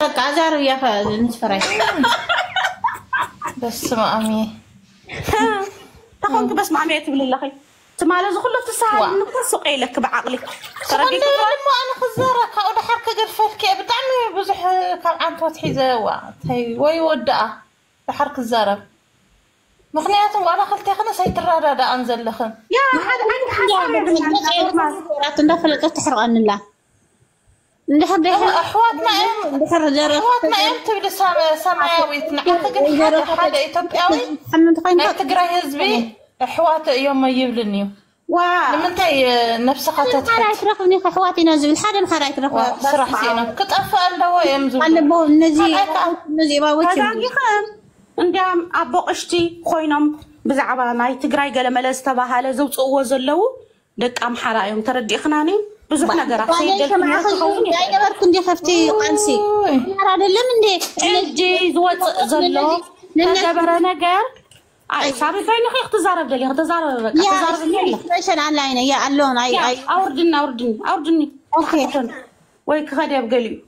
كازار يا فنسفري بس ما أمي تخونك بس مع ميت بالله تمالا زخلة تساعد نقص قيلك بعقلك ترى لما أنا خزارة كأولا حركة قرفت كي بتعمل بزح كان عم فتحي زوا هي ويودع بحركة الزرب مخنياتهم وأنا خلتي خنا سيترى هذا أنزل لخن يا حد ندخل تحرق عن الله ندحر أحواتنا تبي سماوي تنعرف حاجة إثيوبياوي ما تقرأ هزبي أحوات يوم ما يبلنيو لما أنت نفس قطعت حرايت رقمني أحواتي نازل الحاجة محرايت رقم صراحة سينا كنت أفعل دواء يمزل قلبوا النزي باوتي عندهم أبو قشتي خوينهم بزعبا ناي تقرأي قال ملاز تباها لزوج وزلو دك أم حرايم تردي خناني بزح نقرأ سيدة دايما كنت خفتي قانسي نرى لمن دي عندي زوج زلو تجبر نقر أي صابي فين أخي اختزارب دلي اختزارب يا فاشل على عيني يا اللون أي أوردني أوكي ويك غادي بقلي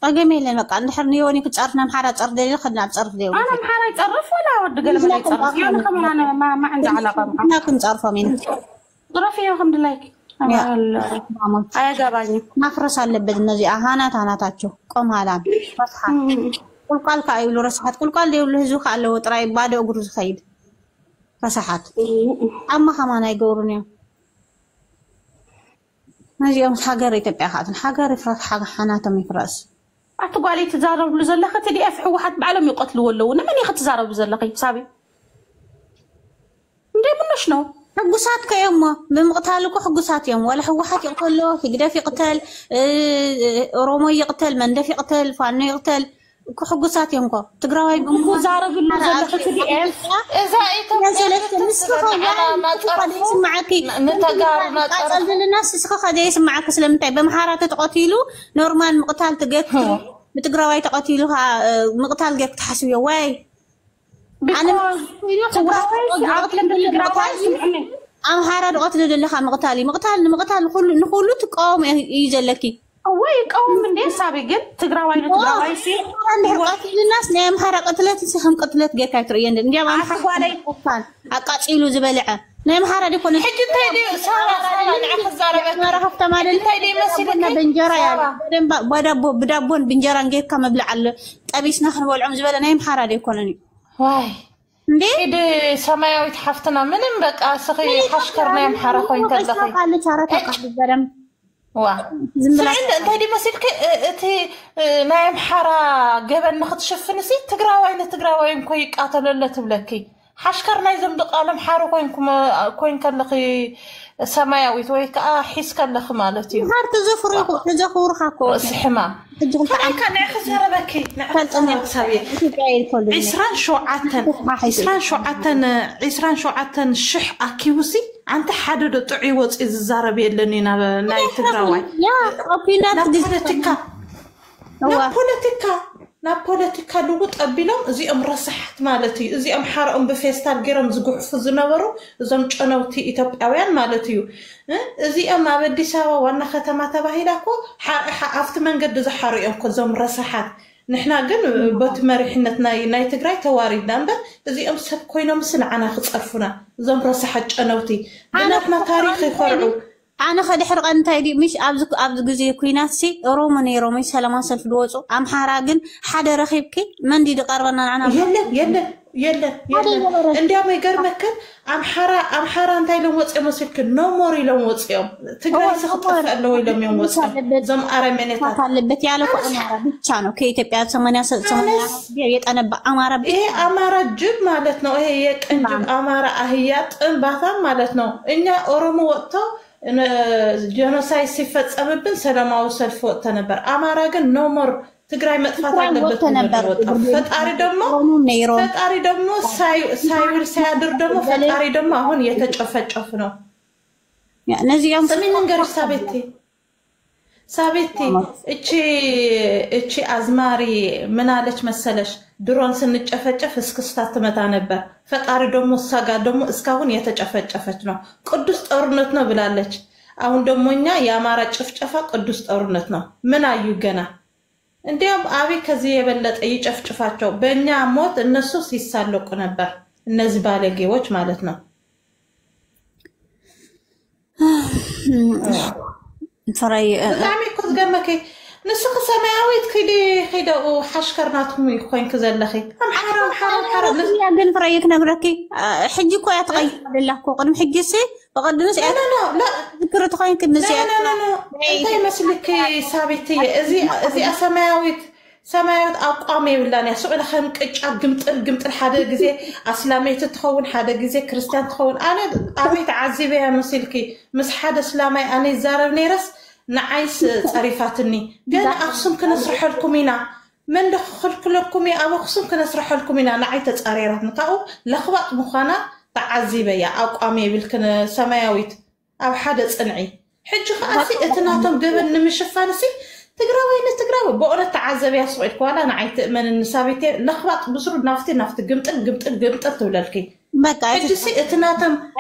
جميل لك عند حرنيوني كنت عرفنا محارة تعرف دليل خدنا بتعرف دليل أنا محارة تعرف ولا ورد قلم لا يتعرف يعني كمان أنا ما عندي علاقة معه أنا كنت عارفة مين ظرفي الحمد لله أي جابني نخرس على البد النزي أهانات أهاناتاتشو قم هالان رصحة كل قال كأيولو رصحات كل قال يقولوا هزوك على وتراي بعد أجرز خيد رصحات أما كمان يقولون نزي يوم حجر يتبع هذا الحجر يفرط حاجة حناتهم يفرس أتقولي تزارب بزلقة تدي أفح واحد بعلم يقتلوا ولا ونمن ياخد تزارب بزلقة سابي ندي من شنو حقوسات كيوم بمقتالك حقوسات يوم ولا حوحات يقتلوا يقدر يقتل رومي يقتل مندف يقتل فانو يقتل حقوسات يوم كو تقراوي بمزارب بزلقة تدي أف إذا أنت مسخة ما تعرف معكي نتجار ما تعرف الناس مسخة ده يسمع كسلم تاي بمحارات تقتلوا نورمال مقتال تقتل بتقراوي تقتلوها مقتال جك تحسوا يواي أنا أم حارة قتل دلها مقتال نقول تقاوم يجلكي أوي قوم من ده سابقين تقراوي سي قتل الناس نعم حارة قتلت سهم قتلت جك تريان دنيا ما حقوالي أقاتلوا زبالعة نعم حارة دي كوني حجة تيدي سارة نعرف الزاربة ما رحت تمارين تيدي مسيرة بنجرة يعني بدابون بنجرة نجيب كم بلعل أبيس نحن والعم زبالة نعم حارة دي كوني واي ليه؟ إذا سماوي تحفتنا من بقى صغير حشكرنا يوم حرق وين تلقي قال شارة قال الزرم واه سمعنا تيدي مسيرك تي نايم حرا قبل ناخذ شف نسيت تقراوين كوي قاتلوا لا تبلكي حشكرنا يزمدق عالم حارو كوين كلقي سماوي تويك حس كلخ مالتي هار تزفر خاكو سحما كان يخسر بكي نعم سابي عسران شوعتن شح أكيوسي أنت حدد طعي وص إذا زاربي لني ناي تقراوي نا بوليتيكا لوط أبيلهم زي رصحت مالتي زي حارقهم بفيستال غيرهم زقحف زنبرو زم قنوتي إثيوبياويان مالتي زي بدي سوا وانا ختمه تباهيلاكو حافت منقد زحاريهم كزم رصحت نحنا قن بوت مريحنتنا ناي تقراي تواريدنا امبر زي سب كوينهم سنعنا خصفنا زم رصحت قنوتي بناتنا تاريخ يفرعوا أنا خدي حرق أنت يدي مش أبز جزء كويناتي رومي سلام سلف دوزو أم حراجن حدا رخيبكي من دي قربنا أنا يلا عندي ما يقربك أم حرا أنت لو وصي مسك نوموري لو وصيهم تقدر تخطف لو لم يوصي زم أرمنتها طلبت يالك أمارة بتشانو كي تبقى ثمانية بيت أنا بأمارة إيه أمارة جب مالتنا هي كنجب أمارة أهيات بعثا مالتنا إني أورمو وقته جنوسايد سيفت أمبن سلاماو سلف وقت نبر أمارة جن نومر تقرأي مدفات على فتاري دمو سايور سيادر دمو فتاري دمو هون يتجفجفنو يعني نزي يوم سمين نقر سابتي اتشي أزماري منالش مسلش درون سنجفجف اسكستات متا نبر فتاري دمو ساقا دمو اسكاون يتجفجفنو قدس أورنتنا بلالش أهون دمونا يا مارا جفجفا قدس أورنتنا من أيو جنا እንዲያም አቤት ከዚህ የበለጠ ይጨፍጭፋቸው። በእኛ ሞት እነሱ ሲሳለቁ ነበር እነዚህ ባለጌዎች ማለት ነው። ፍራይ በጣም እኮ ገመከ ንስኹ ሰማያዊት ከይደው ሓሽከርናትኩም ይኮንክ ዘለኺ ሓራም ያ ግን ፍራይ ክነግረኪ ሕጂ እኮ ያ ተቀይራለኩ ቅድም ሕጂ ሲ በቀድምስ ያ لا ذكر تخوين كنسي لا انتي مسلك ثابتي ازي سماويت اقامي ولا سؤال خم قጫ قمطل حدا غزي اسلاميت تخون حدا غزي كريستيان تخون انا ابيت عذبه مسلكي مس حدا اسلامي انا زارب نيرس نعيس صريفاتني قال اخصم كنسرح لكم هنا من دخل كلكم يا ابو اخصم كنسرح لكم هنا نعيت صريرات نقاو لخبط مخانا تعذبه يا اقامي بالكن سماويت او حدا صنعي حج خاصي اتناتهم قبل نمشفانسي تقراوي بقول تعذب يا سويد كوالا نعيت من النسابيتي لخبط بصرو نافتي قمطل توللكي بقى حج سي اتناتهم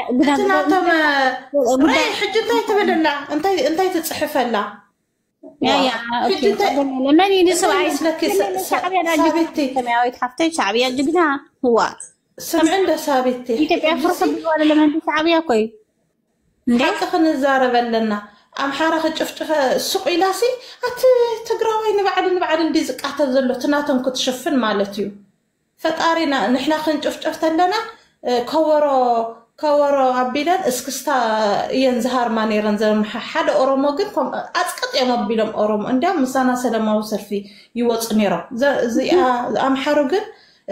راي حج انتي تبللا انتي تتصحفلا يا لما ينسوا عايز لك ثابتي سماويت حفتي شعبيه جبنا هو سمع عنده ثابتي يتبع فرصه ولا لما انت شعبيه كوي حتى خلينا نزارب لنا ام حارخ ጭፍጭፈ ሱቅ ኢላሲ አት ትግራዋይ ንባዕል እንዲ ዝቃተ ዘሎ ትናቶም ክትሽፍን ማለት እዩ ፈጣሪና ንሕና ክንጭፍጭፍተ ለና ከወሮ አቢለን እስክስታ የንዝሃር ማኔረን ዘምሐ ሓደ ኦሮሞ ግን አጽቀጥ የመቢሎም ኦሮሞ እንዲያም ምሳና ሰለማዊ ሰልፊ ይወጽ ነይሮም እዚኣ አምሓሩ ግን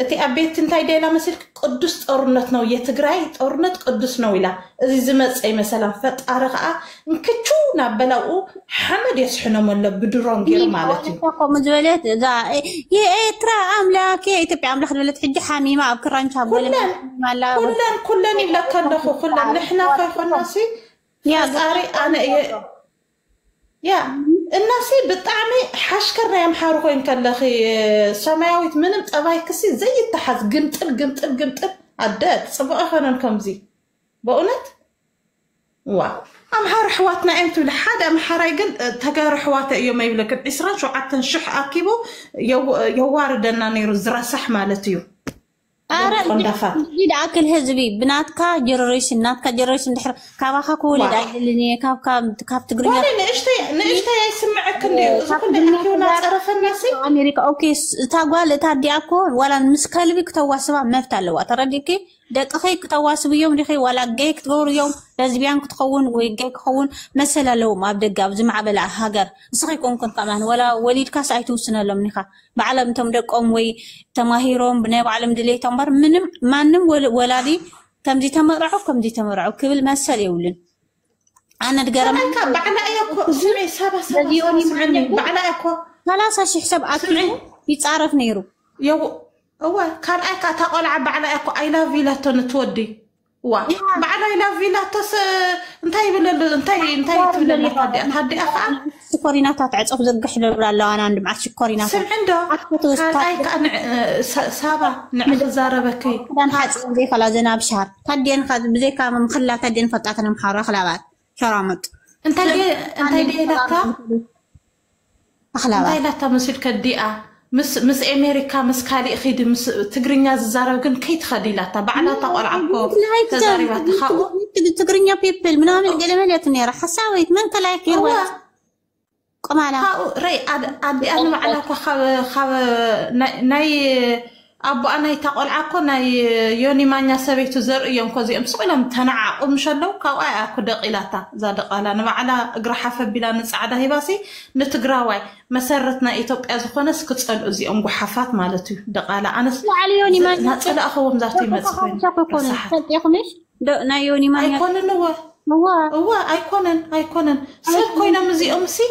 እቲ አቤት እንታይ ደላ መስልክ ቅዱስ ጦርነት ነው የትግራይ ጦርነት ቅዱስ ነው ኢላ እዚ ዝመጽይ መሰላም ፈጣሪ ኸአ እንክቹ ናበላው ሐመድ የስሕኖም ለ ብድሮን ገር ማለት እዩ ቆም ዝበለት ዛ የኤርትራ አምላክ የኢትዮጵያ አምላክ ዝበለት ሕጂ ሓሚማ ኣብ ክራንቻ በለ ማላ ኩለን ይለከለኹ ኩለን ንሕና ፈይኾናሲ ያ ዛሬ አነ ያ الناس بتعمي حشكرنا يا محارو خوين كلخي سماويت منم طباي كسي زي التحز قمطل عدات صبغ خنن كمزي بقولت وا امحار حواتنا انتو لحد امحار يقل تقار حواته يوم يبلك اسران شو عتن شح اكيبو يواردنا نيرو زراسح مالتيو جيد أكل هزبي بناتكا جنريشن ناتكا جنريشن دحر كاباخا كولد عيدلني كاب تقريبا وانا نشتا يسمعك اللي كنا تعرف الناس أمريكا أوكي تاقوال تادي أكون ولا مسكالبي كتواسبا مفتع لوا ترديكي دقيقي كتواسب يوم دخي ولا جيك تغور يوم لازبيان كتخون ويجيك خون مثلا لو ما بدقا بزمع بلا هاجر صحيكم كنت كمان ولا وليد كاس عيتوسنا لمنيخا بعلم تمدقهم وي تماهيرهم بناء بعلم دلي تمر منم مانم ولادي كمدي تمرعو كبل مثل يولن انا دقرم بعنا ايكو سمعي سابا سمعني بعنا ايكو ثلاثة شي حساب اكل يتعرف نيرو يو هو كان ايكا تقول بعنا ايكو اي لاف فيلاتو نتودي وا بعنا اي لاف فيلاتو انتي تبلل هدي اخا سكورينات تعصف زقح لبلا انا عند مع سكورينات سم عنده كان ايكا سابا نعزاربكي كان حاص زي خلا زناب شهر تدين خد بزي كام مخلا تدين فطاتنا محاره خلابات شرامط انت دي لتا اخلابات انت لتا مسل كديا مس امريكا مس كالي خيد مس تغرينيا ززارب كن كيت خديلاتا بعلا تقلعكو تزاريبات خاو تغرينيا بيبل منامل قلملت نيره حساويت من كلاك يوا قمالا ري ادي انا معنا خاو ناي ابو انا يتقلعكو ناي يوني مانيا سبيتو زر يوم كوزي امسقلم تنعقم شلو كاو اكو دقيلاتا زادقالا نبعلا اقرحه بلا نصعده هباسي نتغراواي مسرتنا ايتوبيا زخونس كصل ازيهم غحفات مالتو دقالا انس عليوني مانيا نصل اخوم ذاتي مصفين يخمش نا يوني مانيا ايكونن هو ايكونن سب كوينا مزي امسي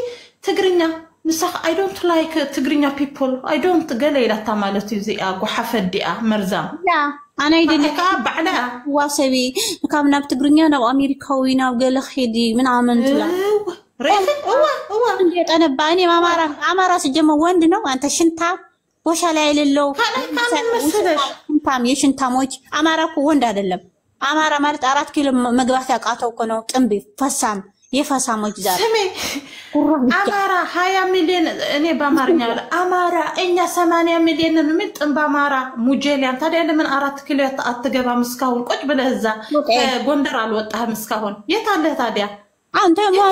تغرينا نسخ I don't like تغرينا people I don't قليلة تمالتي زي غحفة ديا مرزام لا أنا يدلك بعدها واسبي كامنا بتغرينا نو أمريكاوينا وقال خيدي من عمنت لا ريفي هو أنا باني ما سجمة وند نو أنت شنتا وش على للو كان مسدش شنتام يشنتا موج أمارا كو وند هذا اللب أمارا مارت 4 كيلو مقبحة قاتو كنو تنبي فسام የፋሳሞች ዛሬ سمي أمارا 20 مليون أنا بامارنيا أمارا إني 8 مليون نمت بامارا مجيليان ترى أنا من أراد كله أتجابا مسكون قط بلهزة غندر على وقتها مسكون يتعلق تاديا أنت ما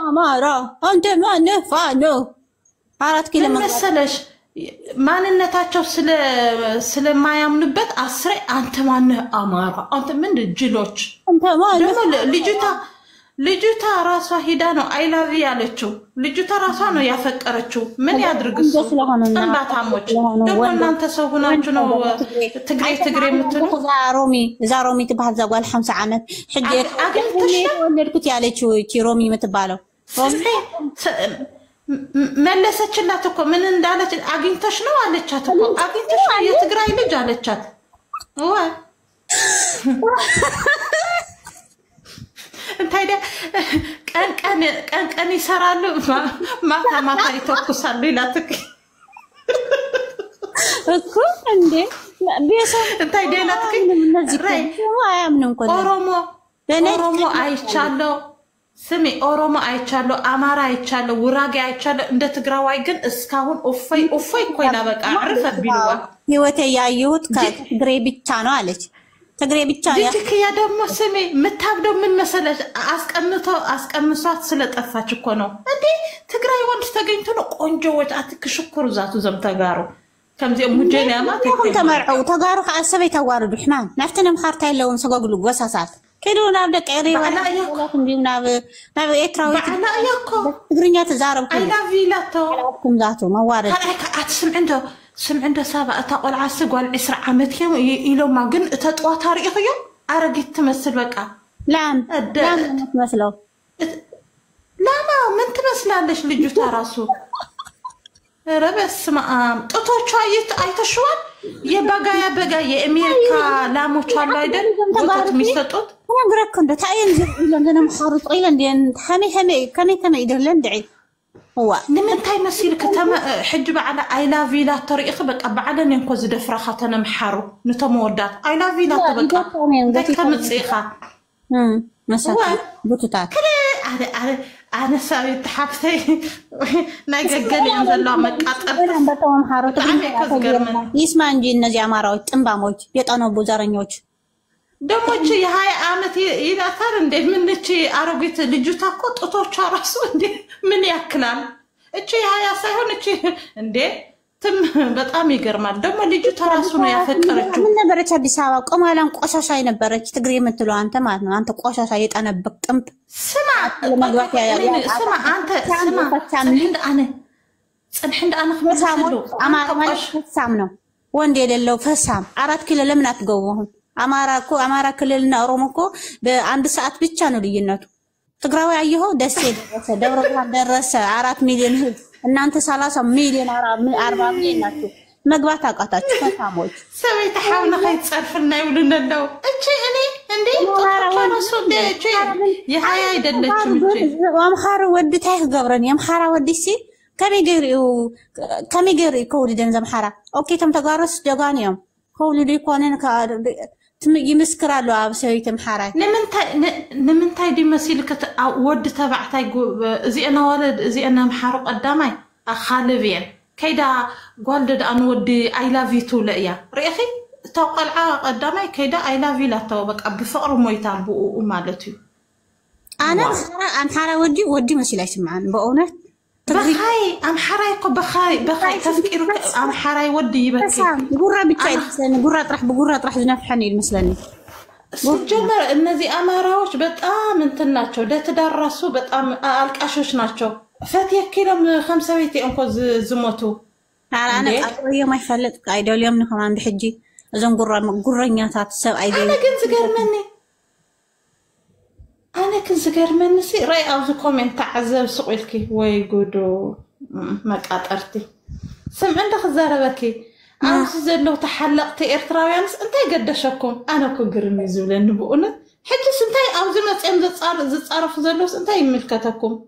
أمارا أنت ما نفانو أراد كله مسلش ما ننتاجو سل ما يمنبت أسرع أنت ما أمارا أنت من الجلوش أنت ما ልጅቷ ራሷ ሄዳ ነው አይ ላቭ ያለችው ልጅቷ ራሷ ነው ያፈቀረችው ምን ያድርግሱ እንባታሞች ደግሞ እናንተ ሰው ሆናችሁ ነው ትግሬ የምትሉ ዛሮሚ ትባል ዘጓል 50 ዓመት ሕጂ አግኝተሽ ወለድኩት ያለችው ሮሚ የምትባለው መለሰችላት እኮ ምን እንዳለች አግኝተሽ ነው አለቻት እኮ አግኝተሽ የትግራይ ልጅ አለቻት ወይ እንታይደ ቀን ይሰራሉ ማታ ይተኩሳሉ ይላትክ እኮ እንዴ ቢያሰም እንታይደ ይላትክ አያምንም እኮ ኦሮሞ አይቻለው ስሚ ኦሮሞ አይቻለው አማራ አይቻለው ውራጌ አይቻለው እንደ ትግራዋይ ግን እስካሁን ኦፋይ ኮይና በቃ አርፈ ቢልዋ ህይወቴ ያዩት ከትግሬ ብቻ ነው አለች ትግሬ ብቻ ያ ያ ደግሞ ስሚ ምታብደው ምን መሰለሽ አስቀምሷት ስለጠፋች እኮ ነው እንዴ ትግራይ ወንድ ተገኝቶ ነው ቆንጆዎች አትክሽኩሩ ዛቱ ዘምተጋሩ ከምዚ ሙጀሊያማ ተመርዑ ተጋሩ ከአሰበይ ተዋርዱ ሕማን ናፍተንም ካርታ ያለውን ሰጎግሉ ወሳሳት كيلو نابدا قيري ولا نديو ناب ايتراوي انا ياكو تغرينيا تزارب اي لاف فيلاتو كم ذاتو موارد هاك سم عنده سابا تقول عسق والعسر عامت يلو ما قن تطوا تاريخ يوم ارقيت تمثل بقى لا تمثلو لا ما من تمثلالش لجوتا راسو ربس ما قطوچو አይተሽዋል የበጋ የአሜሪካ ላሞች አሉ አይደል ወጣት የሚሰጡት نقرأك كنت تعين لندن مخارط إلى لندن كمي يدرلن دعي هو لمن تاي مسيرك تم حجب على I love you لا طريق بقى بعدين ينقذ دفرة خاتنا محارو نتمودات I love you لا تبقى ذاك تمتصيخة مسافة بوتوتات أنا سويت حبتي ناقل ينزل له مقاطر بتوم محارو يسمع نجي نجي عمارات تنباموج يطعنوا بوزارنيوج ደሞች የ20 ዓመት ይላታል እንዴ ምንቺ አሮጊት ልጅቷ እኮ ጦቶቿ ራሱ እንዴ ምን ያክላል እቺ 20 ሳይሆን እቺ እንዴ በጣም ይገርማል ደግሞ ልጅቷ ራሱ ነው ያፈቀረችው ምን ነበረች አዲስ አበባ ቆማላን ቆሻሻ ነበረች ትግሬ የምትለው አንተ ማለት ነው አንተ ቆሻሻ የጠነበቅ ጥምጥ ስማ አንተ ጽንሕንድ አነ ፈሳሙ ፈሳም ነው ወንድ የሌለው ፈሳም 4 ኪሎ ለምን አትገቡም አማራ ክልልና ኦሮሞ እኮ በአንድ ሰዓት ብቻ ነው ልዩነቱ ትግራዊ አየኸው ደሴ ደረሰ ደብረ ብርሃን ደረሰ 4 ሚሊዮን ህዝብ እናንተ 30 ሚሊዮን 40 ሚሊዮን ናችሁ መግባት አቃታችሁ ፈሳሞች ሰበይ ተሐውና ከይتصرفና ይውልነው እቺ እኔ እንዴ ተራራሱ እቺ የሃያ አይደለችም እቺ ወምኻር ወድታይ ገብረን የምኻራ ወድሲ ከሚገሪ ከወልደን ዘምሓራ ኦኬ ተም ተጋረስ ደጋኒዮም ከወልዱ ይኮነን يمسكرالو ابسويت محراي نمنتاي دي مسيلك ود تبعتاي زي انا ولد زي انا محارق قدامي خالبين كيدا قولد ان ودي اي لاف يو تو ليا ريخي توقلعه قدامي كيدا اي لاف يو لا توبك بفقر مويتان بو مالتي انا محارا ودي مسيلاش معن بأونت بخاي ام حرايكو بخاي تفكيرك ام حراي ودي يبكي قرة بتاعي قرة طرح زنفحني المسلني سجمر እነዚህ አማራዎች በጣም እንትን ናቸው ደተዳራሱ በጣም አልቃሾች ናቸው ፈትየከለም 5 ቤት እንኮ ዝሞቱ አራና አጥሪየ ማይፈልጥ አይደለም ነው ከማን በሕጂ እዞን ጉረኛታት ሰብ አይደለም انا ግን ዝገርመኒ أنا كنت زجرمني سي رأي أو زو كومنت عذاب سقيلكي وي جودو ما قاطرتي سمع عندك زربكي أنا زلو تحلقتي إرتراويانس أنت قدشكم أنا كو قرمي زولن بقولنا حجس أنت أو زو ما تيم زتصارف زلوس أنت يملكتكم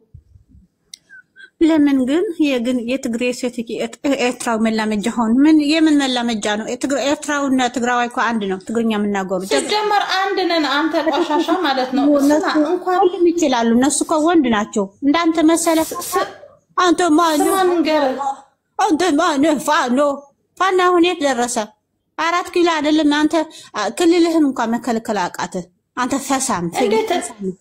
ለምን ግን የትግራይ ሴቶች ኤርትራው መላመጃ ሆን ምን የምን መላመጃ ነው? ኤርትራውና ትግራዋይ እኮ አንድ ነው። ትግርኛ የምናገሩ ሲጀመር አንድ ነን። አንተ ቆሻሻ ማለት ነው። እንኳን ሁሉም ይችላሉ። እነሱ እኮ ወንድ ናቸው። እንዳንተ መሰለህ አንተ ማን ፋና አሁን የት ደረሰ? 4 ኪሎ አይደለም አንተ ክልልህን እንኳን መከልከል አቃተ። አንተ ፈሳም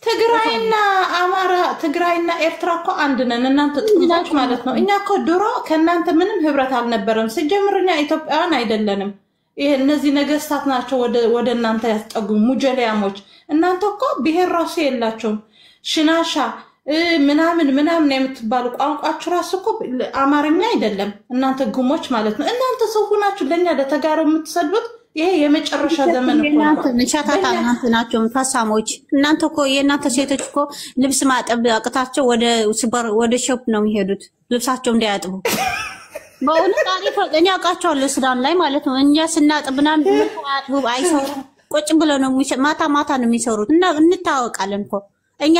ትግራይና አማራ ትግራይና ኤርትራ እኮ አንድ ነን። እናንተ ጥንታች ማለት ነው። እኛ እኮ ድሮ ከእናንተ ምንም ህብረት አልነበረም። ሲጀምርኛ ኢትዮጵያውያን አይደለንም። ይሄ እነዚህ ነገስታት ናቸው ወደ እናንተ ያስጠጉ ሙጀሊያሞች። እናንተ እኮ ብሔር ራሱ የላቸውም። ሽናሻ ምናምን የምትባሉ ቋንቋችሁ ራሱ እኮ አማርኛ አይደለም። እናንተ ጉሞች ማለት ነው። እናንተ ሰው ናችሁ ለኛ ለተጋሩ የምትሰዱት። ይሄ የመጨረሻ ዘመን እኮ እናንተ ነሻታታ እናንተ ናችሁ ፈሳሞች። እናንተ እኮ የእናንተ ሴቶች እኮ ልብስ ማጠብ አቅታቸው ወደ ሾፕ ነው የሚሄዱት ልብሳቸው እንዳያጥቡ። በእውነት አሪፍ እኔ አውቃቸዋለሁ ሱዳን ላይ ማለት ነው። እኛ ስናጥብና ምንም አይሰሩም። ቁጭ ብለው ነው ማታ ነው የሚሰሩት እና እንታወቃለን እኮ እኛ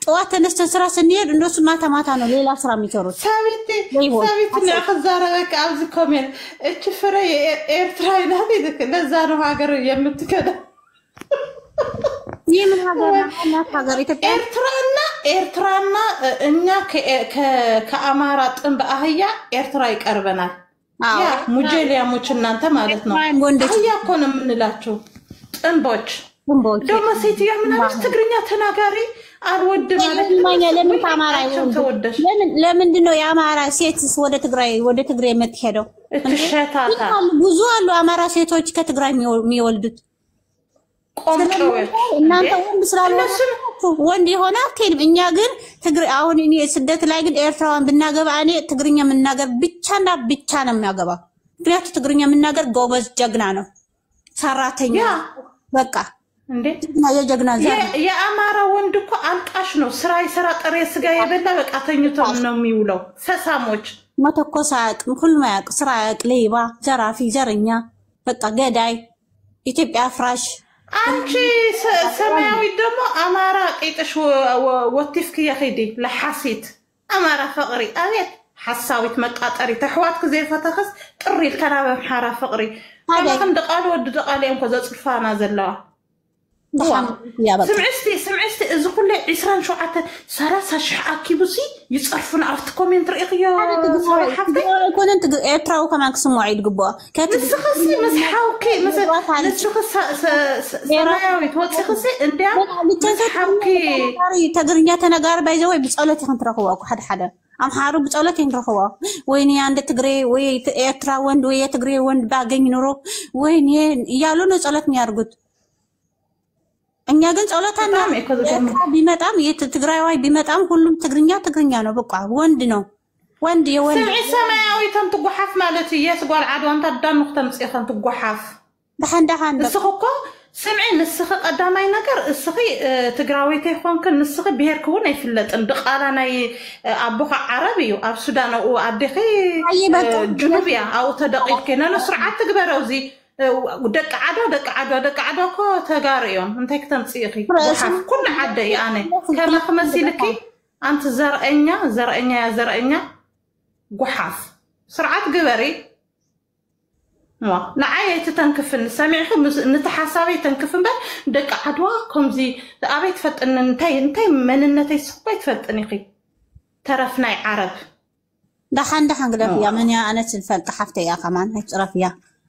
ጠዋት ተነስተን ስራ ስንሄድ እነሱ ማታ ነው ሌላ ስራ የሚሰሩት። ሳቢት ነው ከዛረበክ አብዝ ኮሜንት እቺ ፍሬ ኤርትራ ይላል ይልክ ለዛ ነው ሀገር የምትከዳ የምን ሀገር ኢትዮጵያ ኤርትራና እኛ ከአማራ ጥንብ አህያ ኤርትራ ይቀርበናል። ያ ሙጀሊያሞች እናንተ ማለት ነው። አህያ እኮ ነው የምንላቸው ጥንቦች ደግሞ ሴትያ ምናምን ትግርኛ ተናጋሪ አልወድ ማለት ለምን ታማራ ተወደሽ ለምንድን ነው የአማራ ሴትስ ወደ ትግራይ የምትሄደው? እትሸታታ ብዙ አሉ አማራ ሴቶች ከትግራይ የሚወልዱት ቆንጆዎች። እናንተ ወንድ ስላልሆናችሁ ወንድ የሆነ አትሄድም። እኛ ግን አሁን እኔ ስደት ላይ ግን ኤርትራዋን ብናገባ እኔ ትግርኛ የምናገር ብቻና ብቻ ነው የሚያገባ። ምክንያቱም ትግርኛ የምናገር ጎበዝ ጀግና ነው ሰራተኛ በቃ እንዴ የጀግና ዘር የአማራ ወንድ እኮ አልቃሽ ነው። ስራ ይሰራ ጥሬ ስጋ የበላ በቃ ተኝቶ ነው የሚውለው። ፈሳሞች መተኮስ አያውቅም። ሁሉም አያውቅ ስራ አያውቅ። ሌባ፣ ዘራፊ፣ ዘረኛ በቃ ገዳይ ኢትዮጵያ ፍራሽ። አንቺ ሰማያዊ ደግሞ አማራ ቂጥሽ ወቲፍክ የኺዲ ለሐሲት አማራ ፍቅሪ አቤት حساويت مقاطري تحوات كزي فتخس قري الكلام بحاره فقري هذا كم دقال ود دقال يوم كذا صرفانا زلا سمعتي اذا كل 20 شعات 30 شحا كيبسي يصرفون عرفت كومنت رئيقيا صراحه كون انت اتراو كمان كسمو عيد قبا كتسخسي مسحاوكي مثلا نتشخص سماوي توصخسي انديا مسحاوكي تغرنيا تنغار بايزوي بصلتي خنترخوا حد أمحارو بتقولك إن رخوا ويني عند تجري ويترا وند ويتجري وند باقين نورو ويني يالو نسألت ميارجود إني أجن سألت أنا بمتام يتجري واي بمتام كلهم تجرينيا نو بقى وندنو وند يوند سمعي سماوي تم تجحف مالتي يسقى عاد وانت دام مختمس إخن تجحف دحن السخوكو سمعي نسخ قدامي نجر السخي تجراويتي خونكن نسخ بهير كون يفلت اندق على ناي أبوك عربي أو السودان أو أدخي جنوبيا أو تدقيق كنا نسرعة تجبروزي ودك عدا كو تجاريهم أنت كتنسيخي كل عدا يعني كما خمسي لكي أنت زرقنيا جحاف سرعة جبري نعاية تنكفن سامعكم نتحاسبي تنكفن بل دك عدوا كمزي أبيت فتن نتاي من النتاي سبيت فتنيقي ترفنا عرب دحن قلبي من يا أنا تلفلت حفتي يا كمان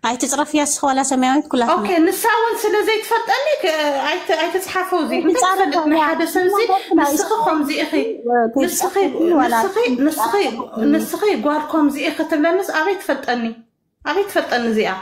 هاي تطرف يا سخولا سماويت كلها أوكي نساون سلا زي تفتنيك هاي تسحفوا زي نتفلت حدا سنزي نسخهم زي أخي نسخي قواركم زي أخي تبلنس أبيت فتني أبيت فتن زيا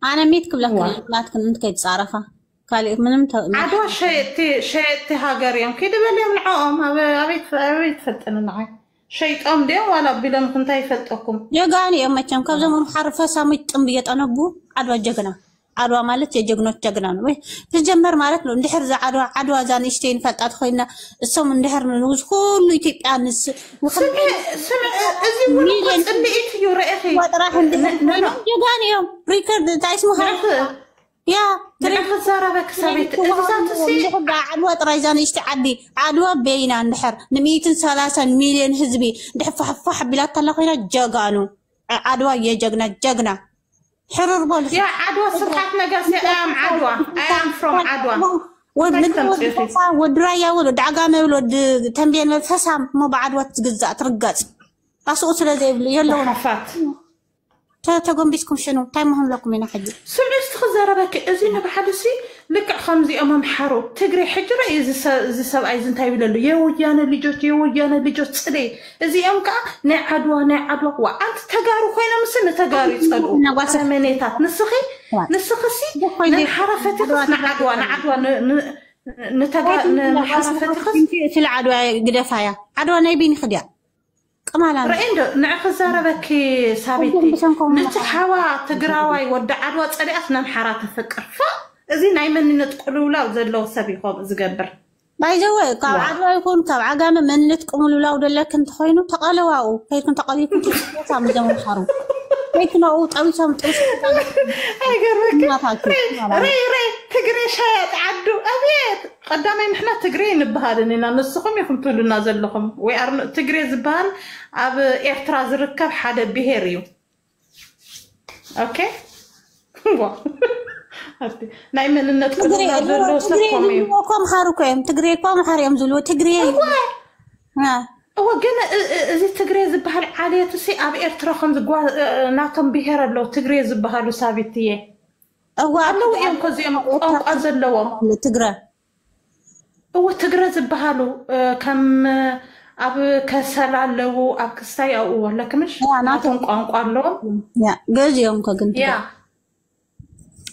أنا ميت قبلك لا تكون أنت كيف تعرفها قال منهم عدوا شيء هاجريم كده بلي من عام أبيت فتن معي شيء أم ده ولا بلا ممكن تيفتكم يجاني أما كم كذا من حرفة سامت أم بيت أنا بو عدوا ججنا عدوا مالت ججنا وي تجمر مالت لو ندحر ذا عدوا ذا نشتين فتات خينا السوم ندحر نوز كل يتبقى نس سمع أزي ولقص اللي إنت يوري أخي وراح يجاني يوم ريكورد تاع اسمه يا ترى زاربك سبيت إذا عدوى طريزان اشتعدي عدوى بينا النحر 130 مليون حزبي دحفحفح بلا طلقنا جاغانو عدوى يا جغنا حرر بول يا عدوى صبحت نقاس يا ام عدوى ام فروم عدوى ودرايا ولد عقامه ولد تنبين فسام مو بعدوى تجزع ترقص اسوق سلازي يلو حفات تقوم بيسكم شنو تايمهم لكم هنا حجي سمعت خزاربك ازينا بحدثي لك خمزي امام حرو تجري حجره اذا سب ايزن تايبل له يا ويانا لجوت صدي ازي امكا نعدوا وانت تجارو خوينا مسن تجاري تصلوا منيتات نسخسي نحرفتي نعدوا نحرفتي في العدوى قدفايا عدوى نايبين خديا كمالا رأيندو نعخزاربك سابيتي نتحوا تقراواي ودع عدوى تصريقنا محارات الفكر إذن نايمن نتقلوا لا وزلوا سبيقوا زقبر بايزوي كاب عدوى يكون كاب عقام من نتقلوا لا ودلا كنت خوينو تقلوا هيكون تقليكم تسام زمن حرو هيكون او طويسام طويس ايقرك ري تقري شايط عدو ابيت قدامي نحنا تقري نبهالنينا نسخم يكون تقولنا زلكم ويار تقري زبال اب اعتراض ركب حدا بهيريو اوكي نايمن النتقل زلو سقومي كم حاركم تقري كم حاريم زلو تقري ها هو قلنا إذا تقري زبهال عالية تسي أبي إرتراخن زقوا ناتم بهير لو تقري زبهالو سابتيه هو لو يمكن زي أو أزل لو تقرا هو تقري زبهالو كم أب كسر لو أب كستاي أو ولا كمش ناتم قان له يا جزء يوم كنت يا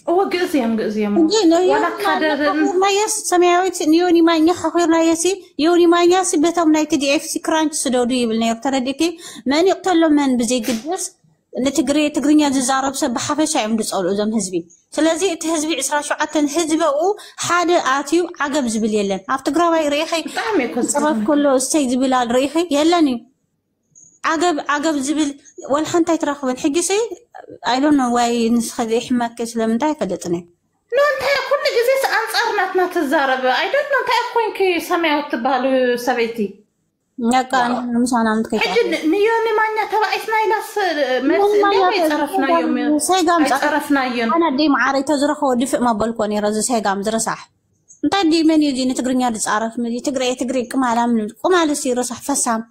هو قزيم ولا كذا ما يس سمعت يوني ما ينحى خير ياسي يوني ما ياسي بتم نايت دي اف سي كرانش سدودي بالنير تردكي من يقتل من بزي قدس تقرينيا ززارب سب حفش عم تسألوا زم حزبي سلازي تحزبي 17 حزبو حدا اتيو عقب زبل يلن افتقراوي ريخي سبب كله استي زبل ريخي يلني عقب زبل والحنت يتراخبن حقي سي I don't know why نسخذ حماك سلام داي فدتني نو انت كل جزيس انصارنا تزارب I don't know انت اخوين كي سمعوا تبالو سبيتي كان مسانا متكيف حجد نيوني مانيا تبع اسنايلاس عرفنا يوم عرفنا يوم انا دي معاري تزرخو دفق ما بالكوني رز سيغام زرصح انت دي من يجي تقرينيا تعرف ملي تقري كمالا من قمال يصير صح فسام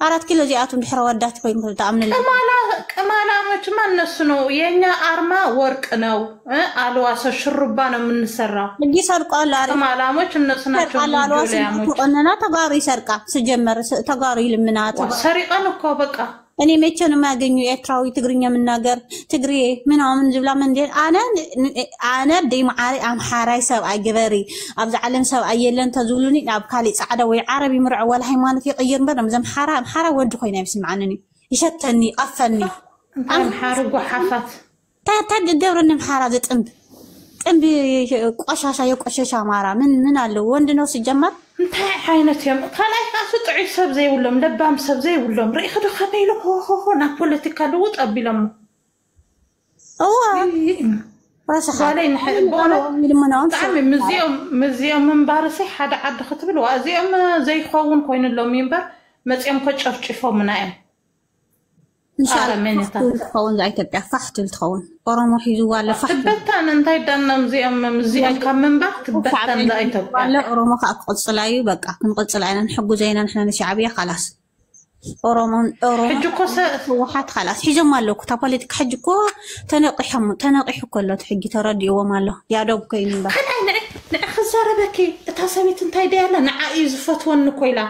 4 كيلو زياتون دحر ودات كوين تامن كمالا مش ما نسنو يኛ አርማ ወርቅ ነው አልዋሰ ሽሩባ ነው የምንሰራው እንጂ ሰርቋል አረ ከማላሞች እነሱ ናቸው አልዋሰ ቆነና ተጋሪ ሰርቃ ሲጀመር ተጋሪ ልምናት ሰሪቀን እኮ በቃ እኔ መቼ ነው ማገኙ ኤርትራዊ ትግርኛ መናገር ትግሬ ምናምን ዝብላ መንደል አነ ደም አምሓራይ ሰብ አይገበሪ አብዛ ዓለም ሰብ አየለን ተዝብሉኒ ናብ ካሊ ጻዕዳ ወይ ዓረቢ ምርዕ ወላ ሃይማኖት ይቀየር ምንም ዘም ሓራ ወድ ኮይና ይስማዓኒ ይሸተኒ አፈኒ አምሓሩ ጎሓፋት ታታድ ደብረን አምሓራ ዘጥንብ ጥንብ ቆሻሻ የቆሻሻ አማራ ምን አለው ወንድ ነው ሲጀመር እንታይ ዓይነት እዮም ካላይ ካሱ ጥዑይ ሰብ ዘይብሎም ለባም ሰብ ዘይብሎም ርኢ ክዶ ከመይሉ ሆ ናብ ፖለቲካ ልውጥ ኣቢሎም ባለይ ብጣዕሚ ምዚኦም ምንባርሲ ሓደ ዓዲ ክትብል ዋ እዚኦም ዘይኸውን ኮይኑሎም ምንበር መፂኦም ከጨፍጭፎምና እዮም تخون زي تبع فحت التخون ورمو حيزوا على فحت تبتان انتي دانا مزيان كم من بعد تبتان زي تبع لا ورمو قد صلايو بقى كنقد صلاينا نحقو زينا نحن شعبيه خلاص ورمو حجكو وحات خلاص حجو مالو كتابوليتك حجكو تناقح كله تحقي تردي ومالو يا دوب كاين بقى خساره بكي تاسميت انتي ديالا نعاي زفتون كويلا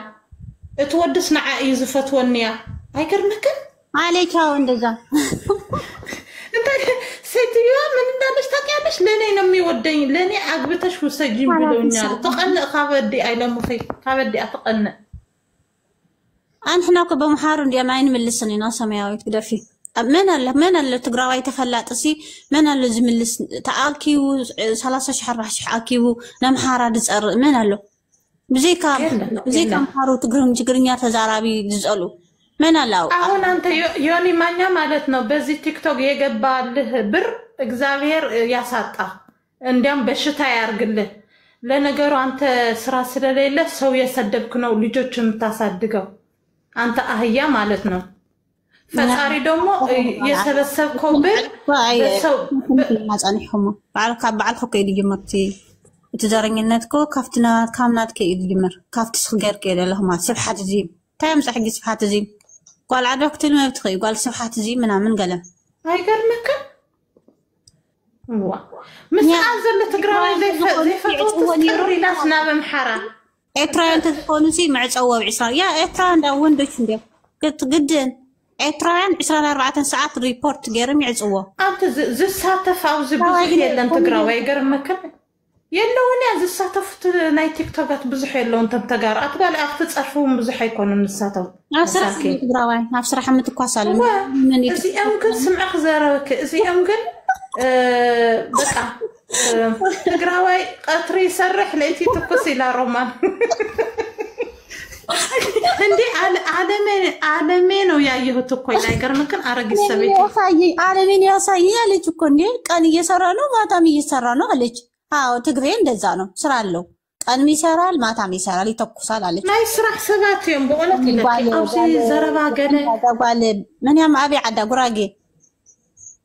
تودس نعاي زفتون يا هايكرمك عليك هاو اندزا انت سيتيو من دانش تاقيالش لاني نمي ودين لاني عقبتش وسجين بدونيال تقنق خابدي اي لمخي خابدي اتقنق احنا بمحارو دي ماين ملسني ناس سماوي تدفي من اللي تقراوي تفلاتسي من اللي زملس تاكيو 30 شهر راح اكيو نمحارا دصر من اللي بزيكا محارو تقرنيا تزارابي دزلو من الله አሁን አንተ ዮኒ ማኛ ማለት ነው በዚህ ቲክቶክ የገባልህ ብር እግዚአብሔር ያሳጣ እንዲያም በሽታ ያርግልህ። ለነገሩ አንተ ስራ ስለሌለ ሰው የሰደብክ ነው ልጆች የምታሳድገው አንተ አህያ ማለት ነው። ፈጣሪ ደግሞ የሰበሰብከው ብር ሰው ማጻንሕሞ ባዓልካ ከይድ ጅመርቲ እትዘረኝነትኮ ካፍትና ካምናት ከይድ ጅመር ካፍቲ ስገር ከይድ ለህማ ስብሓት እዚ ታይም صحጊ ስብሓት እዚ ጓል ዓዶ ክትል መብት ኸይ ጓል ስብሓት እዚ ምናምን ገለም አይገርምክ ዋ ምስዓን ዘለ ትግራዋይ ዘይፈትወት ትሪላስና በምሓራ ኤርትራውያን ተኮኑሲ መዕፀወብ 20 ያ ኤርትራውያን ዳ ወንዶች እንዴ ግድን ኤርትራውያን 24 ሰዓት ሪፖርት ገርም ይዕፅዎ አንተ ዝሳተፍ አውዝ ብዙሕ የለን ትግራዋይ አይገርምክ የለውን ዝሳተፉት ናይ ቲክቶክ ብዙሕ የለውን ተጋር አትባል አፍት ጸርፉም ብዙሕ አይኮንም ንሳተው አስራክ ትግራዋይ አፍ ስራሕ ምትኳሳለ ምን እዚኦም ግን ስምዕክ ዘረብክ እዚኦም ግን በቃ ትግራዋይ ቀትሪ ይሰርሕ ለይቲ ትኩስ ኢላ ሮማን እንዴ ዓለሜ ነው ያየሁት እኮ አይገርምክን አረግስ ሰቤት ዓለሜን ያሳይ ያለች እኮ እንዴ ቀን እየሰራ ነው ማታም እየሰራ ነው አለች አዎ ትግሬ እንደዛ ነው ስራ አለው ቀንም ይሰራል ማታም ይሰራል ይተኩሳል አለች ናይ ስራሕ ሰባት እዮም በእውነት ይለኪ አውሲ ዘረባ ገለ ጓል ምን ያም አቢ ዓዳ ጉራጌ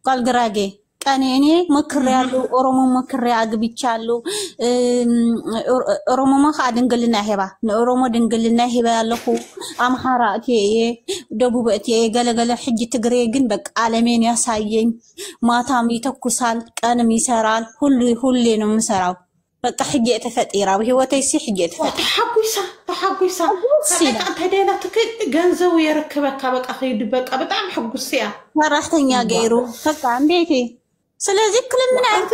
ጓል ጉራጌ ቀን እኔ መክር ያለው ኦሮሞ መክር ያግብቻሉ ኦሮሞ ማኻ ድንግልና ሄባ ኦሮሞ ድንግልና ሄባ ያለኹ አምሃራ እቴ ደቡብ እቴ ገለገለ ሕጂ ትግሬ ግን በቃ ዓለሜን ያሳየኝ ማታም ይተኩሳል ቀንም ይሰራል ሁሌ ነው የምሰራው በቃ ሕጂ ተፈጥራ በህይወቴ ሲ ሕጂ ተሐጉሳ ሰላም ተደላትክ ገንዘው የረከበካ በቃ ኸይድ በቃ በጣም ሕጉስያ ሰራተኛ ገይሩ በቃ እንዴት ስለዚህ ክልምን አንተ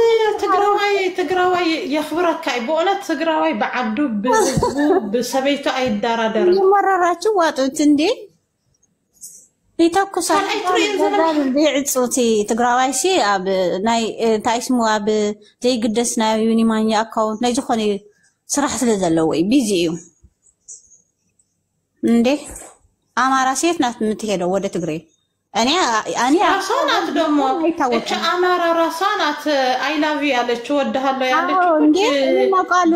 ትግራዋይ የኽብረካ በእውነት ትግራዋይ በዓዱ በህዝቡ በሰበይቱ አይዳራደር ይመረራችሁ ዋጡት እንዴ ይተኩሳል ይዕጽቲ ትግራዋይ ሲ አብ ናይ ታይስሙ አብ ዘይግደስ ናይ ዩኒማኛ አካውንት ናይ ዝኾነ ስራሕ ስለ ዘለዎ ቢዚ እዩ እንዴ አማራ ሴት ናት የምትሄደው ወደ ትግሬ እኔ ራሳናት ደግሞ እቺ አማራ ራሳናት አይ ላቭ ያለች ወደሃለው ያለች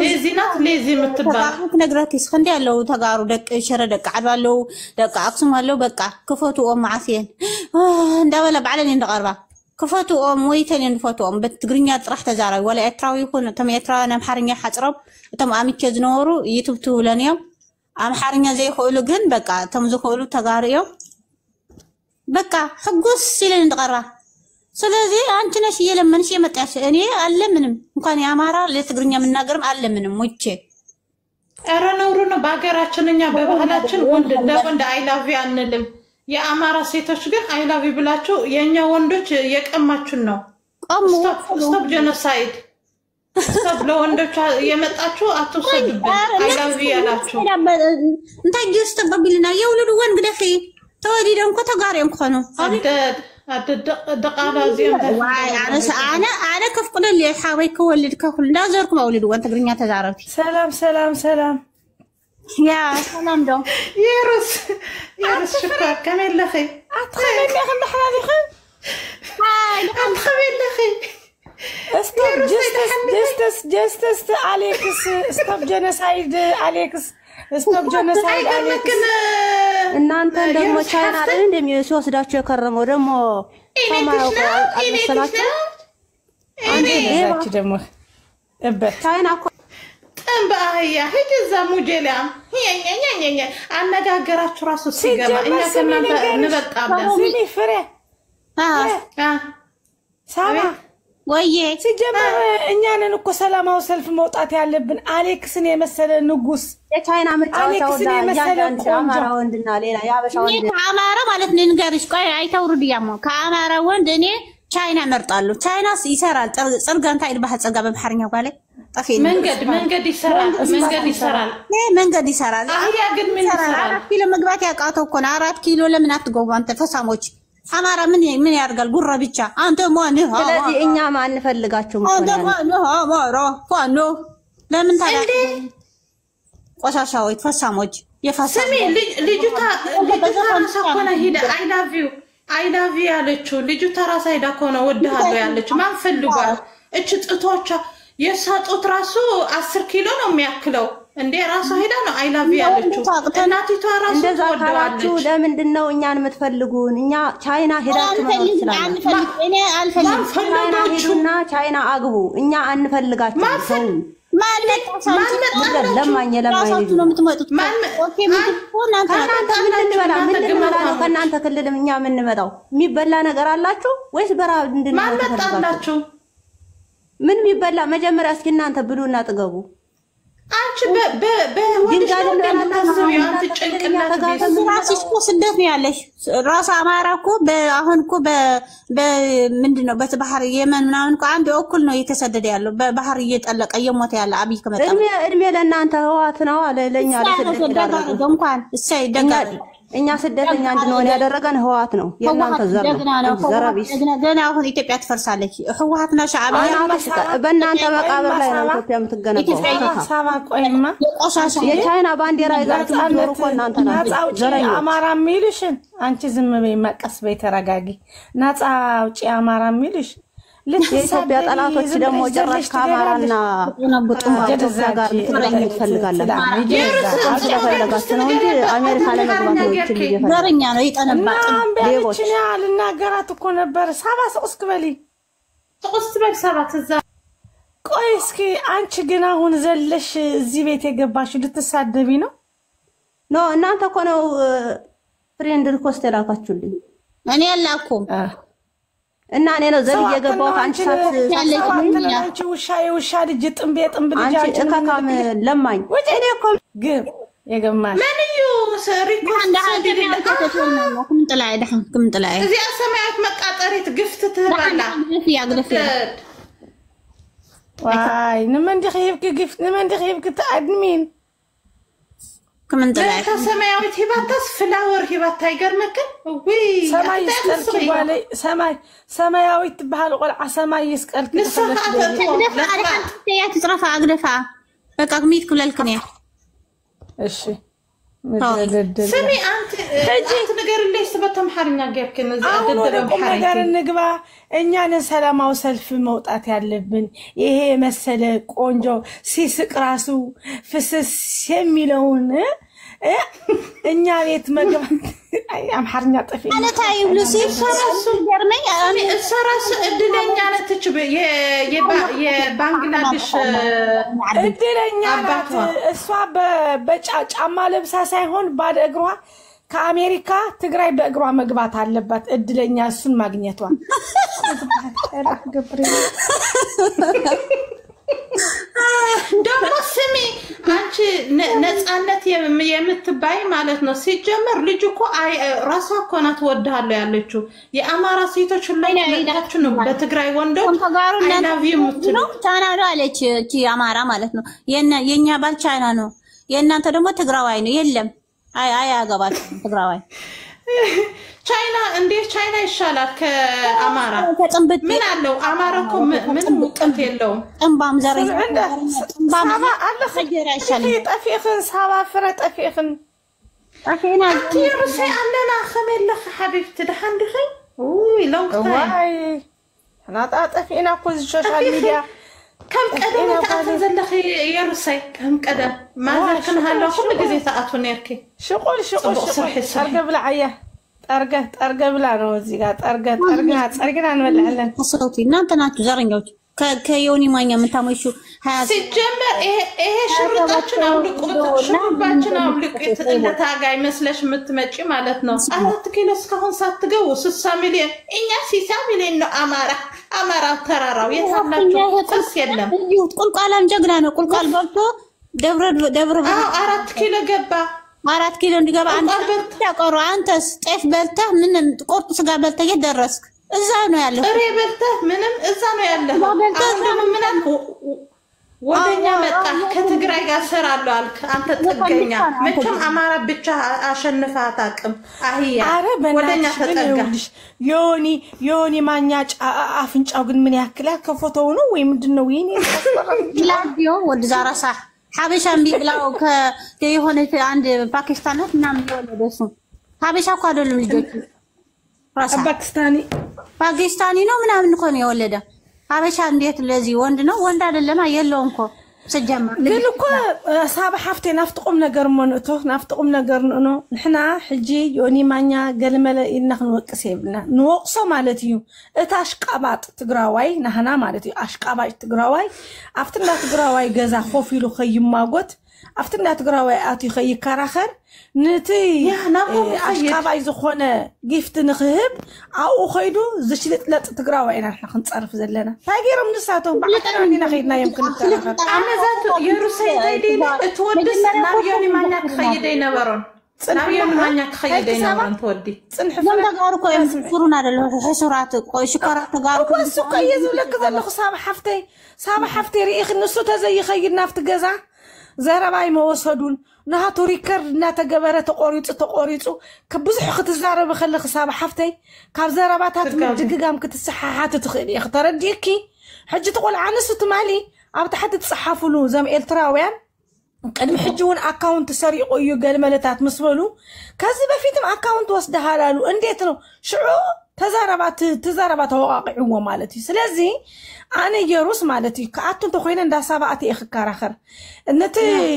ሌዚናት ሌዚ የምትባል ነግራት ይስከንዲ ያለው ተጋሩ ደቅ ሽረ ደቅ ዓባለው ደቅ አክሱም አለው በቃ ክፈቱኦም ማዓስየን እንዳበለ ባዕለን እንደቀርባ ክፈቱኦም ወይተን እንደፈቱኦም በትግርኛ ጥራሕ ተዛራዊ ወላ ኤርትራዊ ይኹን ተም ኤርትራውያን አምሓርኛ ሓጽረብ እቶም አሚቸ ዝነበሩ ዩቲዩብ ትብለንዮም አምሓርኛ ዘይኽእሉ ግን በቃ ተም ዝኽእሉ ተጋሪዮም በቃ ሕጉስ ሲለን እንደቀራ ስለዚህ አንቺ ነሽ የለምንሽ የመጣሽ እኔ አለምንም እንኳን ያማራ ለትግርኛ መናገርም አለምንም ወጭ አረ ነውሩ ነው በአገራችን እኛ በባህላችን ወንድ ለወንድ አይ ላቭ ዩ አንልም የአማራ ሴቶች ግን አይ ላቭ ዩ ብላችሁ የኛ ወንዶች የቀማችን ነው ስቶፕ ጄኖሳይድ ስቶፕ ለወንዶች የመጣችሁ አትወሰዱብን አይ ላቭ ዩ ያላችሁ እንታይ ጅስት በቢልና የውልዱ ወንድ ግደፊ ተወዲ ደንኮ ተጋሪም ኮኑ ደቃላ ዚም ዋይ አነ ከፍ ቁልል የሓወይ ከወልድ ከሁሉ እንዳዘርኩ መውልድ ወን ትግርኛ ተዛረብቲ ሰላም ያ ሰላም ዶ የሩስ ሽካ ከመል ለኺ አትኸመል ለኺ ሃይ አትኸመል ለኺ ጀስተስ አሌክስ ስቶፕ ጄኖሳይድ አሌክስ ስቶፕ ጄኖሳይድ አሌክስ እናንተ ደግሞ ቻይና አይደል እንደሚወስዳቸው የከረመው ደግሞ ሰማያው አልመሰላችሁ አንዴ ለዛች ደግሞ ቻይና እኮ ጥንባያ ሂጅዛ ሙጀላ ኛኛኛኛ አነጋገራችሁ ራሱ ሲገባ እኛ ከእናንተ እንበልጣለን ስሚ ፍሬ ሳባ ወዬ ሲጀመር እኛንን እኮ ሰላማው ሰልፍ መውጣት ያለብን አሌክስን የመሰለ ንጉስ የቻይና ምርጫ አሌክስን የመሰለ አማራ ወንድና ሌላ ያበሻ ወንድ ከአማራ ማለት ነው ንገርሽ ቆይ አይተውሩድ ያሞ ከአማራ ወንድ እኔ ቻይና መርጣለሁ ቻይናስ ይሰራል ጽርጋንታ ይልባህ ጸጋ በመሐርኛ ባለ ጠፊን መንገድ ይሰራል መንገድ ይሰራል አህያ ግን ምን ይሰራል 4 ኪሎ መግባት ያቃተው እኮ 4 ኪሎ ለምን አትገቡ አንተ ፈሳሞች አማራ ምን ያርጋል ጉራ ብቻ አንተ ማን ስለዚህ እኛ ማን ፈልጋችሁ አንተ ማን አማራ ፋኖ ለምን ታዲያ ቆሻሻዎች ፈሳሞች የፋሳሚ ልጅቷ ራሳኮና ሄዳ አይ ላቭ ዩ ያለችው ልጅቷ ራሳ ሄዳ ኮና ወደሃለው ያለችው ማን ፈልጓል እች ጥቶቿ የሳጡት ራሱ 10 ኪሎ ነው የሚያክለው እንዴ ራሱ ሄዳ ነው አይ ላቭ ያለችው እናቲቷ ራሱ እንደዛ ካላችሁ ለምንድነው እኛን የምትፈልጉን? እኛ ቻይና ሄዳችሁ ነው ይችላል እኔ አልፈልግም ቻይና አግቡ እኛ አንፈልጋችሁም ማለት ለማኝ ነው የምትመጡት ኦኬ ከእናንተ ክልልም እኛ የምንመጣው የሚበላ ነገር አላችሁ ወይስ በራብ እንድንሞት ተፈልጋችሁ? ምን የሚበላ መጀመሪያ እስኪ እናንተ ብሉና ጥገቡ። አንቺ በወዲሽ ነው እንደምታስቢው አንተ ጭንቅላት ራስሽ እኮ ስደት ነው ያለሽ ራስ አማራ እኮ አሁን እኮ ምንድነው በባህር የመን ምናምን እኮ አንድ እኩል ነው እየተሰደደ ያለው በባህር እየጠለቀ እየሞተ ያለ አብይ ከመጣ እድሜ ለእናንተ ህዋት ነው ለኛ ለስደት ያደረገ እንኳን እሰይ ደጋግ እኛ ስደተኛ እንድንሆን ያደረገን ህዋት ነው የእናንተ ዘር ነው ዘረቢስ ገና አሁን ኢትዮጵያ ትፈርሳለች ህዋትና ሻዕቢያ በእናንተ መቃብር ላይ ነው ኢትዮጵያ የምትገነባው ሳባ ቆይማ የቻይና ባንዲራ ይዛችሁ ዞሩ እኮ እናንተ ናችሁ ዘረኛ አማራ የሚልሽን አንቺ ዝም በይ መቀስ በይ ተረጋጊ ናጻ አውጪ አማራ የሚልሽ የኢትዮጵያ ጠላቶች ደግሞ ጭራሽ ከአማራና ኢትዮጵያ ጋር ትረኝ ይፈልጋለን ስለፈለጋችሁ ነው እንጂ አሜሪካ ለመግባት ነው ይችላል ዘረኛ ነው ይጠነባጥ ሌቦች ልናገራት እኮ ነበር ሳባ ስቅስክበሊ ስቅስክበል ሳባ ተዛ ቆይ እስኪ አንቺ ግን አሁን ዘለሽ እዚህ ቤት የገባሽ ልትሳደቢ ነው ኖ እናንተ እኮ ነው ፍሬንድ ሪኮስት ላካችሁልኝ እኔ ያላኩም እና እኔ ነው ዘል የገባው አንቺ ሳት አንቺ ውሻ ልጅ ጥምቤ ጥምብ ልጅ አንቺ እካካም ለማኝ እኔ እኮ ግን የገማሽ ማንዩ ሰሪኮ ኩም ጥላይ ደህን ኩም ጥላይ እዚያ ሰማያት መቃጠሪት ግፍት ትባላ ያግለፍ ዋይ ንመን ድኺብክ ግፍት ንመን ድኺብክ ተአድሚን كمن طلع سماويت هباتس فلاور هبات يغرمك وي سماي يسقلك بالي سماويت بحال قلع سماي يسقلك لا عليك يا تطرف اغدفا بقى قميت كللكني እሺ سمي انت ነገር ليش سبتم حرኛ ገርከን እዚህ ነገር እንግባ እኛን ሰላማው ሰልፍ መውጣት ያለብን ይሄ መሰለ ቆንጆ ሲስቅ ራሱ ፍስስ የሚለውን እኛ ቤት መግባት አምሐርኛ ጠፊ انا ታይብ ሉሲ ሰራሱ ገርመኝ ሰራሱ እድለኛ ነች የባንግላዴሽ እድለኛ ናት እሷ በጫማ ለብሳ ሳይሆን ባዶ እግሯ ከአሜሪካ ትግራይ በእግሯ መግባት አለባት እድለኛ እሱን ማግኘቷ ደግሞ ስሚ አንቺ ነፃነት የምትባይ ማለት ነው ሲጀመር ልጅ እኮ ራሷ እኮ ናት ወድሃለሁ ያለችው የአማራ ሴቶች ላይ ያላችሁ ነው በትግራይ ወንዶች አይ ላቭ ዩ ምትሉ ታናዶ አለች እቺ አማራ ማለት ነው የኛ ባል ቻይና ነው የእናንተ ደግሞ ትግራዋይ ነው የለም አይ አገባችሁ ትግራዋይ ቻይና እንዴ ቻይና ይሻላል ከአማራ ምን አለው አማራ እኮ ምንም ሙቀት የለውም ጥንባም ዘረኝ ጥንባም አለ ኸጀራ ይሻላል ጠፊኽን ሳባ ፍረ ጠፊኽን አኺና ትይርሲ አለና ኸመለኸ حبيبتي ደሐንድኺ ውይ ለው ዋይ ናጣ ጠፊና እኮ ሶሻል ሚዲያ كم قدم تأخذ يرسي كم قدم ما ذاكن هلا كل جزء ساعات ونيركي شغل أرجع بلا عيا أرجع بلا روزي قات أرجع نولعلن صوتي نانت ناتو زرنجوت كيوني مايا متامشو ሲጀመር ይሄ ሽርጣችን አውልቁት እንደ ታጋይ መስለሽ የምትመጪ ማለት ነው 4 ኪሎ እስካሁን ሳትገው 60 ሚሊዮን እኛ 60 ሚሊዮን ነው አማራ ተራራው የታላችሁ ቁስ የለም ቁልቋላም ጀግና ነው ቁልቋል በልቶ ደብረ 4 ኪሎ ገባ 4 ኪሎ እንዲገባ አንተ ያቆሩ አንተስ ጤፍ በልተህ ምን ቁርጥ ስጋ በልተህ የደረስክ እዛ ነው ያለው እሬ በልተህ ምንም እዛ ነው ያለው አሁን ምን አልኩ ወደኛ መጣ ከትግራይ ጋር ሰራለው አልክ አንተ ጥገኛ መቼም አማራ ብቻ አሸንፋት አቅም አህያ ወደኛ ተጠጋ ዮኒ ማኛ አፍንጫው ግን ምን ያክል ከፎቶው ነው ወይ ምንድነው ይሄኔ ላዲዮ ወደ ዛራሳ ሀበሻም ቢብላው ከየሆነ አንድ ፓኪስታናት ምናምን ወለደሱ ሀበሻ እኮ አይደለም ልጆቹ ፓኪስታኒ ነው ምናምን እኮ ነው የወለደ አበሻ እንዴት ለዚህ ወንድ ነው ወንድ አይደለም የለውም እኮ سجمر قلكو صاب حفتي نفتقم نجر منوتو نفتقم نجر نو نحنا حجي يوني مانيا قال ملا إنك نوقس يبلنا نوقصه مالتيو إتاش قابات تقراوي نحنا مالتيو أش قابات تقراوي أفتنا تقراوي جزا خوفي لو خي ماقوت أفتنا تقراوي آتي خي كراخر نتي أش قابات زخونة جيفت نخهب أو خيدو زشلت لا تقراوي إنا نحنا نتصرف زلنا فاقير من الساعتهم بعدنا نينا خيدنا يمكن الكراخر ذاته يروسي دينا تودس نابيوني مانيا خيدي نبرون نابيوني مانيا خيدي نبرون تودي لم تقاركو يمسفرون على الحسورات شكرات تقاركو وكسو قيزو لك ذا اللي صاب حفتي ريخ النسو تزي خيدنا في تقزا زهرباي موسهدون نهاتو ريكر ناتا قبارة تقوريتو كبزح خط الزهرة بخلق صاب حفتي كاب زهرباتات مجققام كتسحاحات تخيلي اختارت ديكي حجي تقول عنسو تمالي أبدا حد تصحفوا له زي إلتراويان قدم حجون أكاونت سريقو يقال ملتات مسولو كذب فيتم أكاونت وصدها لالو انديتنو شعو تزاربات واقع هو مالتي سلازي أنا يروس مالتي كأتون تخوينا دا سابعتي إخ كاراخر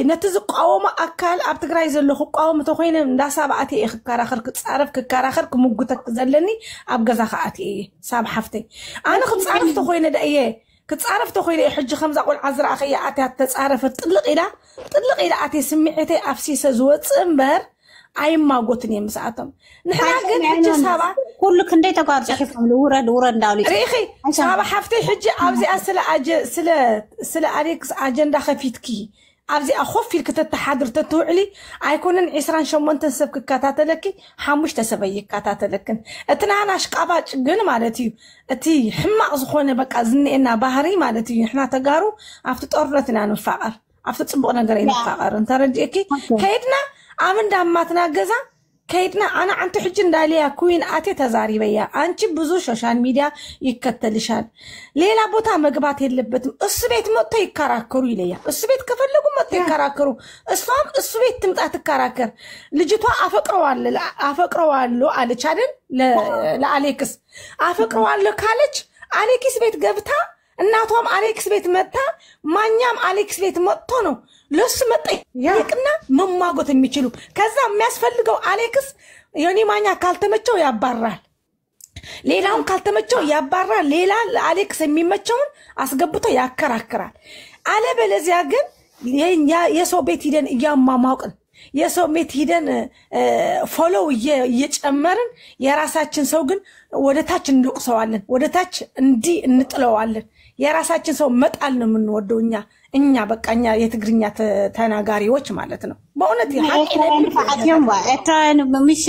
نتزق قوام أكال أبتقراي زلو قوام تخوينا دا سابعتي إخ كاراخر كتصعرف كاراخر كموقتك زلني أبقى زخاتي ساب حفتي أنا كتصعرف تخوينا دا إيه كتصعرف تخوينا حج خمسة قول عزر أخي أتي تتصعرف تطلق إلى أتي سمعتي أفسيسة زوت إمبر أي ما قلتني مساعتهم نحن قد حج سابع كلك ندي تقارج حفهم ورد داولي ريخي سابع حفتي حج أبزي سلا أريكس أجندة خفيتكي أبزي أخوف فيك تتحضر تتوعلي أيكونن عسران شمون تنسبك كاتاتلكي حموش تسبيك كاتاتلكن اتنا أنا شقابات قن مالتي اتي حما أزخوني بك أزني إنا بحري مالتي إحنا تقارو أفتت أرلتنا نفقر أفتت صبقنا قرين نفقر انت رجيكي كيدنا آمن داماتنا قزا كيدنا أنا عنت حجن داليا كوين آتي تزاري بيا أنتي بزو شوشان ميديا يكتلشان ليلا بوتا مقباتي اللبتم السبيت مطا يكاراكرو إليا السبيت كفلقو مطا يكاراكرو اسفام السبيت تمطا تكاراكر لجتوا أفقروالو على شادن لأليكس أفقروالو كالج أليكس بيت قبتا እናቷም አሌክስ ቤት መጣ ማኛም አሌክስ ቤት መጥቶ ነው ለሱ መጣ ይቅና መማጎት የሚችሉ ከዛ የሚያስፈልገው አሌክስ ዮኒ ማኛ ካልተመቸው ያባራል ሌላውን ካልተመቸው ያባራል ሌላ አሌክስ የሚመቸውን አስገብቶ ያከራከራል አለበለዚያ ግን የሰው ቤት ሂደን ያማማውቅን የሰው ቤት ሂደን ፎሎው እየጨመርን የራሳችን ሰው ግን ወደታች እንድቆሰዋለን ወደታች እንዲ እንጥለዋለን የራሳችን ሰው መጣል ነው የምንወደው እኛ በቃኛ የትግርኛ ተናጋሪዎች ማለት ነው በእውነት ይሐቂም ባእታን በሚሽ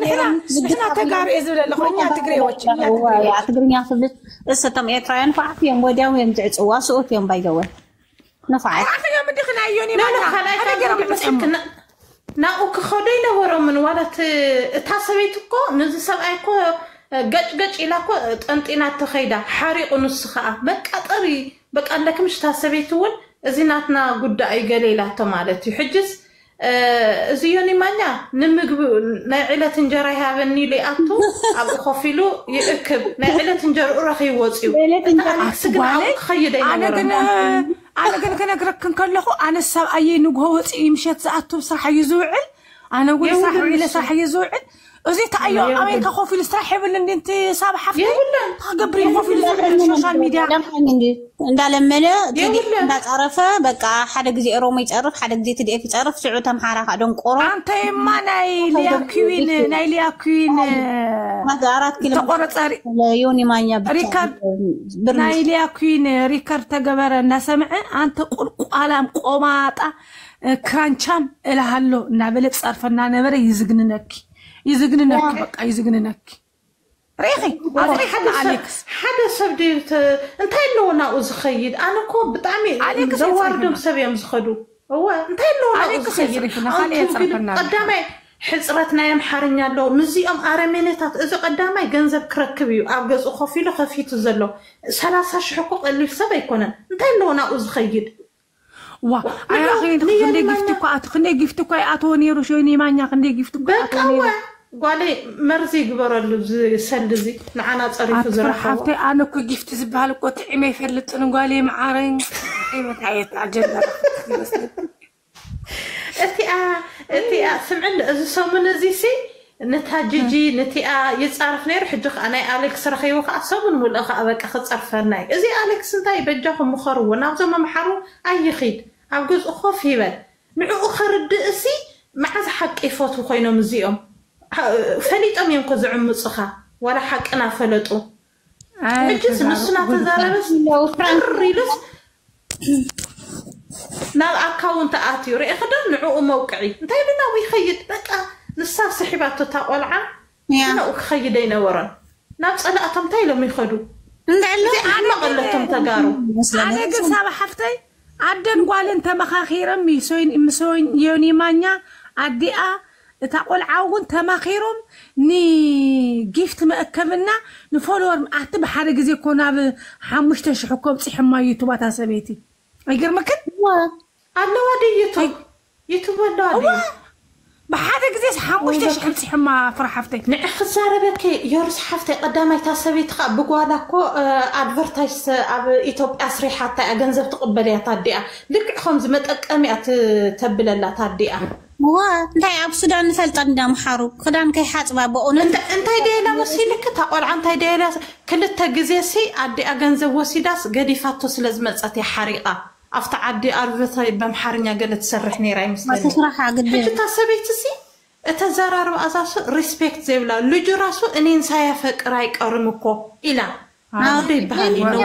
ነሕና ተጋሩ እዝብለለኹኛ ትግሬዎች ያ ትግርኛ ፍልት እሰተም ኤርትራውያን ፋዕትዮም ወዲያው የምዝዕጽዋ ስኦትዮም ባይገወን نفعت أخي يوم دخلنا يوني لا خلاص أنا ناوك خدينا ورا من ولد تحسبيتكو نزل سبعيكو قج إلاكو أنتينا تخيدا حريق نسخة بقى بقى عندك مش تحسبيتون زيناتنا قد أي قليلة تمالتي حجز زيوني مانيا نمجب نعيلة تنجري هذا النيلي أتو أبو خفيلو يركب نعيلة تنجر أرخي وزيو أنا كنا كركن كله أنا السبع أي نجوه يمشي تزعتو بصراحة يزوعل أنا أقول صراحة إلى صراحة يزوعل أزي تأيو أمين كخوفي الصراحة بلن أنت صاب حفتي قبري خوفي السوشيال ميديا እንዳለም መለ እንዳጻረፈ በቃ ሓደ ግዜ ሮሞ ይጻረፍ ሓደ ግዜ ትዲኤፍ ይጻረፍ ስዑታ ማሓራ ካዶን ቆሮ አንተ ማናይ ሊያ ኩዊን ማዛራት ኪሎ ተቆረጻሪ ለዮኒ ማኛ ሪካርድ ናይ ሊያ ኩዊን ሪካርድ ተገበረ እናሰምዐ አንተ ቁልቋላም ቆማጣ ክራንቻም እልሃሎ እና በለጥ ጻርፈና ነበረ ይዝግንነክ በቃ ይዝግንነክ ريخي أدري حدا أليكس حدا سبديت أنت اللي هو ناقص خيد أنا كوب بتعمل زواردهم سبيهم زخدو هو أنت اللي هو ناقص خيد قدامي حزرتنا يوم حارنيا لو نزيهم أرمينتات إذا قدامي جنزب كركبيو أبجز أخفيله خفيت زلوا 30 حقوق اللي في سبا يكونن أنت اللي هو ناقص خيد وا أنا خلي جفتك أتوني روشوني مانيا خلي جفتك أتوني قالي مرزي قبرلو سلزي معنا صريف زرفه حفتي انا كو جفت زبال كو تعمي يفلطن قالي معارين ايوه تعيط عجل انتي سمعن از سومن زيسي نتاججي نتي يصرف نير حجخ انا اليكس رخيو كاسومن مولخ ابقى خصرفناي ازي اليكس انتي بجاكم مخرو ناوزم محرو اي خيد اب جزء خوف هيبل معو خرد اسي مع حق يفوتو خوينو مزيوم فليطم يمكو زعمصخا ولا حقنا فلطو مجز نسنا تزاربس ريلس نا اكاونت اتيو ري خدم نعو موقعي انتي لنا ويخيد بقى نصا سحباتو تاقلعا انا وخيدينا ورن ناب صلاتهم تاي لما يخدو ندعلو انا قلتهم تقارو انا قصه حفتي عدن قال انت مخاخيرم مسوين يوني مانيا اديا تقول عاون تماخيرهم ني جيفت مأكبنا نفولور اعتب حرق زي كونا بحمشتش حكوم صحما يوتيوبات سبيتي ايغير مكن الله ودي يوتيوب ولا بحرق زي حمشتش صحما فرحفتي نع خساره بك يورس حفتي قدامي تاسبيت بقوالكو ادفرتايز اب ايتوبيا اسري حتى غنزب تقبليا تاديا لك خمز متقميات تبللا تاديا انتي اب سودان نفلطن دام حرو خدان كي حاصبا بقون انتي ديلا وسيلك تقول انتي ديلا كلتا غزيسي ادي اغنزب وسيداس غديفاتو سلازمصاتي حريقه افتا عدي ارفتا بمحرنيا قال تسرح نيراي مسلمي تسرحها قد حتى سبيتسي اتزارارو اساس ريسبكت زيبلا لجو راسو انين سايفقر ايقرمكو الى عادي بحالي نو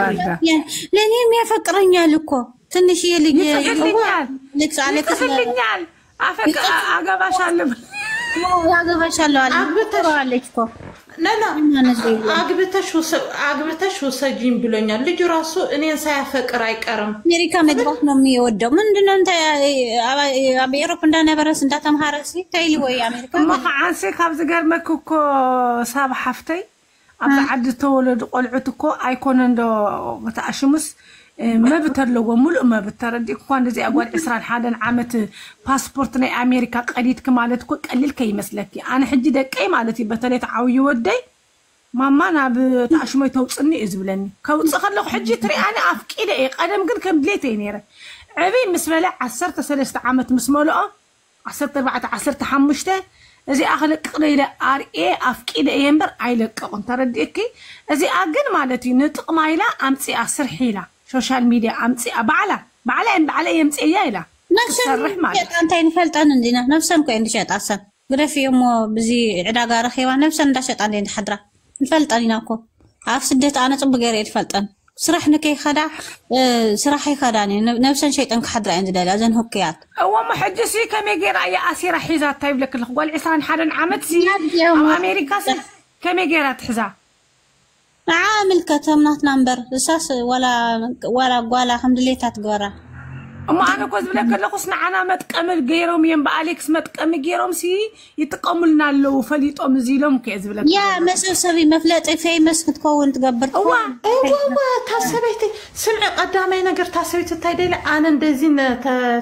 لاني ما فكرنيا لكو تنشي لي لكس عليك افك اغباشالو ያገባሻለሁ አለችኮ ነና አግብተሽ ወሰጂን ብሎኛል ልጅ ራሱ እኔን ሳያፈቅር አይቀርም አሜሪካ መግባት ነው የሚወደው ምንድነው እንተ አብኤሮፕ እንዳነበረስ እንዳተማረሲ ታይሊ ወይ አሜሪካ ማዓንሴ ካብዝ ገርመክኮ ሳብ ሓፍተይ ኣብ ዓዲ ተወለዱ ቆልዑትኮ ኣይኮነ እንዶ ተኣሽሙስ ما بترلو ملء ما بتردي كون زي اقول 21 عامت باسبورت ناي امريكا قديت كمالتكو قليل كي مسلكي انا حجي دقي مالتي بتليت عاوي ودي ماما انا بتعشمي توصني ازبلني كوص خلو حجي تري انا افقيده اي قدم كن كبليتي نيره عبي مسبله 13 عامت مسملو 14 15 ازي اخلق قليله ار اي افقيده ينبر ايلققون ترديكي ازي اجن مالتي نطقمايلا امصي 10 حيله سوشيال ميديا امصي بعلا يمصي يايلا نفسن انت ينفلطن عندنا نفسن كو عندي شطاسن غرف يوم بزي عداغا رخيوا نفسن اندشط عندي حضره نفلطنيناكو عف سدت انا صب غير يتفلطن سرح نكي خدا سرحي خداني نفسن شيطان كحضره عندي دال ازن هوكيات هو ما حجسي كمي غير يا اسيره حيزات طيب لك الخوال 21 عام زي امريكا كمي غير تحزا عامل كتمنات نمبر اساس ولا الحمد لله تتغرا اما انا كوز بلاك لخصنا عنا متقمل غيرهم يم باليكس متقم غيرهم سي يتقملنا لو فليطوم زيلهم كيز بلاك يا مسوسبي مفلط فيمس تكون تغبر ايوا تاسبيتي سمع قدامي نغير تاسبيت تايدل انا اندزين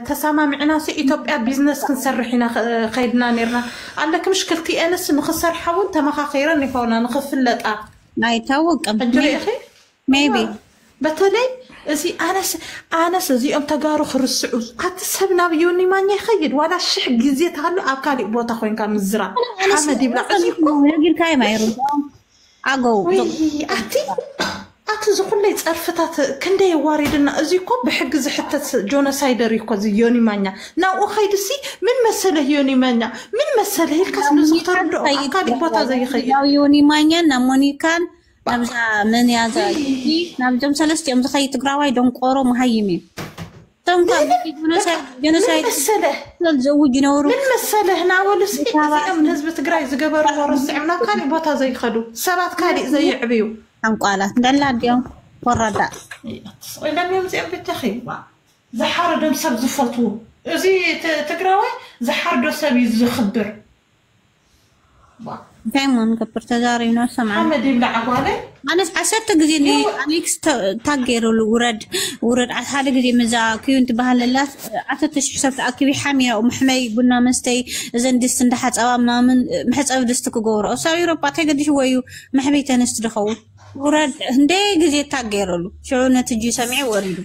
تسامعنا سي ايتوبيا بيزنس كنسرحنا خيدنا نيرنا عندك مشكلتي انس نخسر حاول تمخاخيرا نكونا نخفلطا ناي توقم ميبي بتلي زي انس زي ام تغارو خرسعو اتسبنا بيوني ما يخيد ولا شح غزيت هلو اكالي بوتا خوين كان مزرا حمد يبلا نغير كاي ما يرو اغو اتي زخل لي صرفتات كندي واردنا ازيكو بحجز حتى جونوسايدر يكو زي يوني مانيا ناو خيدسي من مساله يوني مانيا من مساله الكاس نزختار دو اكالي بوتا زي خيد يوني مانيا نموني كان نبزا من يازا نبزم سلست يوم زخي تقراواي دون قورو مهيمين تنكا جونوسايد مساله تزوج نورو من مساله هنا ولسي من حزب تقراي زقبرو ورسعنا كالي بوتا زي خدو سبات كالي زي عبيو انقالات دلا ديوم وردا لم يمزي بتخيبا زحار دم سب زفلتو زي تقراوي زحار دو سب يزخبر دايما كبر تزارينا سمع محمد يبلع عقالي أنا عشرت جزيني أنيكس تاجر ورد على هذا جزي مزا كيون تبهللات عتتش حسبت أكيد حامية ومحمي قلنا مستي زين دست ندحت أوامنا من محس أو دستك جورا وصاير ربعتها قد شويو محبي تنستدخو ورد هندي جزي تاجرلو شعورنا تجي سمعي وريدو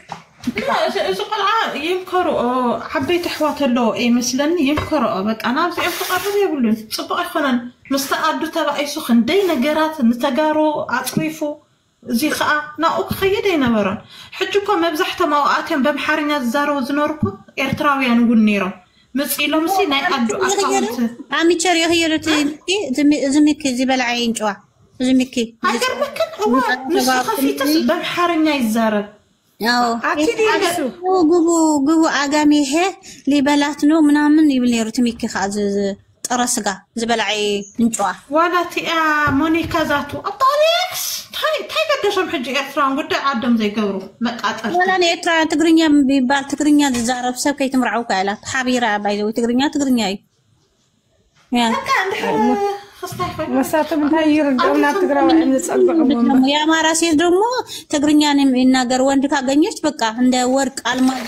لا زقلعة يمكروا حبيت حوات له إيه مثلاً يمكروا بس أنا بس أفكر يقولون صبغ خلنا مستعد ترى أي سخن دينا جرات نتجارو عطريفو زي خاء ناوك خيدينا برا حجكم مبزحت موقعتهم بمحارنا الزارو زنوركو إرتراويان نقول نيرو مسئلة مسينا يقدو أكاونت عمي تشاري هيرتي زميكي زي بالعين جوا زميكي هاجر مكان هو نص خفيتس بمحارنا الزارو أكيد يلسو قبو أقامي هي اللي بلاتنو منامن يبلي رتميكي خاز ترسقا زبلعي نجوا ولا تيا مونيكا ذاتو أبطاليكس تاي قدشم حجي إرتران قد عدم زي قورو مقاطرت ولا أنا إرتران تقرنيا ببال تقرنيا زارب سب كي تمرعو كايلا حبيرة بايدو تقرنيا مسافة من هاي يرجعونا تقرأوا عند تصقعوا يا ما راسي درمو تقرنيا نميناقر وندك أغنيش بقى عند ورق المال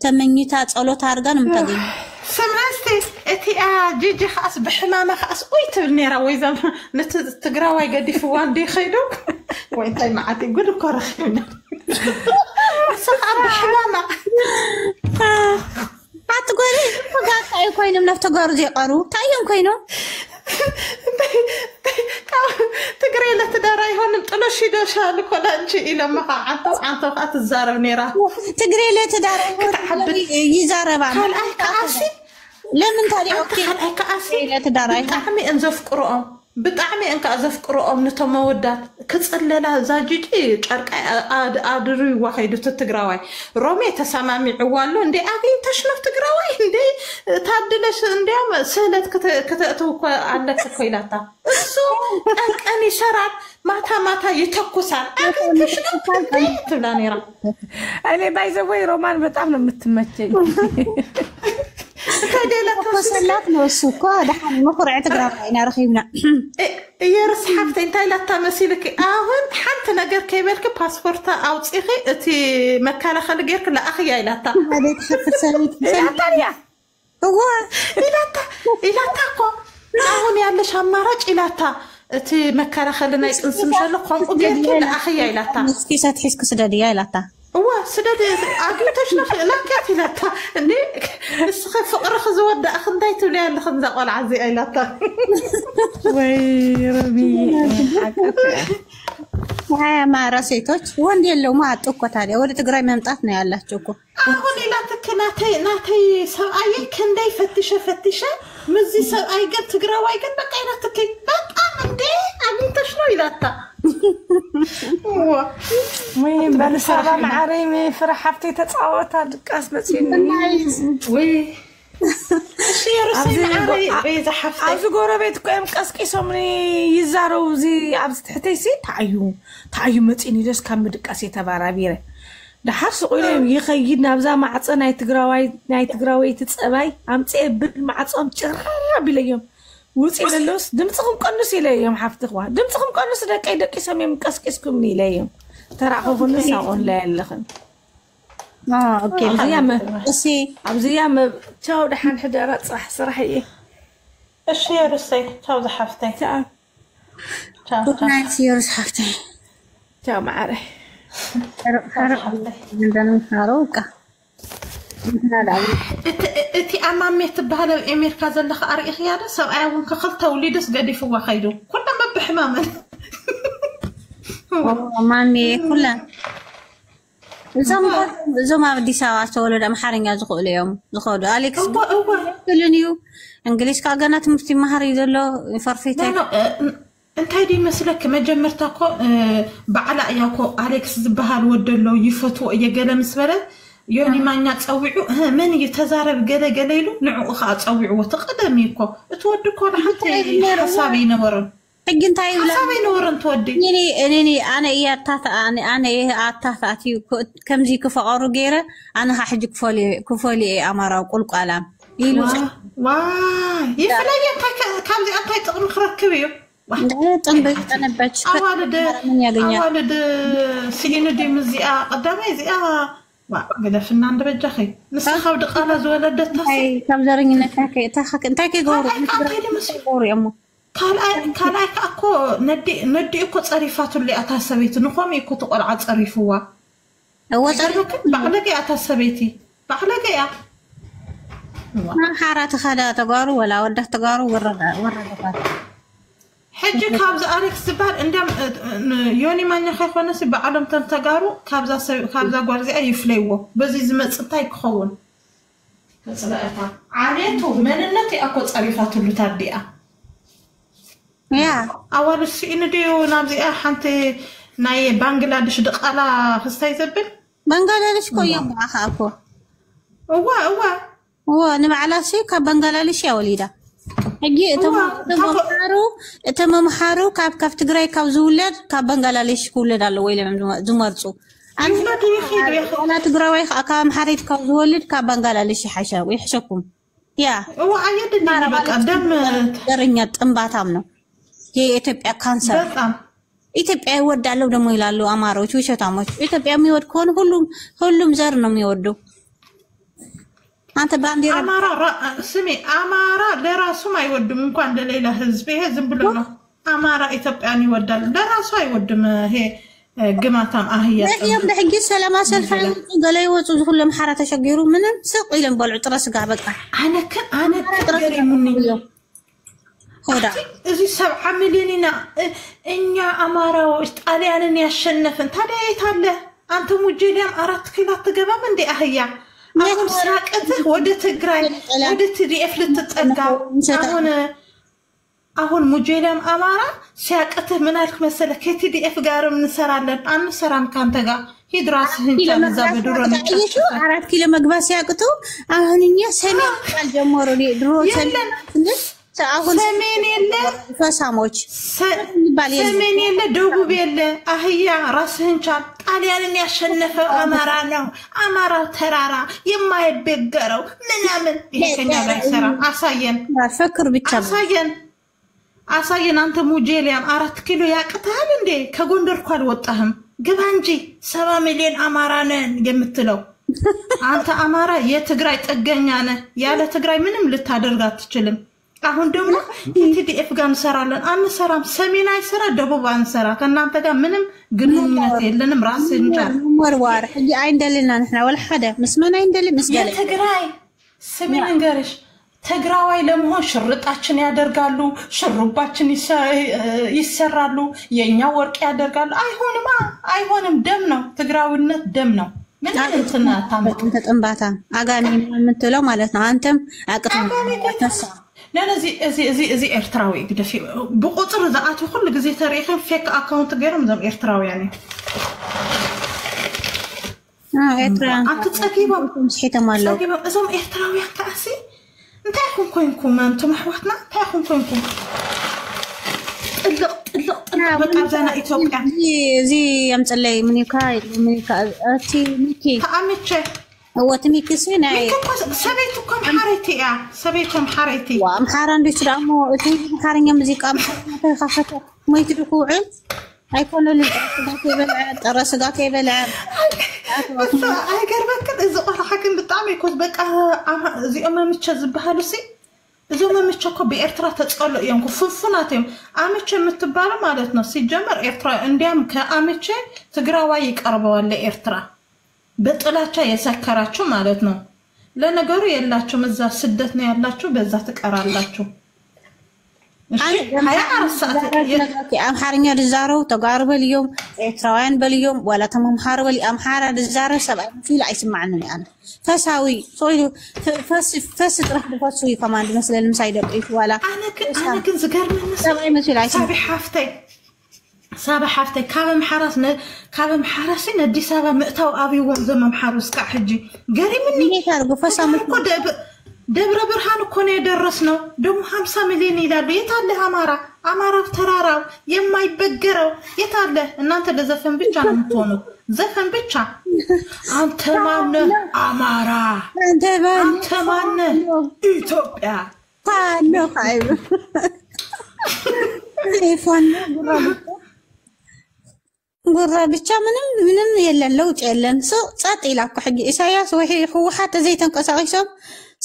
تمنيتا تصلو تارغان متقين سمعستي اتي جيجي خاص بحمامة خاص ويتبني نيرا ويزا تقراوي قدي فوان دي خيدوك وينتي معاتي قدو كورخينا سمع بحمامة تقولي فقط أي كوينو من افتقار زي قارو تايم كوينو تقري لا تداري هون مطلوشي دوشالك ولا انشي إلا مخا عنطو قات الزارب نيرا تقري لا تداري يزارب عمل قال أي كأسي لمن تالي أوكي قال أي كأسي لا تداري بطعمي انزف قرؤهم بطعمي انك أزف قرؤهم نتو مودات كتصللا زاجيجي تشارك أدري واحد تتقراوي رومي تسامامي عوالو اندي أغي تشنف تقراوي اندي تعدلش اندي سهلت كتأتوك عندك كويلاتا السو أني شرعت ماتا يتكسان أغي تشنف اندي تبلاني را أنا بايزوي رومان بطعمنا متمتين وصلت نوسوكا دحين مخرع تقرا انا رخيبنا يا رس حفتي انت لا تمثيلك اهون حتى نجر كيبلك باسبورتا او تصيخي انتي مكانه خليك لا اخي يا لاتا هذه تحفظ سويت تانيا هو إلاتا اهون يالش امارج إلاتا انتي مكانه خلينا ينسم شلو قوم قديك لا اخي يا لاتا مسكيسه تحس كسدادي يا لاتا هو سداد اقلتش نخ لا كاتلتا اني اسخ فقر خزود اخن دايتو لي اللي خنزا قال عزي ايلاتا وي ربي هاي ما راسيتوች ወንድ የለው ማጥቆ ታዲያ ወደ ትግራይ መምጣት ነው ያላችሁ እኮ አሁን ኢላታ ናተይ ሰብአይ ከንዳይ ፈትሸ ምዚ ሰብአይ ግን ትግራዋይ ግን በቃ ኢላታ በጣም እንዴ አግኝተሽ ነው ኢላታ وين بالسربا معريمي فرح حفتي تتصاوتها دقاس بصيني وي شي رسي معري بيزا حفتي عاوز غوربيت كم قسقيسومني يزارو زي عبس تحتي سي تعيو مصيني دس كم دقاس يتبارابيره دحرس قيلم يخيد نابزا معص ناي تግራوي تصباي امصي بالمعصم ጭራ ቢለዮም وصي للوس دمصكم قنص يليهم حفتخوا دمصكم قنص دقي سميم قسقسكم يليهم تراخو فنساون لا يلخن اوكي اسي ابزيام تشاو دحان حدارات صح صراحه ايش يا رسي تشاو زحفتي تشاو نايس يورس حفتي تشاو معري عندنا حروقه اتي امامي تبهل امريكا زلخ اريخ يا سبعي وان كخلت وليدس قدي فوا خيدو كنا ما بحمامه مامي كلها زوما بدي ساعه تولد امحارنيا زخول يوم زخود اليكس كلنيو انجليش كاغنا تمفتي مهاري زلو فرفيتي انت هيدي مسلك ما جمرتاكو بعلا اياكو اليكس زبهال ودلو يفتو يا مسبله يوني ما نتصوعو من يتزارب قليلو نعو خا تصوعو وتقدميكو تودكو حتى حسابي نورن حقن تاي ولا حسابي نورن تودي اني انا انا اتاتي كم زي كفقرو غيره انا حاجك كفولي امارا قلقلام إلو يفلاي كابزي أنتي تقوم خركبيو تنبت أنا بتش أوالد سيين دي مزيئة قدامي زيئة قد فنان دبجخي نسخة ودقالة زولدتها هاي كابزارين تاكي غورو يا أمو كان أكو ندي أكو تصريفات اللي أتاسبيت نقوم يكو تقول عاد تصريفوا هو تصريف بعلقي أتاسبيتي بعلقي ما حارات خدا تقارو ولا وده تقارو ورد حجي كابز أريك سبار عندما يوني ما نخاف ناس بعلم تنتقارو كابزا قارزي أي فليوه بزي زمت ستاي كخون كسلاتها عليتو من النتي أكو تصريفات اللي ترديها يا أول شيء نديو نابزي حنتي ناي بنغلاديش دقالا خستاي زبل بنغلاديش كو يوم أخاكو هو نبعلا شيء كبنغلاديش يا وليدة هجي تمام حارو كاب تجري كاب زولد كاب بنغلاديش كولد على ويلة زمرتو أنا تجري ويخ أكام حريت كاب زولد كاب بنغلاديش حشا ويحشكم يا هو عيد النبي قدام درنيا أمباتامنا የኢትዮጵያ ካንሰር ኢትዮጵያ ይወዳለው ደሞ ይላሉ አማራዎች ውሸታሞች ኢትዮጵያ የሚወድ ከሆነ ሁሉም ዘር ነው የሚወደው አንተ ባንዲራ አማራ ለራሱም አይወድም እንኳን ለሌላ ህዝብ ይሄ ዝም ብሎ ነው አማራ ኢትዮጵያን ይወዳል ለራሱ አይወድም ይሄ ግማታም አህያ ለየም ለሕጂ ሰላም ሰልፍ ገላይ ወጹ ሁሉም حاره ተሸገሩ ምንም ስቅ ይለም በልዑ ጥረስ ጋር በቃ አነ ተገረሙኝ هذا إذا 7 مليون إنيا أمارة وإسرائيل يشنفن ترى يتعلى أنت مجيلهم 4 كيلو تجيبها من دي أهيا أهون ساكته ودت جراي ودت ريف لتتأجع أهون مجيلهم أمارة ساكته منالك مثلا كتي دي أفجار من سرالن أنا سرام كان تجا هي دراسة هنجان زابدورون 4 كيلو مجبس ساكته أهون إنيا سنة الجمهور اللي دروس سمين يلا فساموش سمين يلا دوبو يلا أهيا راسهن شان طاليان يشنف أمارا ترارا يما يبقروا من يكنيا بيسرا عصاين فكر بالتبع عصاين أنت مجيليان 4 كيلو ياقتها لندي كغندر كوال وطهم قبانجي 7 مليون أمارانين قمتلو أنت أمارا يتقراي تقنيانا يالا تقراي منهم لتادرغات تشلم አሁን ደግሞ ኢቲዲኤፍ ጋር እንሰራለን አንሰራም ሰሜናዊ ስራ ደቡብ አንሰራ ከናንተ ጋር ምንም ግንኙነት የለንም ራስን ጫር ወርዋር ህጂ አይንደልና ነحنا ወላ ሐደ መስመና አይንደል መስገለ ትግራይ ሰሜን እንገርሽ ትግራዋይ ለመሆን ሽርጣችን ያደርጋሉ ሽሩባችን ይሰራሉ የኛ ወርቅ ያደርጋሉ አይሆንም ደም ነው ትግራውነት ደም ነው ምን እንትና ታመጣ ተጠምባታ አጋሚ የምትለው ማለት ነው አንተም አቅተም ተነሳ لا زي إرتراوي قد في بقطر زعاتو كل جزء تاريخي فيك أكاونت غيرهم زم إرتراوي يعني إرتراوي أنت تساقيبا مسحيتا مالو زم إرتراوي كأسي انتاكم كوينكم أنتم محوتنا انتاكم كوينكم بقى زانا إثيوبيا زي يمتلي منيكا أتي ميكي تأمتشي هو تميكي سيناي سبيتكم حريتي وأمحاران دي تدعمو تي محارن يمزيك أمحارن خافتو ما يتدكوعن هيكونوا لي الرسقات يبلع هاي قربك إذا قرأ حكم بالطعمي كوز بقى زي أما متشز بهالوسي إذا أما متشكو بإرترا تتقلق يوم كفنفناتهم أمتش متبالة مالتنا سيجمر إرترا انديام كأمتش تقراوا يقربوا لإرترا بطلاتها يسكراتشو مالتنا ለነገሩ የላችሁ መዛ ስደት ነው ያላችሁ በዛ ተቀራላችሁ አምሐርኛ ድዛረው ተጋሩ በልዮም ኤርትራውያን በልዮም ወላ ተማም ሐርበል አምሐራ ድዛረ ሰብአይ ፊል አይስማዕንም يعني ፈሳዊ ሶይሉ ፈስ ጥራሕ ድፈሱ ከማንድ መስለልም ሳይደቅይት ወላ አነ ግን ዝገርም ሰብአይ መስል አይስም سابع حفتي كابم حرسين الدي سابع مئتو أبي وزمم حرس كحجي قري مني كارجو فسامت ደብረ ብርሃን እኮ ነው የደረስነው። ደግሞ 50 ሚሊዮን ይላሉ። የት አለ አማራ? አማራ ተራራው የማይበገረው የት አለ? እናንተ ለዘፈን ብቻ ነው የምትሆኑት። ዘፈን ብቻ። አንተ ማነህ? አማራ። አንተ ማነህ? ኢትዮጵያ። ፋኖ ፋይብ ፋኖ ጉራ ብቻ ምንም የለን ለውጥ የለን። ሰው ጸጥ ይላኩ ሕጂ ኢሳያስ ወይ ህወሓት ዘይተንቀሳቀሶም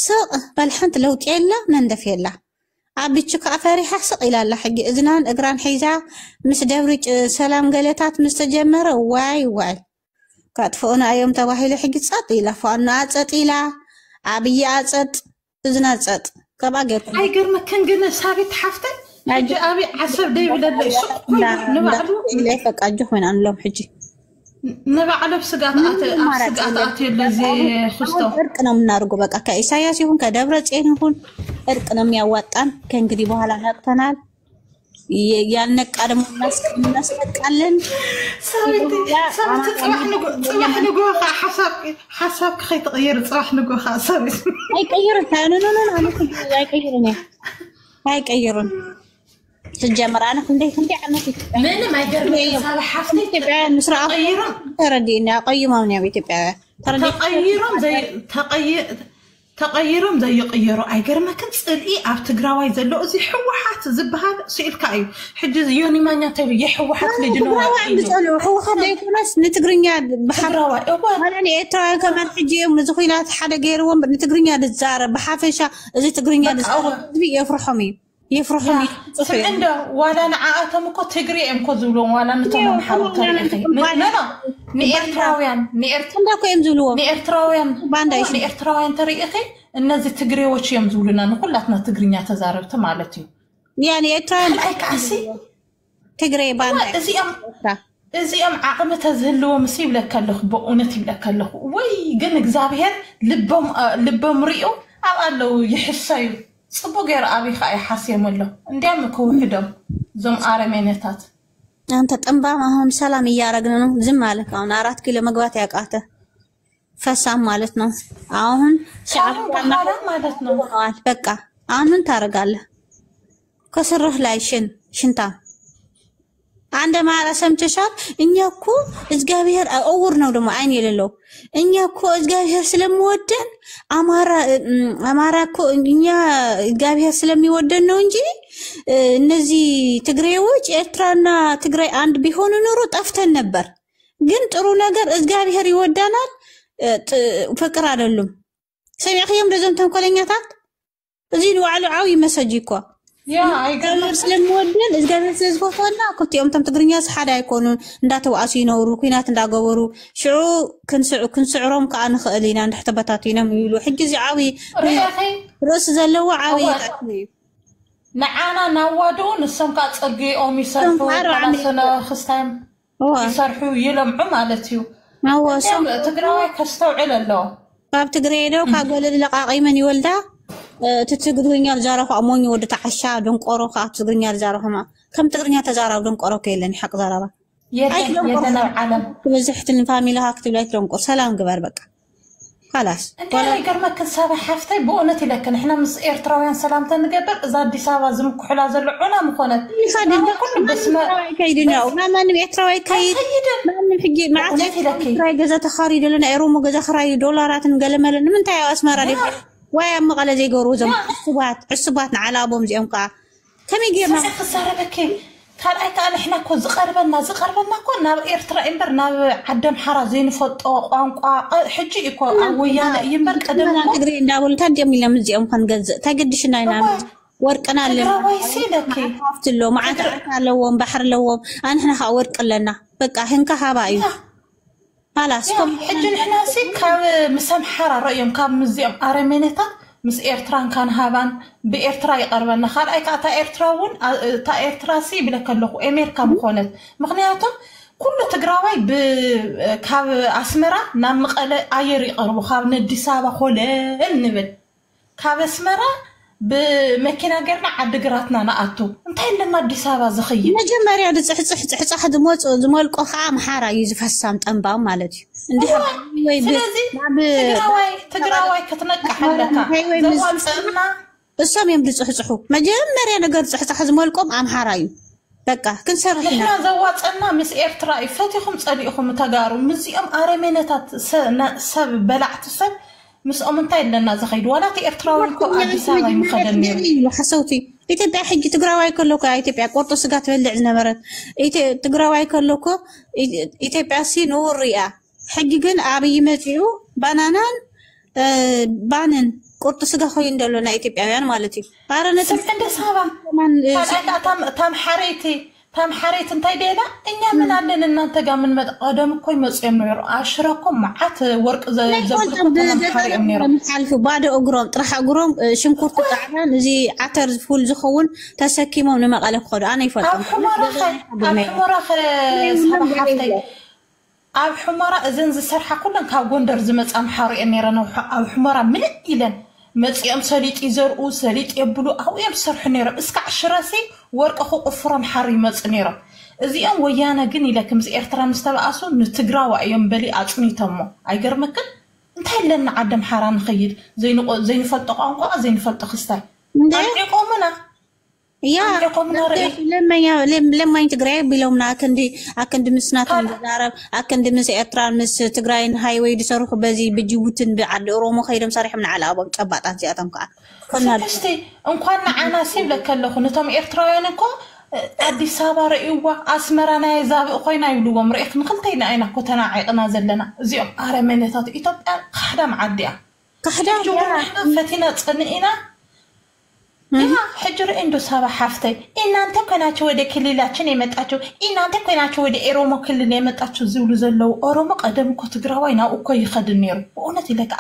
سق بالحنت لو تيلا نندف يلا عبيتشك عفاري حسق إلى الله حق إذنان إقران حيزا مس دورج سلام قالتات مستجمرة واي كاتفونا أيام تواهي لحق تصط إلى فأنا أتصط إلى عبي أتصط إذنان تصط كما قلت أي قرمة كان قلنا سابت حفتة أجي أبي عصب دي ولا لا يسوق نبعلو إلي فك أجوه من أن لهم حجي نبعلو بسقاطات اللي خستو እርቅና ምናርገው በቃ ከኢሳያስ ይሁን ከደብረ ጽዮን ይሁን እርቅና የሚያዋጣን ከእንግዲህ በኋላ ነቅተናል። ያልነቃ ደግሞ እናስነቃለን። صارت صباح نقوخ حسابك خي تغير صباح نقوخ صارت አይቀይሩን አይቀይሩን አይቀይሩን تجمر أنا كنت عمتي من ما يقرب صباح حفتي تبع مسرع تردينا قيمهم يا بيتي تغيرهم زي يغيروا ايغر ما كنت صدقي اب تقراوي زلو زي حوحات زبها سئلك اي حجز يوني ما نتبي يحوحات لجنوا بيسالوا حوحات يكونس نتغرينيا بحراوي انا ترى كمان حجي مزخيلات حدا غيرهم نتغرينيا تزارب بحافشه زي تغرينيا يفرحومي يفرحوني عنده ولا نعاتهم كو تجري ام كو زولون ولا نتوم حرو تاريخي لا نيرتراويان عندكم يمزولون نيرتراويان تاريخي الناس تجريوش يمزولنا كلاتنا تجرينا تزاربت مالتي يعني يتراويان هيك عسي تجري باند ازي ام عقمه تزهلو مصيب لك له بؤنتي لك له وي جن اغزابير لبم ريو قالو يحسيو صبو غير ابي خاي حاسيم له انديام كوحدم زم ارمينتات انت طنبا ማሁን ሰላም እያረግን ነው ዝም ማለት አሁን 4 ኪሎ መግባት ያቃተ ፈሳም ማለት ነው አሁን ሻፍ ማለት ነው በቃ አሁን ታረጋለህ ከስርህ ላይ ሽንታ አንደ ማራ ሰምተሻል እኛኮ እግዚአብሔር አውር ነው ደሞ አይን የሌለው እኛኮ እግዚአብሔር ስለምወደን አማራኮ እኛ እግዚአብሔር ስለሚወደን ነው እንጂ እነዚህ ትግሬዎች ኤርትራና ትግራይ አንድ ቢሆኑ ኑሮ ጠፍተን ነበር ግን ጥሩ ነገር እግዚአብሔር ይወዳናል ፍቅር አይደለም ሰሚዕኩም ለዘም ተንኮለኛታት እዚህ ዋዕሉ ዓዊ መሰጂኮ يا ايغامر ስለምወደን እግዚአብሔር ስለዝፎቶና ኮቴም ተም ትግርኛ ሰሓዳ አይኮኑ እንዳተዋሱ ይነውሩ ኩናት እንዳገበሩ ሽዑ ክንስዕሮም ከአን ኸሊና እንደተበታቲና ይሉ ሕጂ ዚዓዊ ርስ ዘለዎ ዓዊ ይጣጥኒ نعانا نوادو نسمك تصقيهم يسرحوا على خستايم يسرحوا يلمعوا مالتيو هو سم تقراوي كستوعل له باب تقريدو كاغول لقاقي من يولدا تتغرينيا زارو اموني ود تعشا دنقورو خا تغرينيا زارو ما كم تغرينيا تزارو دنقورو كيلن حق زاربا يدنا العالم وزحت الفاميلي هاكتب لك دنقور سلام قبر بقى خلاص ولا يقرمك السابع حفتي بؤنتي لكن احنا مس ايرتراويان سلامتا نقبر اذا ادي سابا زمك حلا زلعونا مخونت كل بس ما كيدنا وما من ايرتراوي كيد ما من في مع ايرتراوي جزا تخاري لنا ايرومو جزا خراي دولارات نقلملن من تاع اسمار دي ويا مقاله زي غروزم عصبات على ابوم زيهم كا كم يجي ما خساره بكي قال احنا كو زقربنا كنا ايرترا امبر نا عدم حرا زين فطو قانقا حجي اكو ويانا يمبر قدم تغري انداول تدم لمزيهم كنغز تقدشنا ينا ورقنا لنا عرفت له معك لهم بحر لهم احنا خا ورق لنا بقى هنكا هبايو خلاص حجي احنا سي كاب مسمحرا رايهم كاب مزيهم ارمينتا مس ايرتران كان هابان بايرترا يقربنا خال اي تا ايرتراون تا ايرتراسي بلك له امريكا مخونت مغنياتهم كل تقراوي بكاب اسمرا نام مقله اير يقربوا خاب ندي سابا خولل نبل كاب اسمرا بمكينا غيرنا عد غراتنا ناتو انتي لنا اديس ابا زخيل مجمريا صح دموت زملقو خا محارا يزفسام طنباو مالتي اندي وي تግራዋይ ከተነቀሐለካ ዘዋጽና እሷም የምድጽሕጽሑ መጀመሪያ ነገር ጽሕጽሕ ዝመልቆም አምሃራ እዩ በቃ ክንሰርሕና ዘዋጽና ምስ ኤርትራ ይፈቲኹም ጸዲኹም ተጋሩ ምዚኦም አረሜነታት ሰብ በላዕት ሰብ مسأم انتي لنا زخيد ولا تأرتراوي كو عدساوي مخدنيرو حسوتي إتبع حجي تقراوي كلوكو إتبع قرطو سقات بلع نمرت تقراوي كلوكو إتبع سي نور رئة حجي قن عبي متيو بانانان بانن قرطو سقا خوين دلونا إتبع يعني مالتي قارنة سمعند سابا تام حريتي تام حريت انتي ديلا إنيا من عندن إن انت قام من قدم كوي مصيم نيرو عشركم معات ورق زبطكم تام حريم نيرو حالفو بعد أقرام طرح أقرام شنكورتو تعبان زي عتر فول زخون تسكيمو نما قالك خدو أنا يفضل أب حمارة صباح حفتي أب حمارة إذن زي سرحة كلن كاو قندر زمت أم حريم نيرو أب حمارة من إلن مصيام سليط يزرقو سليط يبلو أو يم سرح نيرو اسكع شراسي ورق أخو قفرم حري مص نيرو إزيان ويانا جني لكم زي إرترا مستبقاسو نتقراوا أيام بلي أعطني تمو أيقرمكن انتهي لنا عدم حران خير زي نفلتق أنقا زي نفلتق استاي يقومنا يا لما ينتقرأي بلومنا أكندي مسناتهم بالعرب أكندي مس إرترا مس تقرأين هايوي دسروخ بزي بجيبوتن بعد رومو خيرم صاريح من على أبو تبعت زي أتمكا ستشتي انقوانا عناسيب لك اللخو نتام إرتراوينكو أدي سابا رئيوة أسمرانا يزاب أخوينا يبلووا مريخ نخلتينا أينا كتنا عيقنا زلنا زيهم آرمينيتات إيطاب قحدا معدية قحدا جونا فتنا تصنئنا يا حجر إندو سابا حفتي إنا أنت كناتشو ودي كليلاتشن يمتاتشو إنا أنت كناتشو ودي إيرومو كلين يمتاتشو زيولو زلو أرومو قدمكو تقراوينا وكو يخد النيرو وقونتي لك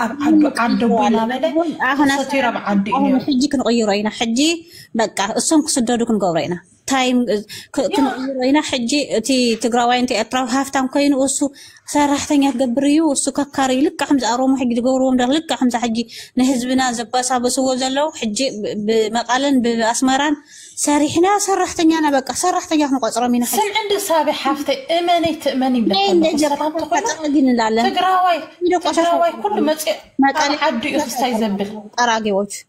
عدو بينا بلا ستيرا بعدي نيرو حجي كنغيروينا حجي بقى السوم كسدادو كنغيروينا تايم كنغيروينا حجي تي تقراوين تي أطراو هافتام كوين وسو سرحتني قبريو وسو ككاري لك حمزة أرومو حجي تقوروهم داخل لك حمزة حجي نهزبنا زباسا بسوو زلو حجي بمقالن بأسمران سارحنا سرحتني أنا بقى سرحتني إحنا قصرمينا حجي سم عند سابي حافتي إماني تأماني بلك تقراوي كل ما عدو يخستاي زبل أراقي وجه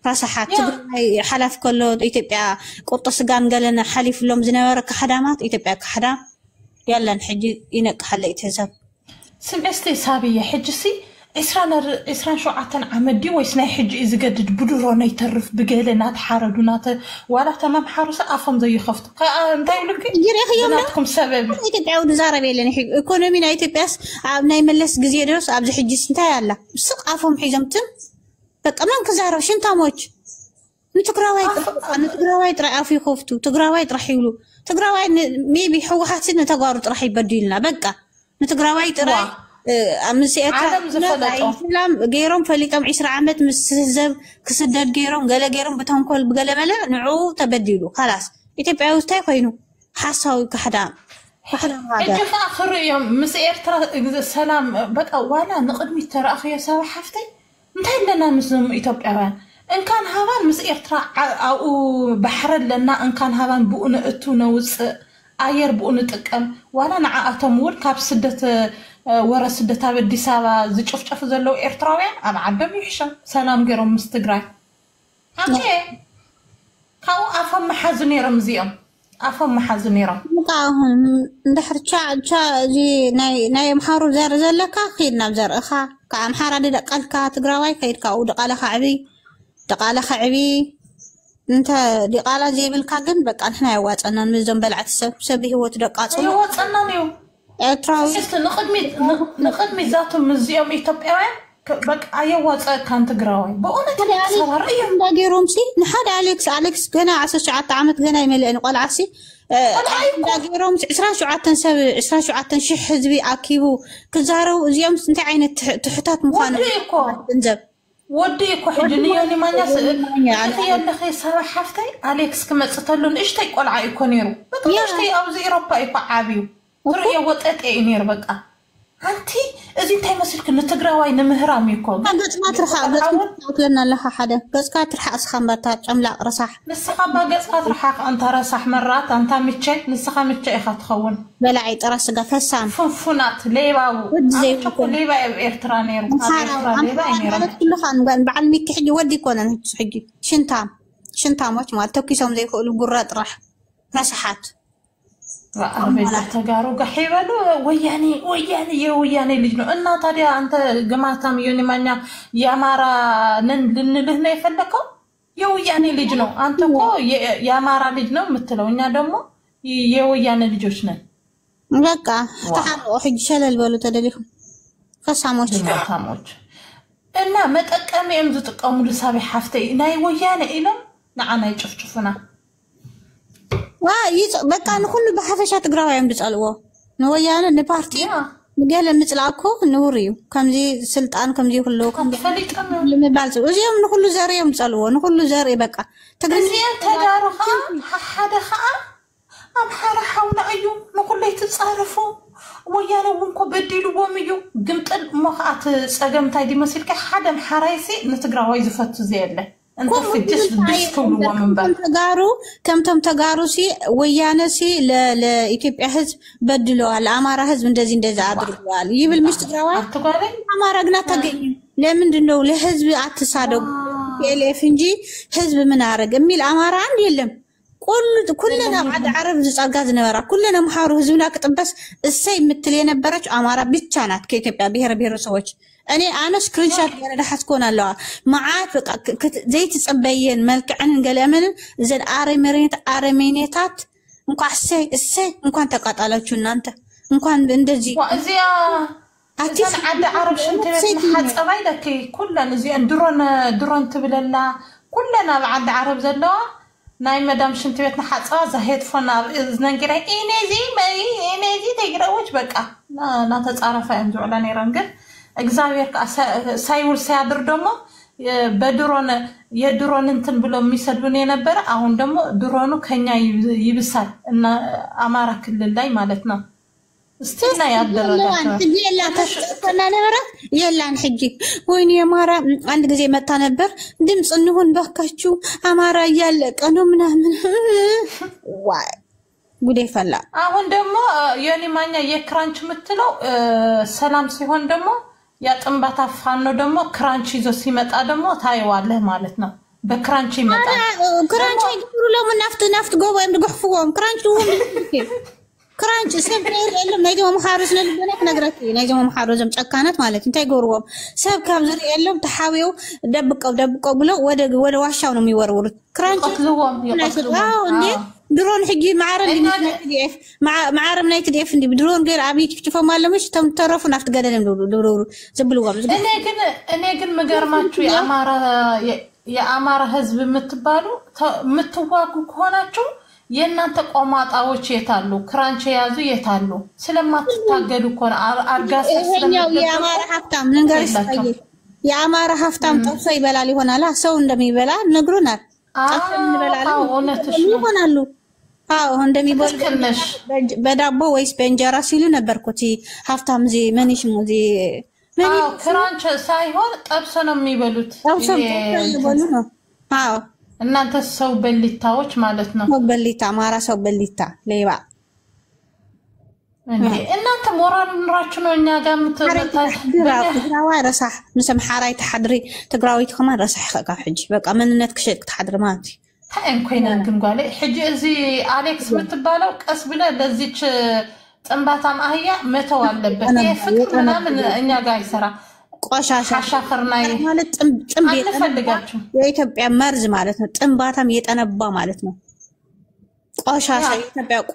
فصحات تقراوي حلف كله إتبع قطة سقان قالنا حليف لهم زنوارك كحدامات إتبع كحدام يلا نحجي ينق حلي تهزب سمعستي سابية حجسي إسران شوعتن عمدي ويسنا حج إذا قدد بدورنا يترف بقالنا تحاردونات ولا تمام حارس أفهم زي خفت انتي لك زناتكم سبب يتبعوا نزارة بيلين حق إيكونومي نايتبعس ناي ملس قزيدوس أبزي حجي سنتا يلا بسق أفهم حيزمتن بك أمان كزارة شنتا موج نتقراواي ترى في خفتو تقراواي ترحيلو تقراواي ميبي حوحاتنا تقارو ترحي بديلنا بقى نتقراواي ترى عالم زفلتو سلام غيرهم فليتم 10 عامات مسزب كسدد غيرهم غيرهم بتنكل بقلا ملا نعو تبدلوا خلاص يتبعوا وستاي خوينو حاساوي كحدام هذا اجي اخر يوم مس إرترا سلام بقى ولا نقدمي ترى اخي سوا حفتي انتهي لنا مسلم إثيوبياوان إن كان هذا مس إرترا أو بحر لنا إن كان هذا بؤن أتو نوز أير بؤن تكم ولا نعاتهم ور كاب سدة ورا سدة بدي سوا زي شوف زلوا إرتراوين أنا عبم يحشم سلام جرم مستقرأ أوكي كاو أفهم محزني رمزيهم أفهم محزني رم مقاهم ندحر شا زي ناي محارو زار زلك خيرنا بزر أخا كام حارة دقالك تقراوي خير كاو دقالك عبي دقالة خعبي انت دقالة زي بالكاغن بقى احنا يواصلنا نمزم بلعت سبي هو تدقاصو يواصلنا نيو اتراوي نقدمي ذاتهم مزيوم إثيوبياوين بقى يواصل كان تقراوي بقولك صار رأيهم باقيروم سي نحد أليكس هنا 10 عامات هنا يملئ نقول عسي باقيروم 10 شعاتن شح حزبي أكيبو كزارو زيوم انت عين تحتات مخانة تنزب وديكو حجني يعني ما ناس هي اللي خي صار حفتي أليكس كما تصلون إيش تيقول عايكو نيرو بقى إيش تي أو زي ربا يقع عبيو ترى وطأت إيه نير بقى أنت إذا أنت مسلك نتجرواي نمهرام يكون. قص ما ترحق قص لنا لها حدا قص كاترحق سخمبتات عملا رصح. نسخة قص كاترحق أنت رصح مرات أنت متشي نسخة متشي خاتخون. بلعي ترسق فسام. فنفنات ليبا زي ليبا إيرترانير. أنا كل خان بعلمك حجي ودي كونا حجي شنتامات ما توكيسهم زي يقولوا برات راح رصحات. أربعة تجارو قحيبلو وياني لجنو إننا طريقة أنت جماعة ميوني مانيا يا مارا نلهنا يفلكو يوياني لجنو أنت كو يا مارا لجنو مثلو إننا دمو يوياني لجوشنا لك تحرقوا حج شلل بولو تدليهم فساموش إننا متأكمي أمزو تقامو لسابي حفتي إناي وياني إلو نعنا يشوفنا بقى نكون بحفشات قراوي عم بيسألوه نويانا نبارتي مديال نطلعكو نوريو كمزي سلطان كمزي كله كم لما بالسو وزيهم نكله زاري عم بيسألوه نكله زاري بقى تقولي أنت دارو حدا خا أم حرا حاونا أيو نقول لي تتصرفوا ويانا ونكو بديلو وميو قمت المخات ساقم تايدي مسيلك حدا محرايسي نتقراوي زفتو زيادة أنت في الجسد بيستولوا من بعد كم تجارو سي ويانا سي لإثيوبيا حزب بدلوا على أمارة حزب ندزي عدروا يبل مش تجراوي أمارة قنا تجين لمن دنو لحزب اعتصادوا يلفنجي حزب منارق أمي الأمارة عندي يلم كلنا بعد عرب زقاز نورا كلنا محارو حزبنا كتبس السي متلينا برج أمارة بيتشانات كإثيوبيا بيهر سوتش أنا سكرين شات أنا حتكون الله معاك زي تسبين ملك عن قلمن زين آرمينيتات ممكن السي ممكن تقاطع شو أنت ممكن بندزي وأزيا أتيس عند عرب شنتين حد سبايلك كلنا زين درون تبلنا كلنا عند عرب زلوا ناي مدام شنتيتنا حد زهيد فنا زنقرأ إنزي تقرأ بقى لا تتعرف أنجو على نيرانجر እግዚአብሔር ሳይውል ሲያድር ደግሞ የድሮን እንትን ብለው የሚሰድቡን የነበረ አሁን ደግሞ ድሮኑ ከኛ ይብሳል እና አማራ ክልል ላይ ማለት ነው እስቲና ያደረጋቸው የላን ሕጂ ወይኔ አማራ አንድ ጊዜ መጣ ነበር ድምጽ እንሆን ባካችሁ አማራ እያለቀ ነው ምናምን ዋይ ጉዴ ፈላ አሁን ደግሞ የኔ ማኛ የክራንች ምትለው ሰላም ሲሆን ደግሞ ያ ጥንባታ ፋኖ ደግሞ ክራንች ይዞ ሲመጣ ደግሞ ታይዋለህ ማለት ነው በክራንች ይመጣል ክራንች ይግሩ ለምን ጎባ እንደገፍዎም ክራንች ሁሉ ክራንች ሰብር የለም ነይዶ መሐሩስ ለልበናት ነግረክ ነይዶ መሐሩዝም ጨካናት ማለት እንታይ ጎርዎም ሰብ ካብ ዝሪ የለም ተሓዊው ደብቀው ብሎ ወደ ዋሻው ነው የሚወርውሩት ክራንች አዎ እንዴ درون حجي معارم نايت ديف ندي بدرون غير عبيد تشوفوا مالمش تم ترفوا نفط قدلم دورو زبلوا انا كن مغرماچو يا اماره حزب متبالو متواقو كوناچو የናንተ ቆማጣዎች የታሉ ክራንች ያዙ የታሉ ስለማትታገዱ ኮን አርጋስ ስለሚያው የአማራ ሀብታም ንገርስ የአማራ ሀብታም ጠፍቶ ይበላል ይሆናል ሰው እንደሚበላ ነግሩናል አሁን እንበላለን ይሆናሉ አዎ እንደሚበሉ በዳቦ ወይስ በእንጀራ ሲሉ ነበርኩት ሀብታም ዚ መንሽ ሙዚ ክራንች ሳይሆን ጠብሶ ነው የሚበሉት ጠብሶ ይበሉ ነው አዎ እናንተ ሰው በሊታዎች ማለት ነው ሰው በሊታ አማራ ሰው በሊታ ሌባ እናንተ ሞራል ንራችሁ ነው እኛ ጋር ትግራዋይ ረሳሕ ምስም ሓራይ ተሓድሪ ትግራዊት ከማን ረሳሕ ከጋ ሕጂ በቃ መንነት ክሸጥ ተሓድሪ ማለት ታን ኮይና ግን ጓለ ሕጂ እዚ አሌክስ ምትባለው ቀስ ብለ ለዚች ጥንባታ ማህያ መተው አለበት የፍቅር ምናምን እኛ ጋር ይሰራ ቆሻሻ ሻፈርናይ ማለት ጥምቤት አንፈልጋችሁ የኢትዮጵያ መርዝ ማለት ነው ጥንባታም የጠነባ ማለት ነው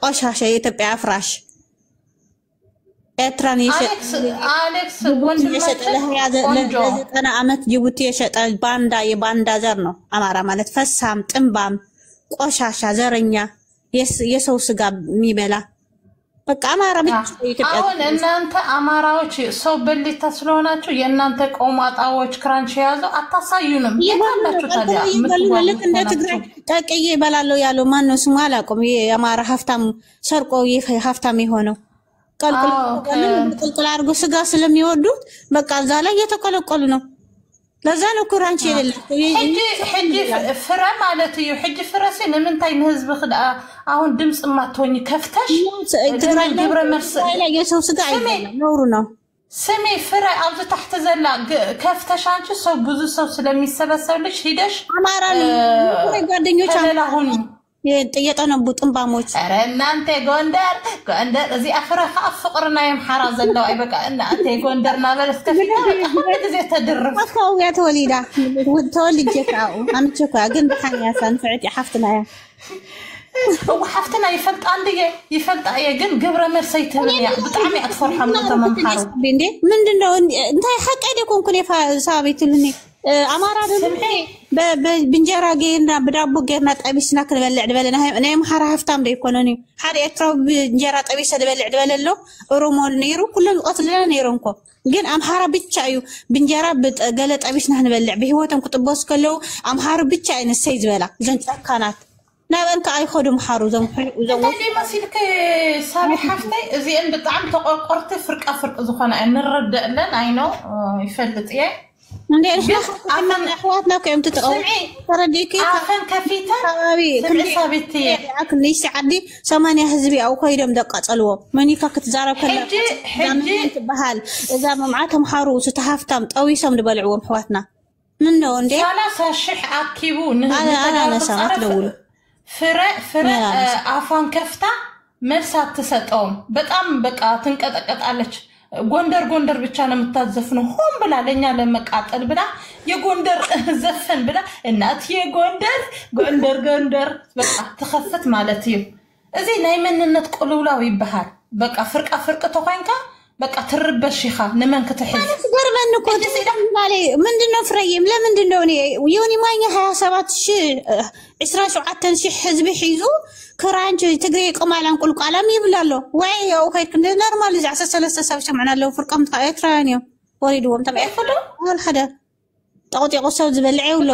ቆሻሻ የኢትዮጵያ አፍራሽ ኤርትራን አሌክስ ወንድማችን ለዘጠና ዓመት ጅቡቲ የሸጠ የባንዳ ዘር ነው አማራ ማለት ፈሳም ጥንባም ቆሻሻ ዘረኛ የሰው ስጋ የሚበላ በቃ አማራ ብቻ ኢትዮጵያ አሁን እናንተ አማራዎች ሰው በሊታ ስለሆናችሁ የእናንተ ቆማጣዎች ክራንች ያዘው አታሳዩንም የታላችሁ ታዲያ ማለት እንደ ትግራይ ጠቅዬ ይበላለው ያለው ማን ነው ስሙ አላውቅም የአማራ ሀብታም ሰርቆ ሀብታም የሆነው ቀልቀል አርጎ ስጋ ስለሚወዱት በቃ እዛ ላይ የተቀለቀሉ ነው ለዛ ነው ኩራንቺ የሌለው ሕጂ ፍረ ማለት እዩ ሕጂ ፍረሲ ለምንታይ ህዝብ خدا አሁን ድምጽ ማትሆኝ ከፍተሽ ትግራይ ግብረ መልስ ላይ የሰው ስጋ አይደለም ኖሩ ነው ስሚ ፍረ አብዙ ታሕተ ዘላ ከፍተሽ አንቺ ሰው ብዙ ሰው ስለሚሰበሰብልሽ ሂደሽ አማራ ነው ጓደኞች አሁን የጠየጠነቡ ጥንባሞች አረ እናንተ ጎንደር እዚ አፍራ ፍቅርና የምሐራ ዘለው አይበቃ እናንተ ጎንደርና በለስ ከፊታ ጊዜ ተድርፍ አካው ያተወሊዳ ተወልጅካው አምቸካ ግን በሐኛ ሳንፈዕት حفتنا وحفتنا يفلط عندي يفلط ግን ግብረ መልሰይ ተብያ በጣም ያጥፈርሐም ተመምሐሩ እንዴ ምንድነው እንታይ ሐቅ አይደኩም ኩኔ ሳቢትልኒ አማራ ደግሞ በእንጀራ ጌርና በዳቦ ጌርና ጠቢስና ከበልዕ ድበለና ናይ መሐራ ሀፍታም ደይኮነኒ ሓደ ኤርትራዊ በእንጀራ ጠቢስ ድበልዕ ድበለሎ ኦሮሞ ነይሩ ኩሎም ይቆትልና ነይሮንኮ ግን አምሐራ ብቻ እዩ በእንጀራ በገለ ጠቢስና ንበልዕ በህይወቶም ክጥበስ ከለው አምሐራ ብቻ አይነሰይ ዝበላ ዘንጫካናት ናበንከ አይخدو محارو زم دي مسيلك سامي حفتي زين بطعم تقرقرت فرق زخنا نرد لن اينو يفلط ايه እንዴ አማን አህዋትና ከየም ተጠቀው ተረዲኪ አፈን ከፊታ ክሊ ሳቢቲ አክሊ ሲዓዲ 80 ህዝቢ አው ኮይደም ደቃጸልዎ መኒካ ክትዛረብ ከለ ሕጂ በሃል እዛ መምዓተም ሓሩ ዝተሃፍታም ጠዊሶም ድበልዕዎም አህዋትና ምን ነው እንዴ 30,000 አኪቡ አና ነሳት ደውሉ ፍረ አፋን ከፍታ መልሳት ተሰጠውም በጣም በቃ ትንቀጠቀጣለች ጎንደር ብቻ ነው የምታዘፍነው ሆም ብላ ለኛ ለመቃጠል ብላ የጎንደር ዘፈን ብላ እናት የጎንደር በቃ ተخفت ማለት እዩ እዚ ናይ መንነት ቆልውላው ይበሃል በቃ ፍርቅ ተኳንካ በቃ ትርበሽኻ ነመን ከተሕዝ ገርመን እኮ ማለት ምንድነው ፍረይም ለምንድነው ዮኒ ማኛ 27000 ህዝብ ሒዙ ክራንች ትግሬ ቆማላን ቁልቋላም ይብላሎ ወይ ያው ከይክ ኖርማል ዛ 13 ሰብ ሰምዕናለው ፍርቀም ኤርትራኒዮ ወሪድዎም ተባይፈዶ ወል ሓደ ተቆጥቆ ሰው ዝበልዕ ይውሎ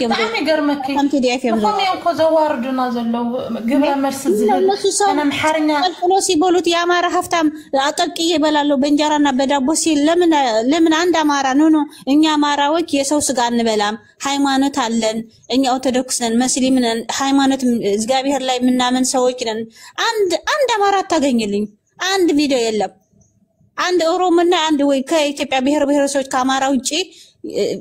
በጣም ይገርመክ ከምቲ ዲኤፍ የምዞ ኮሚው ኮዘዋርዱና ዘለው ግብረ መልስ ዝህብ እነ ምሐርኛ ሎሲ ቦሉት ያማራ ሀፍታም አቀልቅዬ ይበላሉ በእንጀራና በዳቦ ሲል ለምን አንድ አማራ ነው እኛ አማራዎች የሰው ስጋ እንበላም ሃይማኖት አለን እኛ ኦርቶዶክስ ነን ሙስሊም ነን ሃይማኖት እግዚአብሔር ላይ ምናምን ሰዎች ነን አንድ አማራ ታገኝልኝ አንድ ቪዲዮ የለም አንድ ኦሮሞና አንድ ወይ ከኢትዮጵያ ብሔረሰቦች ከአማራ ውጪ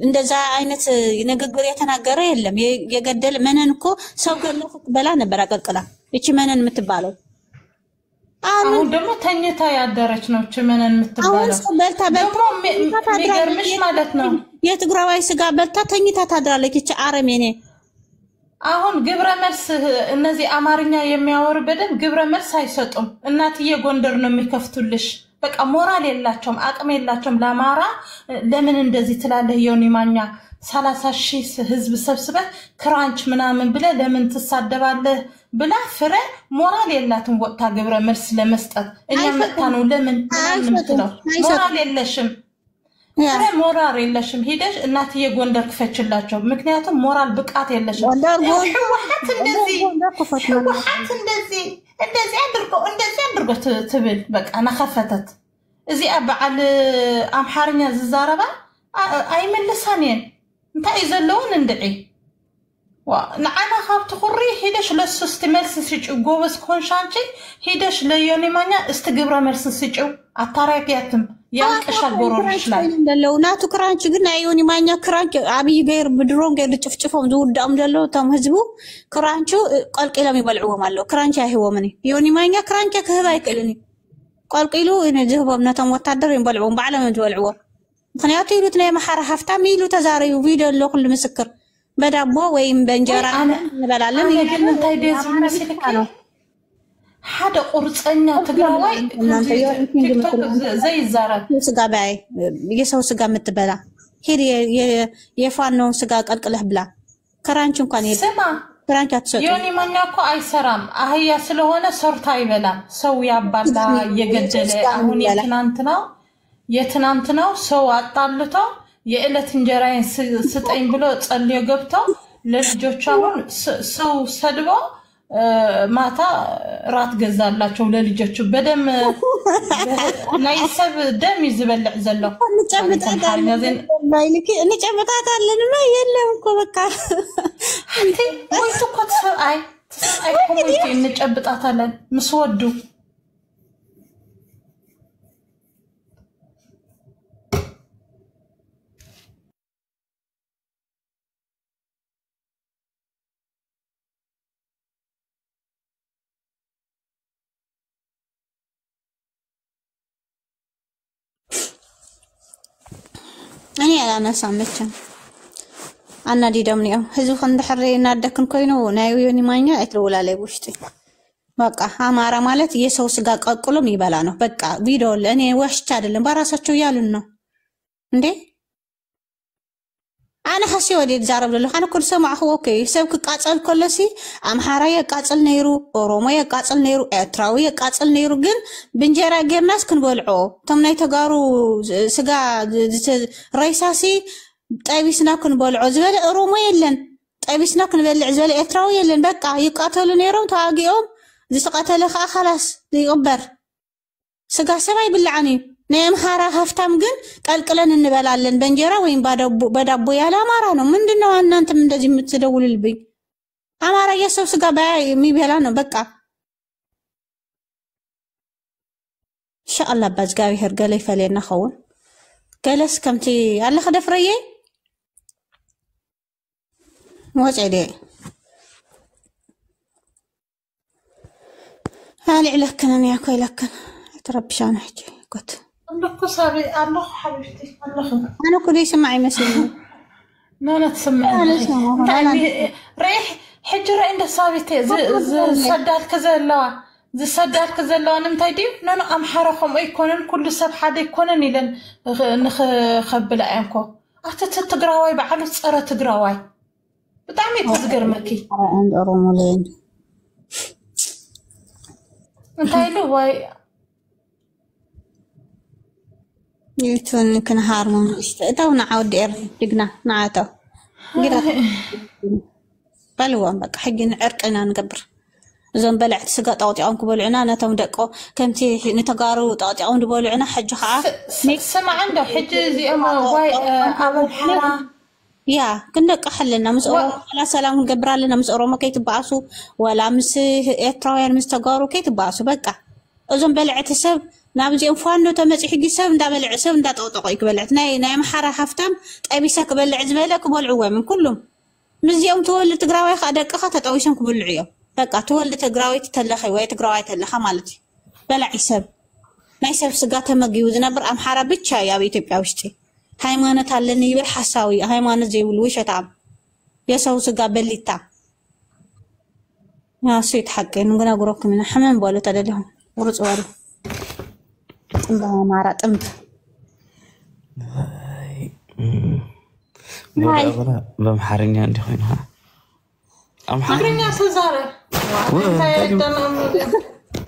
እንደዛ አይነት ንግግር የተናገረ የለም የገደል መነን እኮ ሰው ገለፈ በላ ነበር አቀልቀላ እቺ መነን የምትባለው አሁን ደግሞ ተኝታ ያደረች ነው እቺ መነን የምትባለው ደግሞ የሚገርምሽ ማለት ነው የትግራዋይ ስጋ በልታ ተኝታ ታድራለች እቺ አረሜኔ አሁን ግብረ መልስ እነዚህ አማርኛ የሚያወሩ በደም ግብረ መልስ አይሰጡም እናትዬ ጎንደር ነው የሚከፍቱልሽ በቃ ሞራል የላቸውም አቅም የላቸውም ለማራ ለምን እንደዚህ ትላለህ ዮኒ ማኛ 30,000 ህዝብ ሰብስበ ክራንች ምናምን ብለ ለምን ትሳደባለህ ብላ ፍረ ሞራል የላትም ወጣ ግብረ መልስ ለመስጠት እኛ መጣነው ለምን ምትለው ሞራል የለሽም ፍረ ሞራል የለሽም ሄደሽ እናትዬ ጎንደር ክፈችላቸው ምክንያቱም ሞራል ብቃት የለሽም ወሐት እንደዚህ አድርጎ ትብል በቃ ነኸፈተት እዚ አባዓል አምሐርኛ ዝዛረባ አይመልሳኔን እንታይ ዘለውን እንድዒ ንዓና ካብ ትኹሪ ሄደሽ ለሱስቲ መልስ ስጭው ጎበዝ ኮንሻንቺ ሄደሽ ለዮኒ ማኛ እስቲ ግብረ መልስ ስጭው አታራቂያትም ያንቀሻል ጎሮሽ ላይ እንደለው ናቱ ክራንች ግን ዮኒ ማኛ ክራንች አብይ ገይር ብድሮን ገይር ጭፍጭፎም ዝውዳም እንደለው ተም ህዝቡ ክራንቹ ቀልቂሎም ይበልዕዎም አለው ክራንች አይህወምኒ ዮኒ ማኛ ክራንች ከህባ ይከልኒ ቀልቂሉ እንዝህቦም ነተም ወታደር ይበልዕዎም ባዕለም ዝበልዕዎም ምክንያቱ ይሉት ናይ መሐራ ሀፍታም ይሉ ተዛረዩ ቪዲዮ ሎ ኩሉ ምስክር በዳቦ ወይም በእንጀራ እንበላለን ይሄን እንታይ ደስ መስልካ ነው ሓደ ቁርፀኛ ትግራዋይ ዘይ ዛራት ስጋ ባይ የሰው ስጋ ምትበላ ሄድ የፋኖ ስጋ ቀልቅለህ ብላ ክራንች እንኳን ስማ ክራንች አትሰጡ ዮኒ ማኛ እኮ አይሰራም አህያ ስለሆነ ሰርታ ይበላል ሰው ያባላ የገደለ አሁን የትናንትናው ሰው አጣልቶ የእለት እንጀራዬን ስጠኝ ብሎ ጸልዮ ገብቶ ለልጆቹ አሁን ሰው ሰድቦ ማታ ራት ገዛላቸው ለልጆቹ በደም ናይሰብ ደም ይዝበልዕ ዘሎ እንጨብጣታለን ማ የለም እኮ በቃ አንተ ወይስ እኮ ተሰአይ ኮሚቴ እንጨብጣታለን ምስወዱ أنا على ناس عمتهم أنا دي دمني هزو خند حري نادكن كوينو نايويوني مانيا اتلو ولا لي بوشتي بقى አማራ ማለት የሰው ስጋ ቀቅሎ የሚበላ ነው በቃ ቪዲዮ ለኔ ዋሽቻ አይደለም በራሳቸው ያሉን ነው እንዴ أنا حسي ودي تزارب له أنا كل سمع هو أوكي سبك قاتل كل شيء أمحارة يقاتل نيرو أوروما يقاتل نيرو إتراوي يقاتل نيرو جن بنجرا غير ناس كن بولعو تمني تجارو سجا رئيساسي طيبسنا كن بولعو زبل أوروما يلن طيبسنا كن بولع زبل إتراوي يلن بقى يقاتلوا نيرو تاجيهم زي سقاتل خلاص يقبر سجا سبعي بالعني نعم حارة هفتم جن قال كلنا نبلالن بنجرا وين بدابو يا لا مارانو من دنا أن أنت من دزيم تدول البي أمارا يسوع سجابا مي بلانو بقى إن شاء الله بس جاي هرجلي فلينا خون جلس كم تي الله خد فريه موجع هالي لكن يا كوي لكن تربي شان حكي قلت الله صابي الله حبيبتي الله أنا كل سمعي مسلم ما تسمع ريح حجر عند صابتي صدال كذا لا زي صدال كذا لا نمتدي نانا أم حرخهم يكونن كل سب حدا يكونن إلى نخبل عينكو تقراوي بعلو تصير تقراوي بتعمي تزقر مكي عند أرومولين انتي واي يتون كن هارمون استاو نعود دقنا نعاتو قرا بلوان بقى حقنا عرقنا نقبر زون بلعت سقا طاوطيون كبلعنا نتم دقو كمتي نتقارو طاوطيون دبلعنا حج خا سمع عنده حج زي اما واي ابو حرا يا كنا قحلنا مسو على سلام نقبر لنا مسو ما كيتبعسو ولا مس اتراويان مستقارو كيتبعسو بقى زون بلعت سب نابزي فانو تمسح حق سب ندا بلع سب ندا طوطق يكبلعت ناي محرا حفتم طيبيسا كبلع زباله كبلعوا من كلهم مزيوم تولد تقراوي خدقخه تطويشن كبلعيو بقى تولد تقراوي تتلخي وي تقراوي تلخه مالتي بلع سب ناي سب سغا تمغيو زنبر امحرا بቻ ያ በኢትዮጵያ ውስጥ ሃይማኖት አለን ይብል ሐሳዊ ሃይማኖት ዘይብል ውሸታም የሰው ስጋ በሊታ ያ ሰይት ሐቀን እንግናጉረኩም እና حمام ባለ ተደለሁ ወርጽ ዋሉ بامارة تمت بمحرني عندي خوينها أمحرني سزارة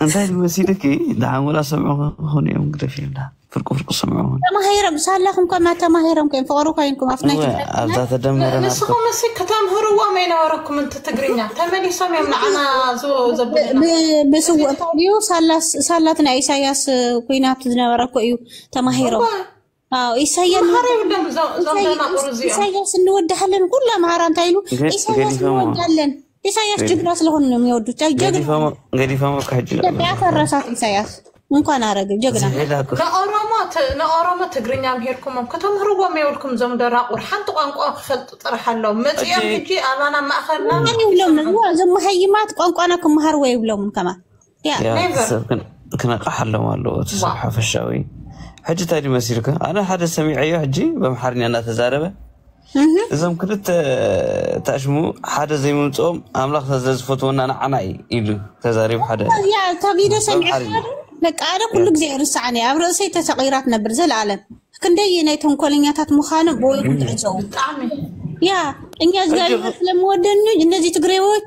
أنت مسيرك دعم ولا سمعوا هون يوم قرفين ده فرق سمعون ما هيرم سالكم كما ما هيرم كيف فوروك ينكم أفناك أبدا تدمر أنا نسخة مسك كتام هروا ما ينوركم أنت تقرينا تملي سامي من أنا زبون بسوء طبيو سالتنا إساياس كوينات تنورك أيو تما هيرم إساياس نود حلن كل ما هران تايلو إساياس نود حلن إساياس جبنا سلهن يودو جبنا غادي فهمك حجي تبع فرسات إساياس ممكن أراجع جبنا نأرامات تقرينا مهيركم كتم هروا ما يقولكم زم دراء ورحنت قانقوا خلط طرح اللهم متيام تجي أنا ما أخذنا أنا يقولون هو زم هيمات قانقوا أنا كم هروا يقولون كمان يا كنا قحلوا مالو تصبح في الشاوي حجي تاني مسيرك أنا حدا سميعي حجي بمحرني أنا تزاربه إذا كنت تأشمو حدا زي ما نتقوم أملاك تزاز فتونا أنا عناي إلو تزارب حدا يا تبيده سمعي لك أنا كل جزء رسعني أبرزي تغييرات نبرز العالم كندي نيتهم كلينياتات مخانب بويكم تعزو يا إني أزغال مثل مودني الناس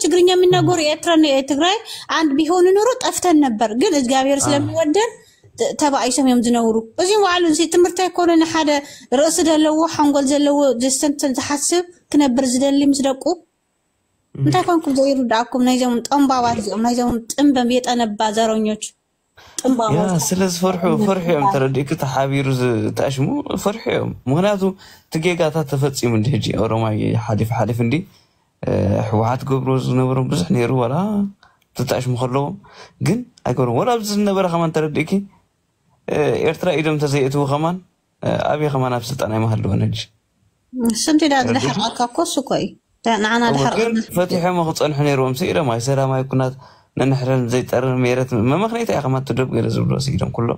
تقرينا من نقول يترني تقري عند بيهون نروت أفتن نبر قل إزغال يرسل مودن تبع يسمى يوم زنورو وزين وعلو زي تمرت يكون إن حدا رأس ده لو حنقول زي لو جستن تحسب كنا برز ده اللي مسرقو انت كنكم زيرو داكم نايزم طنباوات زيهم نايزم طنبم يطنبا زرونيوچ طنباوات يا سلس فرحيهم ترديك تحابير تاشمو فرحيهم مغناتو تجيغاتا تفصيم اندي اوروماي حليف اندي حوحات قبروز نبرم بزح نيرو ولا تتاشمو خلوهم ግን አይቆሩ ወላ ብዝ ነበር ከማን ተረዲኪ ኤርትራ ኢደም ተዘይቱ ከማን አብይ ከማን አብስልጣን አይማህል ወነጅ ስንት ዳዝ ለሐቃ ኮሱ ኮይ ታናና ለሐቅ فتح ما خصن حنيروم سيره ما سلام يكونات ننحرن زي طر ميرت ما مخنيت يا كما تدب غير زبلو سيدم كله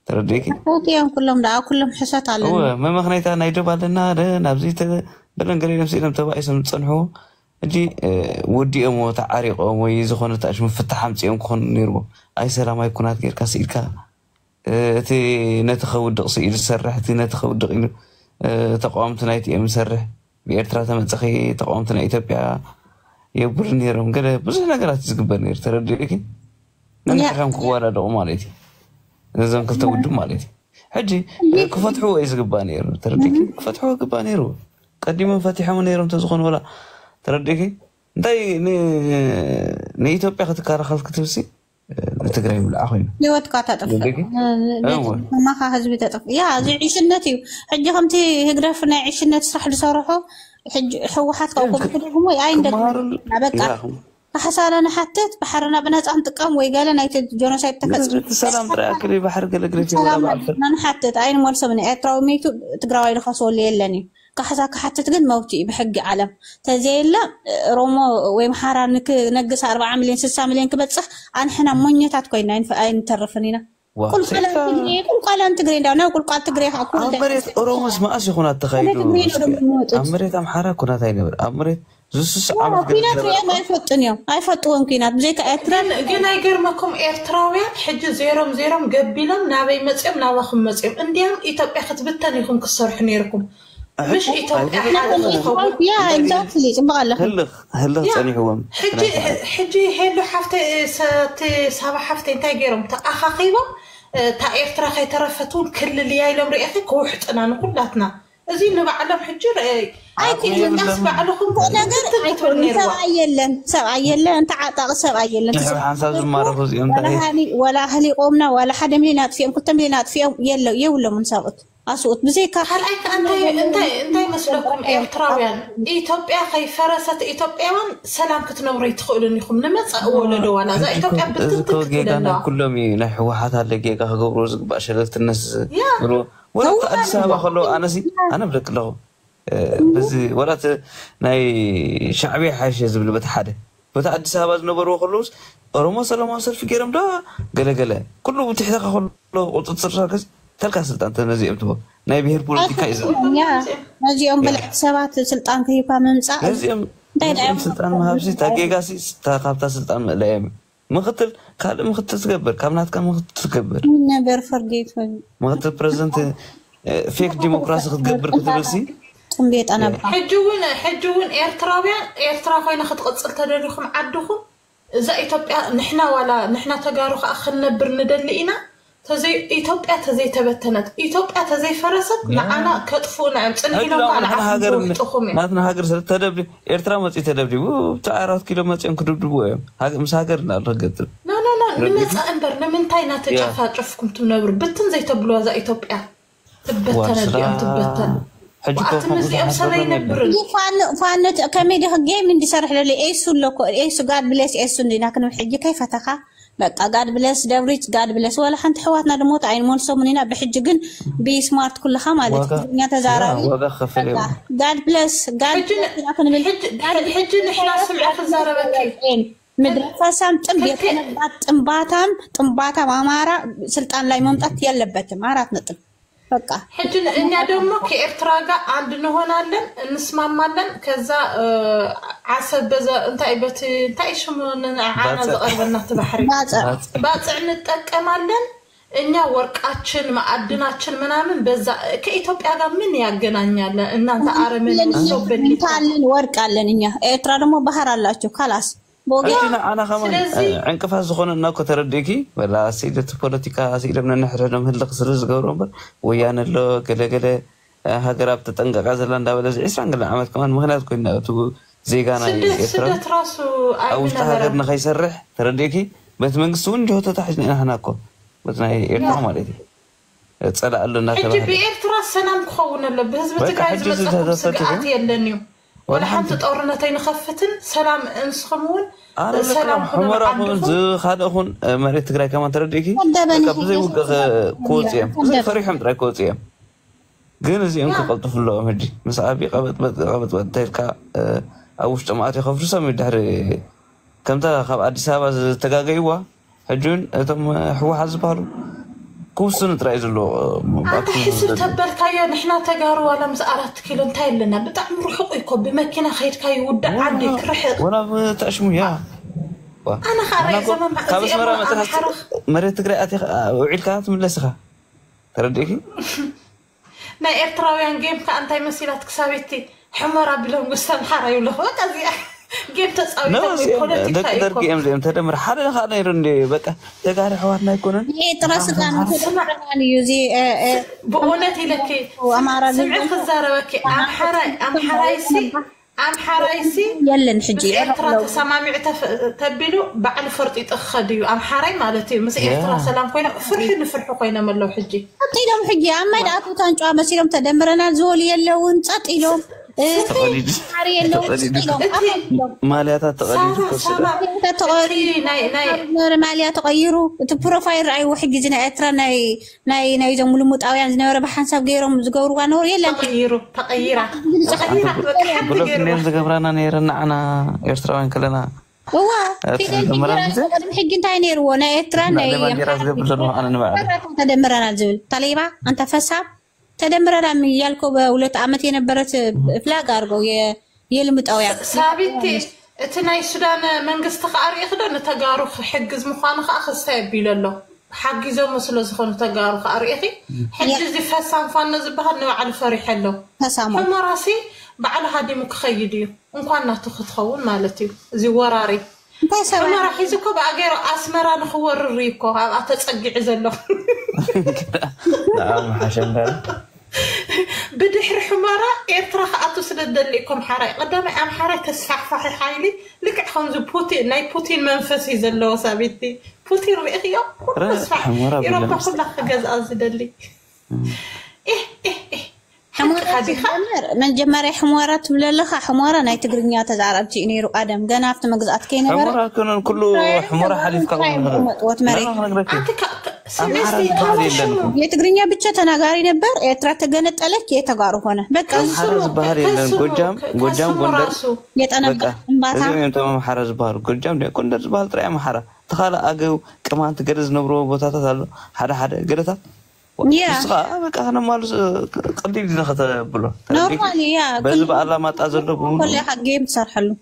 ترديكي فوتيام كلهم دا كلهم حسات على هو ما مخنيت انا يدب علينا نابزي بلن غري نفسي لم تبايسم تصنحو اجي ودي امو تعاريقهم وي زخونه تاش مفتح امصيهم كون نيرو اي سلام يكونات غير كاسيلكا تي نتخود قصير سرحتي نتخود قيل تقومت نايتي مسرح بإرترا تمسخي تقومتنا إثيوبيا يبر نيرهم قال بس نقرات تزقبر نير ترديكي نحكم كوارا دو مالتي لازم كنت ودو مالتي حجي كفتحوا يزقبا نير ترديكي كفتحوا يزقبا نيرو قديما فاتحوا نيرهم تزخون ولا ترديكي داي ني إثيوبيا خدكار خلق تبسي تقرأي بالعخين لوات كاتطف ما خا حزب تطف يا زي عيشنتي حجي خمتي هجرفنا عيشنت صح لصراحه حج حوحات قوم كدهم اي عندك بقى حسالنا حتت بحرنا بنص انطقم وي قال نايت جونوسايد تكسر سلام تراكلي بحر قلقلتي ولا بعرف انا حتت عين مولسه من اتراو ميتو تقراوي لخصول يلني كحساك حتت قد موتي بحق علم تزيلا رومو وي محارا نقص 4 مليون 6 مليون كبصح ان حنا مونيتات كوينا ان ترفنينا كل قال تجري دانا كل قال تجري حكول امريت اورومس ما اشي كنا تخيلوا امريت امحارا كنا تاينبر امريت زوس عمل كينات ما يفطنيو ايفطون كينات بزيك اترن ግን አይገርመኩም ኤርትራውያን ሕጂ ዜሮም ገቢሎም ናበይ መጽም ናባኹም መጽም እንዲያም ኢትዮጵያ ክትብተን ይኹም ክሰርሑ ነይርኩም مش إثيوبيا يا exactly تبغى هلا صنيحهم حجي هلو حفتي سابع حفتي انت غيرهم تاخاخيبا تا إرترا خيترفتون كل اللي يايلم ريخي كوحت انا كلاتنا ازي نبعلم حجر اي كل الناس بعلهم سبع يلن تعاطى سبع يلن حساب زماره زيهم ولا هلي قومنا ولا حدا ملينات فيهم كنت ملينات فيهم يلا من ساقط أصوت بزيك هل أنت مسلكم إيرتراويان إثيوبيا خي فرست إثيوبيان سلام كتنوري تخولني خم نمص ولا دوانا ذا إثيوبيا بتتكلم كلهم ينحوا حتى لقيك هجوز باشلت الناس ولا أدسها خلو أنا بدك له بس ولا ناي شعبي حاش يزبل بتحده بتأدسها بس نبرو خلوص روما سلام أصل في كرم ده قلا كله بتحتاج خلو وتصير كذا تلك سلطان تنزي أمتوا ناي بهير بوليتيكا إذا نزيهم بالعكس سبات سلطان كيفا ممسا نزيهم سلطان مهابسي تاقيقاسي تاقابتا سلطان مقلايم مختل كالي مختل تقبر كامنات كان مختل تقبر نبر فرقيت مختل بريزنت فيك ديمقراسي تقبر كتبسي تنبيت أنا حجوين إيرترا خوينا خطقصل تدريخم عدوكم إذا إثيوبيا نحنا تقاروخ أخلنا برندلئنا تزي إثيوبيا تزي تبتنت إثيوبيا تزي فرست معنا كتفونا صنعينا على عفو ناتنا هاجر تدبلي إرترا مصي تدبلي بتاع 4 كيلو مصي انكدبدبو هاجر مس هاجرنا رغتل لا نمص انبر نمنتاي ناتجافاطفكم تنبر بتن زي تبلوا ذا إثيوبيا تبتنت ديام تبتن حجكم سنه ينبر فانو كميدي جيم اندي صرح لي ايسو لوكو ايسو قاعد بلاس ايسو اندينا كنو حجي كيف تخا بقى قاعد بلاس دبريت قاعد بلاس ولا حنت حواتنا دموت عين مونسو منينا بحج جن بي سمارت كل خمالت الدنيا تزارعي قاعد بلاس قاعد حج نحنا سمعت الزاربكي مدرسة سام ጥንባታም አማራ ስልጣን ላይ መምጣት ያለበትም አራት ነጥብ በቃ حجنا እኛ ደግሞ ከኤርትራ ጋር አንድ እንሆናለን እንስማማለን ከዛ ዓሰብ በዛ እንታይ ሽሙን ዓና ዘቀርበና ተባሕሪ ባጽዕ እንጠቀማለን እኛ ወርቃችን ማዕድናችን ምናምን በዛ ከኢትዮጵያ ጋር ምን ያገናኛል እናንተ አረመን ሶበልታለን ወርቃለን እኛ ኤርትራ ደግሞ ባህር አላችሁ خلاص أنا كمان عنكفاز زخون ناكو ترديكي ولا سيدة بوليتيكا سيدة من نحرهم هلق سرز قورهم ويانا لو كلا هاجراب تتنقع عزلان دا ولا عسران قال عمل كمان مهنات كنا تو زيغانا سدت راسو أو اشتهاجرنا خيسرح ترديكي بس منقصون جهته تحجنا إحنا هناكو بس ناي إيرترا مالتي تصلى لنا تبع حجي بإيرترا سلام كون ولا بهزب تقاعد مسقط يلنيو ولا حد تطورنا تين خفتن سلام انسخمون سلام حمرا ز خادخون مريت تقراي كمان ترديكي كبزي كوزيم زي فريحم تراي كوزيم ግን እዚኦም ክቀልጥፍሎም ሕጂ ምስ ኣቢ ቀበጥ ተይልካ ኣብ ውሽጢ ማእት ይኸፍሩ ሰብ ድሕሪ ከምታ ካብ ኣዲስ ኣበባ ዝተጋገይዋ ሕጂን እቶም ሕወሓት ዝበሃሉ ክውስኑ ጥራይ ዘሎ ሕስብ ተበልካዮ ንሕና ተጋሩ ዋላ ምስ 4 ኪሎ እንታይ ኣለና ብጣዕሚ ርሑቕ እኮ ብመኪና ከይድካ ይውዳዕ ዓዲ ክርሕቕ ወላ ተኣሽሙ ያ ኣነ ኻረይ ዘመን ካብ ስመራ መፅሓፍ መሬት ትግራይ ኣቲ ውዒልካ ትምለስኻ ተረዲእኪ ናይ ኤርትራውያን ጌም ከአንታይ መሲላት ክሳቤቲ ሕመራ ብሎም ጉስተም ሓራዩ ለሆ ቀዚያ ጌም ተጻዊተው ፖለቲካ ደቂ ደርቂ እምዘም ተደምር ሓደ ካለ ይሩንዲ በቃ ተጋሪ ሕዋትና ይኮነን ኤርትራስ ጋር ተደምረናል ዩዚ በእውነት ይለኪ አማራ ስምዕ ክዛረበኪ ኣምሓራይሲ የለን ሕጂ ኤርትራ ተሰማሚዕ ተቢሉ ባዕሉ ፈርጢ ጥኸድዩ ኣምሓራይ ማለት እዩ ምስ ኤርትራ ሰላም ኮይና ፍርሒ ንፍርሒ ኮይና መለው ሕጂ ጸጢሎም ሕጂ ኣማይድ ኣቶታን ጨዋ መሲሎም ተደምረናል ዝወሉ የለውን ጸጢሎም حري اللو مالياتها تغيروا ماليات تغيروا تبروفايل رأي واحد جزنا أترى ناي زملو متعاون زنا ورا بحسب غيرهم زجوروا أنا ولا تغييره بلوك نيم زجبرانا نيرنا أنا إيرتراوين كلنا هو في قدم حقين تاينير وانا أترى ناي تدمرنا الزول طليبة أنت فساب تدمرنا ميالكو بولت عمتي نبرت فلاغ أرجو يلمتعاون سابتي تناي السودان منقص تقاري خدان تجارو حجز مخانخ أخذ سايبيل الله حجزه مسلو زخون تجارو قاري حجز فسام فانا زبها نوع الفريح له فسام هم راسي بعد هذه مكخيدي وكان نتخذ خون مالتي زي وراري هم راح يزكوا بعجيرو أسمرا نخور الريكو هذا تسجع زلو نعم حشم ده بدحر حمارة إيرترا خاطو سندلكم حراي قدام أم حراي تسفح فحي حايلي لك خنز بوتين ناي بوتين منفسي زلو سابتي بوتين ريخيو تسفح يربح كل خجز أزدلي حمارة من جماري حمارات ولا لخا حمارة ناي تقرنيا تزعرب تيني رو آدم جانا في مجزات كينا حمارة كنا كله حمارة حليف كلام وتمري يتقرنيا بتشة ناقاري نبر ترى تجنت عليك يتقارو هنا بس حرز بحر يلن قدام قندر يتنبأ زي ما أنتم حرز بحر قدام ده قندر بحر ترى محرة تخيل أجو كمان تجرز نبرو بطاطا تلو حدا جرتها بس بقى أنا مالس قديم دي نخطة بلو نورمالي يا بس بقى الله ما تعزله بقول كل حاجة جيم صار حلو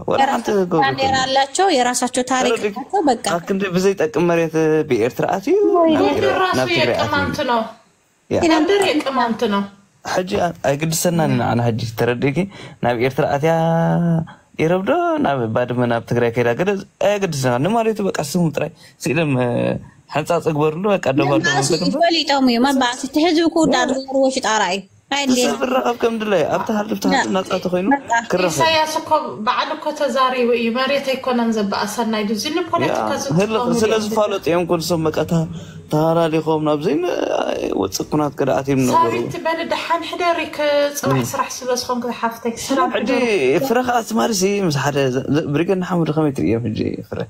ولا أنت قول أنا الله شو يراسه تاريخ بقى لكن بزيت أكمريت بإرتراتي نبتغي كمانتنا نبتغي كمانتنا حجي أقد سنة أنا حجي ترديكي نبي إرتراتي يربدو نبي بعد ما نبتغي كذا كذا أقد سنة نماريته بقى أسمه ترى سيلم حتى أكبر له أكاد أكبر له ولي تومي ما بعد تهزو كودا روش تعرأي سافر رقم كم دلائي أبتها لفتها نقطة تخينو كرفة سياسكم بعدكم تزاري ويماريت يكون أنزب أصلا يدوزين بوليتيكا هلا سلازم فالت يمكن سمك أتها تهرا لي خوم نابزين وتسكنات قراءتي من نظره سابت بلد حان حداريك صراح سرح سلوز خونك حفتك سلام حدي فرخ أسمار سي مسحة بريقنا حمد خميت ريا في الجي فرخ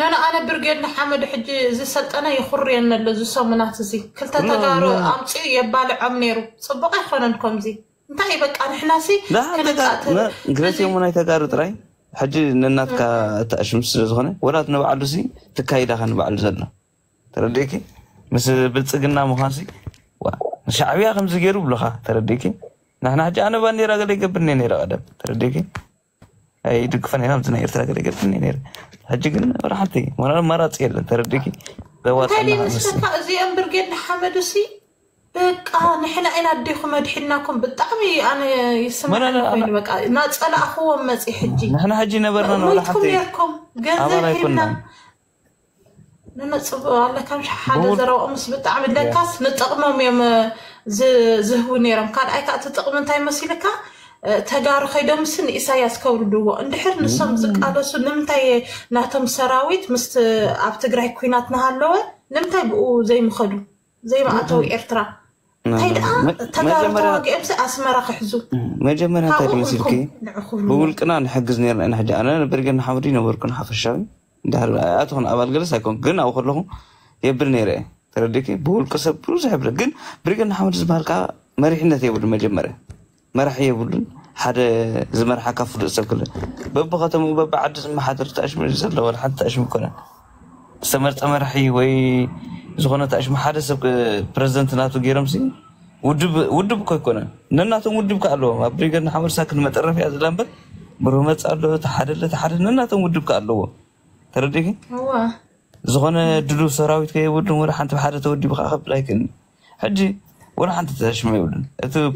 أنا برجعنا حمد حجي زي سلت أنا يخري أن اللي سومنات زي كلتا تجارو أمشي يبالع عمنيرو صبغ يخوننكم زي انتهي بك أنا حناسي لا قرأت يوم أنا تجارو تراي حجي ننات كتأشمس زخنة ولا تنبعلو سي تكايدا خن بعلو زلنا ترديكي بس بتسجلنا مخانسي شعبيا خمس جيرو بلخا ترديكي نحن حجي أنا باني راجل يقبلني نيرا أدب ترديكي أي دكفني نام زنا يرتلا كده يقبلني نيرا هجينا راحتي وانا مرات يلا ترديكي دوات تالي نسكا زي امبرجين حمدسي بقى نحن اين اديكم مدحناكم بالطعمي انا يسمعكم بقى ناصلا اخو مصي حجي نحن حجي نبرنا ولا حتى يركم غزلنا نصب على كم حاجه زرو امس بالطعم لكاس نطقمهم يوم زهو نيرم كان ايكا تطقم انتي مسيلكا ተጋሩ ኸይዶም ስን ኢሳያስ ከውልድዎ እንድሕር ንሶም ዝቃለሱ ንምንታይ ናቶም ሰራዊት ምስቲ ኣብ ትግራይ ኩናት ናሃለወ ንምንታይ ብኡ ዘይምኸዱ ዘይማእተው ኤርትራ ታይዳ ተጋሩ ተዋጊኦም ኣስመራ ክሕዙ መጀመርያ እንታይ ድመስልኪ ብውልቅና ንሕግዝ ነርና ሕጂ ኣነ ብርገና ሓመድ ነበርኩን ሓፈሻዊ እንዳር ኣትኹን ኣባል ገለስ ኣይኮን ግን ኣብ ከለኹ የብል ነይረ ተረዲኪ ብውልቅ ሰብ ብዙሕ ሕብረ ግን ብርገና ሓመድ ዝበሃልካ መሪሕነት የብሉን መጀመርያ መራሒ የብሉን ሓደ ዝመርሓካ ፍሉጥ ሰብ ክለ በብኸተሙ በብዓዲ ዝመሓደር ተኣሽሙ ዘለዎ ሓንቲ ተኣሽሙ ኮነ ዝተመርፀ መራሒ ወይ ዝኾነ ተኣሽሙ ሓደ ሰብ ፕረዚደንት ናቱ ገይሮምሲ ውድብ እኮ ይኮነ ነናቶም ውድብካ ኣለዎ ኣብ ብሪገድና ሓመድ ሳክን መጠረፍ እያ ዘላ እምበር ብሩህ መፅ ኣሎ ተሓደ ነናቶም ውድብካ ኣለዎ ተረዲኪ ዝኾነ ድሉ ሰራዊት ከየብሉን ወላ ሓንቲ ብሓደ ተወዲብካ ከብል ኣይክእልኒ ሕጂ ولا حنت تشمي ولن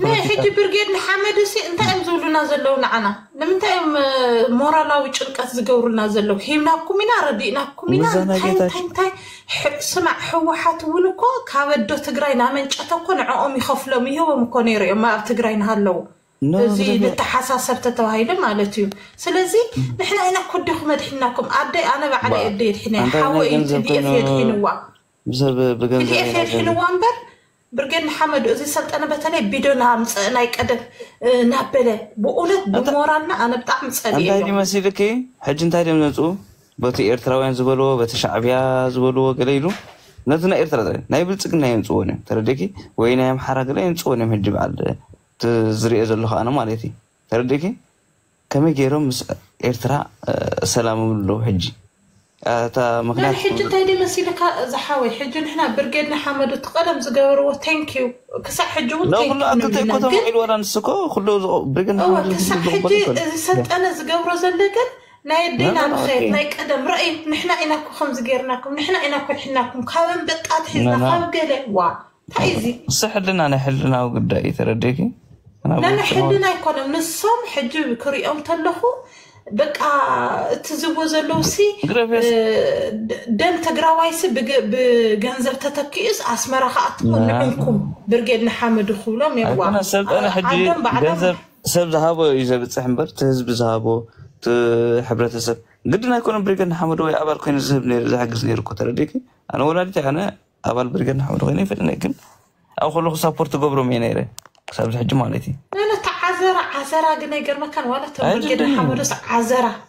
لا حجي برجيدنا حمد سي انت ام زولنا زلو نعنا لما انت ام مورالاوي ጭንቀት ዝገብሩና ዘለው ሂምናኩም ኢና ረዲናኩም ኢና እንታይ ስማዕ ሕወሓት እውን እኮ ካብዶ ትግራይ ናመንጨተ እኮ ንዕኦም ይኸፍሎም ይህቦም እኮ ነይሮም ኣብ ትግራይ ናሃለው እዚ ንተሓሳሰብ ተተዋሂደ ማለት እዩ ስለዚ ንሕና ኢና ኩድኹ መድሕናኩም ኣደይ ኣነ ባዕለ ኣደይ ድሕና ሓወይ ዲኤፍ የድሕንዋ بسبب بجنب ዲኤፍ የድሕንዋ እምበር برجن حمد إذا سلت أنا بتلاقي بدون عمس أنا يقدر نبله بقولت بمورنا أنا بتعمل سريع. أنت هذي مسيرك حج أنت هذي من نزوه بتي إرتراوين زبلوا بتي شعبيا زبلوا قليلو نتنا إرترا نايبل تكن ينسونه ترى ديكي وين يوم حرق لا ينسونه مهجي بعد تزري أزلها أنا مالتي ترى ديكي كم يجيرهم إرترا سلام الله حجي تا مغناطيس حج تايدي مسيلك زحاوي حج نحنا برجدنا حمد تقدم زغورو ثانك يو كسا حجو لا والله انت تيكو تمعيل ولا نسكو خلو برجدنا حمد كسا حجي سنت انا زغورو زلقن لا يدينا بخير لا يقدم راي نحنا اناكو خمس غيرناكم نحنا اناكو حناكم كابن بقات حزنا خاب قله وا تايزي صح لنا نحلنا وقداي ترديكي لا نحلنا يكون نصهم حجو كريم تلخو بقى تزوجوا سي دم تجراويس بجنزب تتكيس أسمر خاطر نعمكم برجدنا حمد خولهم يبغى أنا سبت أنا حجي جنزب سب ذهبوا إذا بتسحبر تهزب ذهبوا تحبرت السب قدنا يكون برجدنا حمد ويا أبل كين الذهب نير زحق زنير كترديكي أنا ولادي أنا أبل برجدنا حمد ويني فلنا يمكن أو خلوا سابورت قبرهم ينيره سبت حجي مالتي عزرة قلنا يقر مكان ولا تبرجدنا حمدوس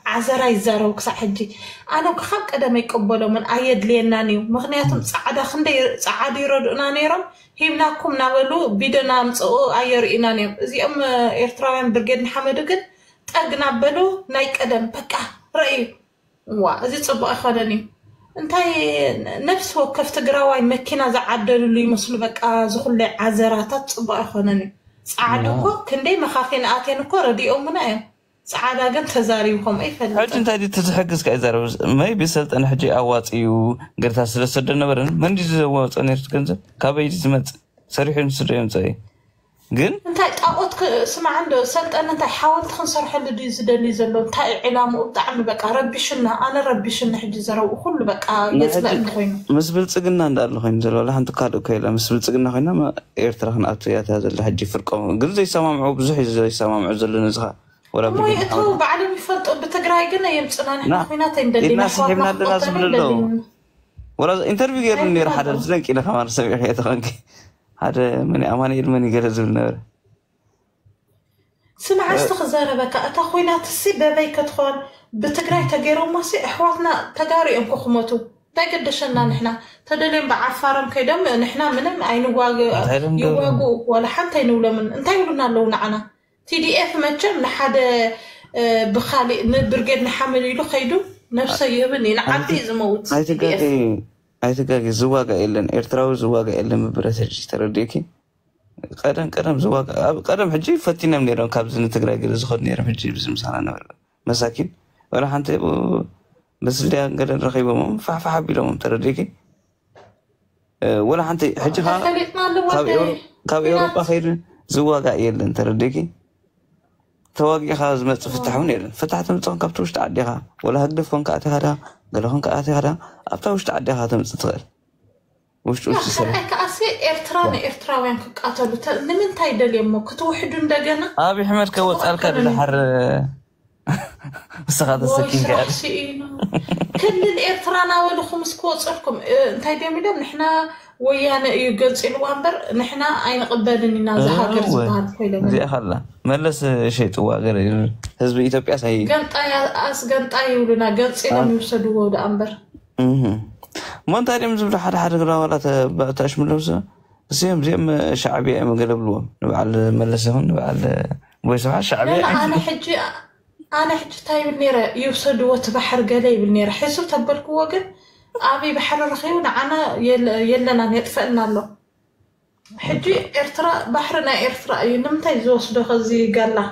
عزرة يزارو كسا حجي أنا بخلق أدم يقبلوا من أيد لينانيو مغنياتهم صعدة خندي صعدي يردونا نيرم هيمناكم ناولو بيدنا مصقو أير إنانيو زي أم إرتراوين برجدنا حمدو قد تقنا بلو نايك أدم بكا رأي وا زي تصبق أخواني انتاي نفس وكف تقراواي مكينة زعدلو لي مسلو بكا زخل عزراتات تصبق أخواني صعدوكو كندي مخافين آتينكو رديئو منايم صعدا قن تزاريوكم أي فلتا حج انت هادي تتحقز كأيزارو ما يبسلت أنا حجي أواتيو قرتها سلسل نبرن من دي زوات أنا يرتكنزل كابي تزمت سريحين سريحين زي قن انتاي تاقوتك سمع عنده سلت أنا انتاي حاولت خنصر حل دي زدني زلو انتاي علامو ابدعمي بكا ربيشنا أنا ربيشنا حجي زارو وكل بكا يزبق مخوينو مسبل تسقنا عند الله زلو لا حنتو كادو كيلا مسبل تسقنا خوينا ما يرترخن أبتيات هذا اللي حجي فرقهم قل زي سامعو بزحي زي سامعو زلو نزغا ولا ما يأتوا بعلم يفلطوا بتقراي قلنا يمسقنا نحن خويناتا يمدلي الناس حبنا لنا زبلو ولا انترفيو غير نير حدا زلنك إلى خمار سبيع يتخنك هذا مني أماني المني جلزول نور سمع استخزارة بك أتخوينا تسي بابي كتخون بتقراي تقيرون ماسي إحواتنا تقاري أمكو خموتو تاقدشنا نحنا تدلين بعفارم كيدم نحنا منم أي يواقو ولا حتى ينولا من انتا يقولنا لونا عنا TDF مجم لحد بخالي برجدنا حمل يلو خيدو نفسه يبني نعطي زموت أي تقاقي زواقا إلن إرتراو زواقا إلن مبرسجي ترديكي قدم زواقا قدم حجي فتينا من نيران كابزن تقراقي رزخد نيران حجي بزمسانا نبر مساكين ولا حانت بس اللي قدر رخيبهم فحفح بيلهم ترديكي ولا حانت حجي كاب أوروبا خير زواقا إلن ترديكي تواقي خاز ما تفتحون يلن فتحت متون كابتوش تعديها ولا هقدفون كأتي هذا قالهم كأتي هذا أبتوش تعديها تمتغير وش سلام كأسي إرتراوين كقاتلوا لمن تايدل يمو كتوحدون دجنا أبي حمد كوت ألك الحر استغاث السكين قال كل الإرترانا ولا خمس كوت لكم تايدل ميلان نحنا ويانا يجلس الوامبر نحنا أين قبلني نازل هاجر زبان كيلو زي أخلا ملص شيء توا غير حزب إثيوبيا سهي قنط أي ولنا قنط إلى يوصلوا ولا أمبر ما أنت عارف مزبل حد غير ولا تأشمل لوسه زي شعبي ما قلبلوهم نبعل ملسهم نبعل بويسوا شعبي لا أنا حجي تاي بالنيرة يوصلوا وتبحر قلي بالنيرة حسوا تبلكوا وقت أبي بحر رخيونا أنا يلنا يدفعنا له حجي إرترا بحرنا إرترا ينمت يزوصدوا خزي قال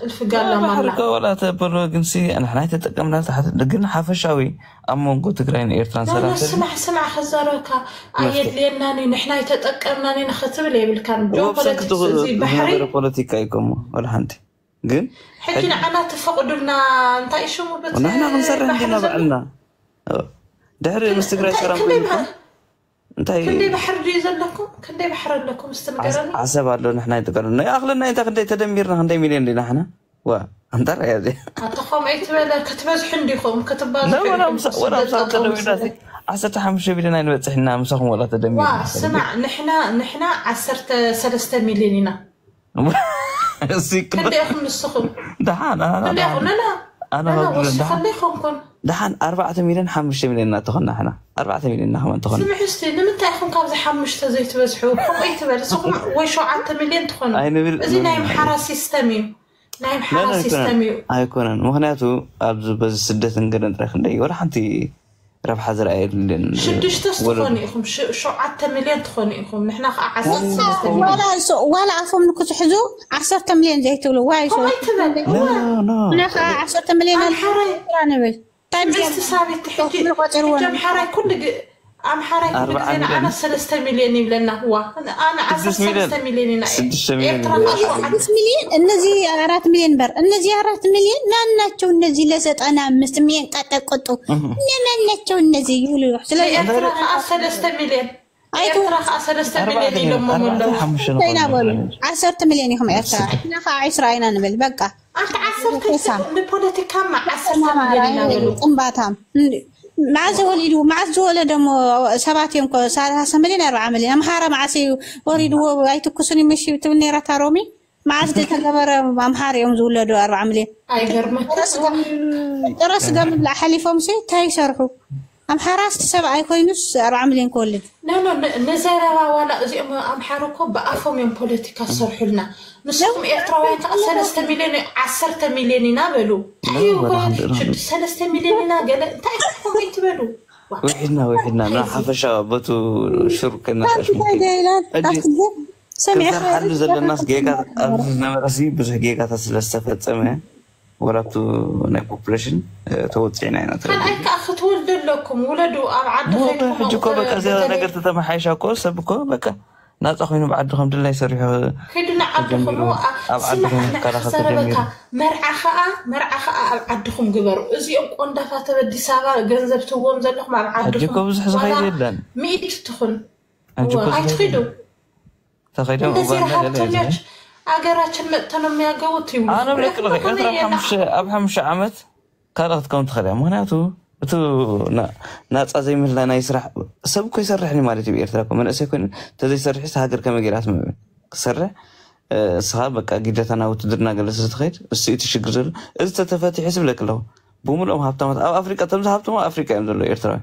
الفقال ما بحرك ولا تبرو جنسي أنا حنايت تقمنا تحت لقينا حافشاوي أما نقول تقرين إيرتران سلام سمع خزاروكا أيد ليناني نحنا يتقمناني نختب لي بالكان جو بوليتيكا بحري بوليتيكا يكون ولا حنتي قل حجينا أنا تفقدنا نتاي شو مبت ونحن غنصر عندنا بعلنا دحر مستقرأ سلام كندي بحر ريزل لكم كندي بحر لكم استمقرنا عسب الله نحن يتقرنا يا أغلنا أنت كندي تدميرنا كندي مليون لنا إحنا أنتر يا زي أتقوم أي تبلا كتبز حنديكم كتبز لا ولا مسا تدميرنا عسرت حمشة بينا نبتحنا مسخم ولا تدمير سمع نحنا عسرت 3 مليوننا كندي أخذ من السخم دحان أنا هقول خليكم دحان 4 مليون 5 مليون تخلنا إحنا 4 مليون نحن تخلنا سمع حستي لما تأخذ كابز حمش تزيت بزحوكم أي تبلا سخم ويشو 10 مليون تخلنا زي نايم حراس يستميو نايم حراس يستميو أيكونن مهناتو أبز بز سدة نقدر نترخن دي ولا حنتي ربح زرائر شدش تستخونيكم شو 10 مليون تخونيكم نحنا ولا عفوا منكم تحزو 10 مليون زي تقولوا واي شو لا 10 مليون الحري طيب استسابي تحكي جم حراي كل أم حراي كل أنا 3 مليون يبلنا هو أنا 3 مليون 6 مليون 6 مليون النزي 4 مليون بر النزي 4 مليون ما ناتشو النزي لسات أنا 5 مليون قطو ما ناتشو النزي يقولوا سلا 3 مليون أيتها 3 مليون لما مولوا تينا بقول 10 مليون يهم إرتاح نخا 10 عينا نبل بقى أنت 10 البوليتيكا مع 10 مليون قنباتهم مع زوليدو مع زول دمو 7 يوم 3 مليون 4 مليون أم حارة مع سي وريدو أيتكسوني مشي تبني رتا رومي مع زد تجبر أم حارة يوم زول دو 4 مليون أي غرمة درس قام لا حليفهم شيء تاي شرحوا أم حراس 7 كوينس 4 مليون كولد لا نزارة ولا زي أم حاركو بأفهم يوم بوليتيكا صرحوا لنا نسقم إيرتراوين 3 مليون 10 مليون نابلو أيوة 3 مليون ناقل تعرفهم يتبلو وحدنا نحفشة بتو شركنا سمع حد زل الناس جيكات نمرسي بس جيكات سلسفة سمع ورابطو ناي بوبوليشن توصينا هنا كان أيك أخذ ولد لكم ولدوا أبعد خيركم حجكم بك زي نقدر تتم حيشة كوس سبكو بك ناس أخوين بعد الحمد لله يسرحوا كيدنا عبدكم أبعدهم كلا خسربك مرعى خاء أبعدكم جبروا إزي أقول دفعت بدي سبعة جنزب توهم زلهم أبعدكم حجكم بس خير جدا ميت تدخل هاي تخيلوا وبعدين أجرّتشن متنم يا جوتي. أنا بلك لغي أبحمش عمت كارت كم تخلي مهناتو تو ناس أزاي من لنا يسرح سبكو يسرحني مالتي بيرتراكم من أسيكون تزي يسرح هاجر كم جرات ما سرح صحابك أجدت أنا وتدرنا جلسة خير بس يتشجر إذا تفتح حسب لك له بوملهم هابتمت أو أفريقيا تمز هابتم أفريقيا يمدلو إيرترا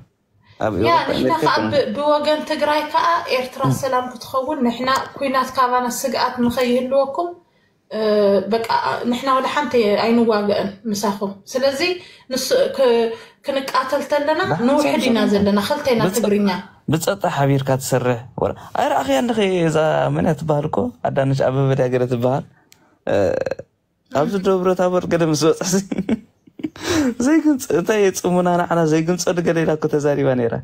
يعني إحنا بوجن تجري كا إيرترا سلام كتخول نحنا كوينات كابانا السجات نخيل لكم بقى نحنا ولا حنتي أي نواجن مساخو سلزي نس كنك قاتلت لنا نوحد ينازل لنا خلتينا تجرينا بتصطح حبير كاتسرح ولا أي أخي أنخي إذا من تباركو عدانش أبى بدي أجري تبار أبز دوبرة تبار قدم مسوس زي كنت تايت أمنا أنا زي كنت صدق ليلا كنت زاري بانيرا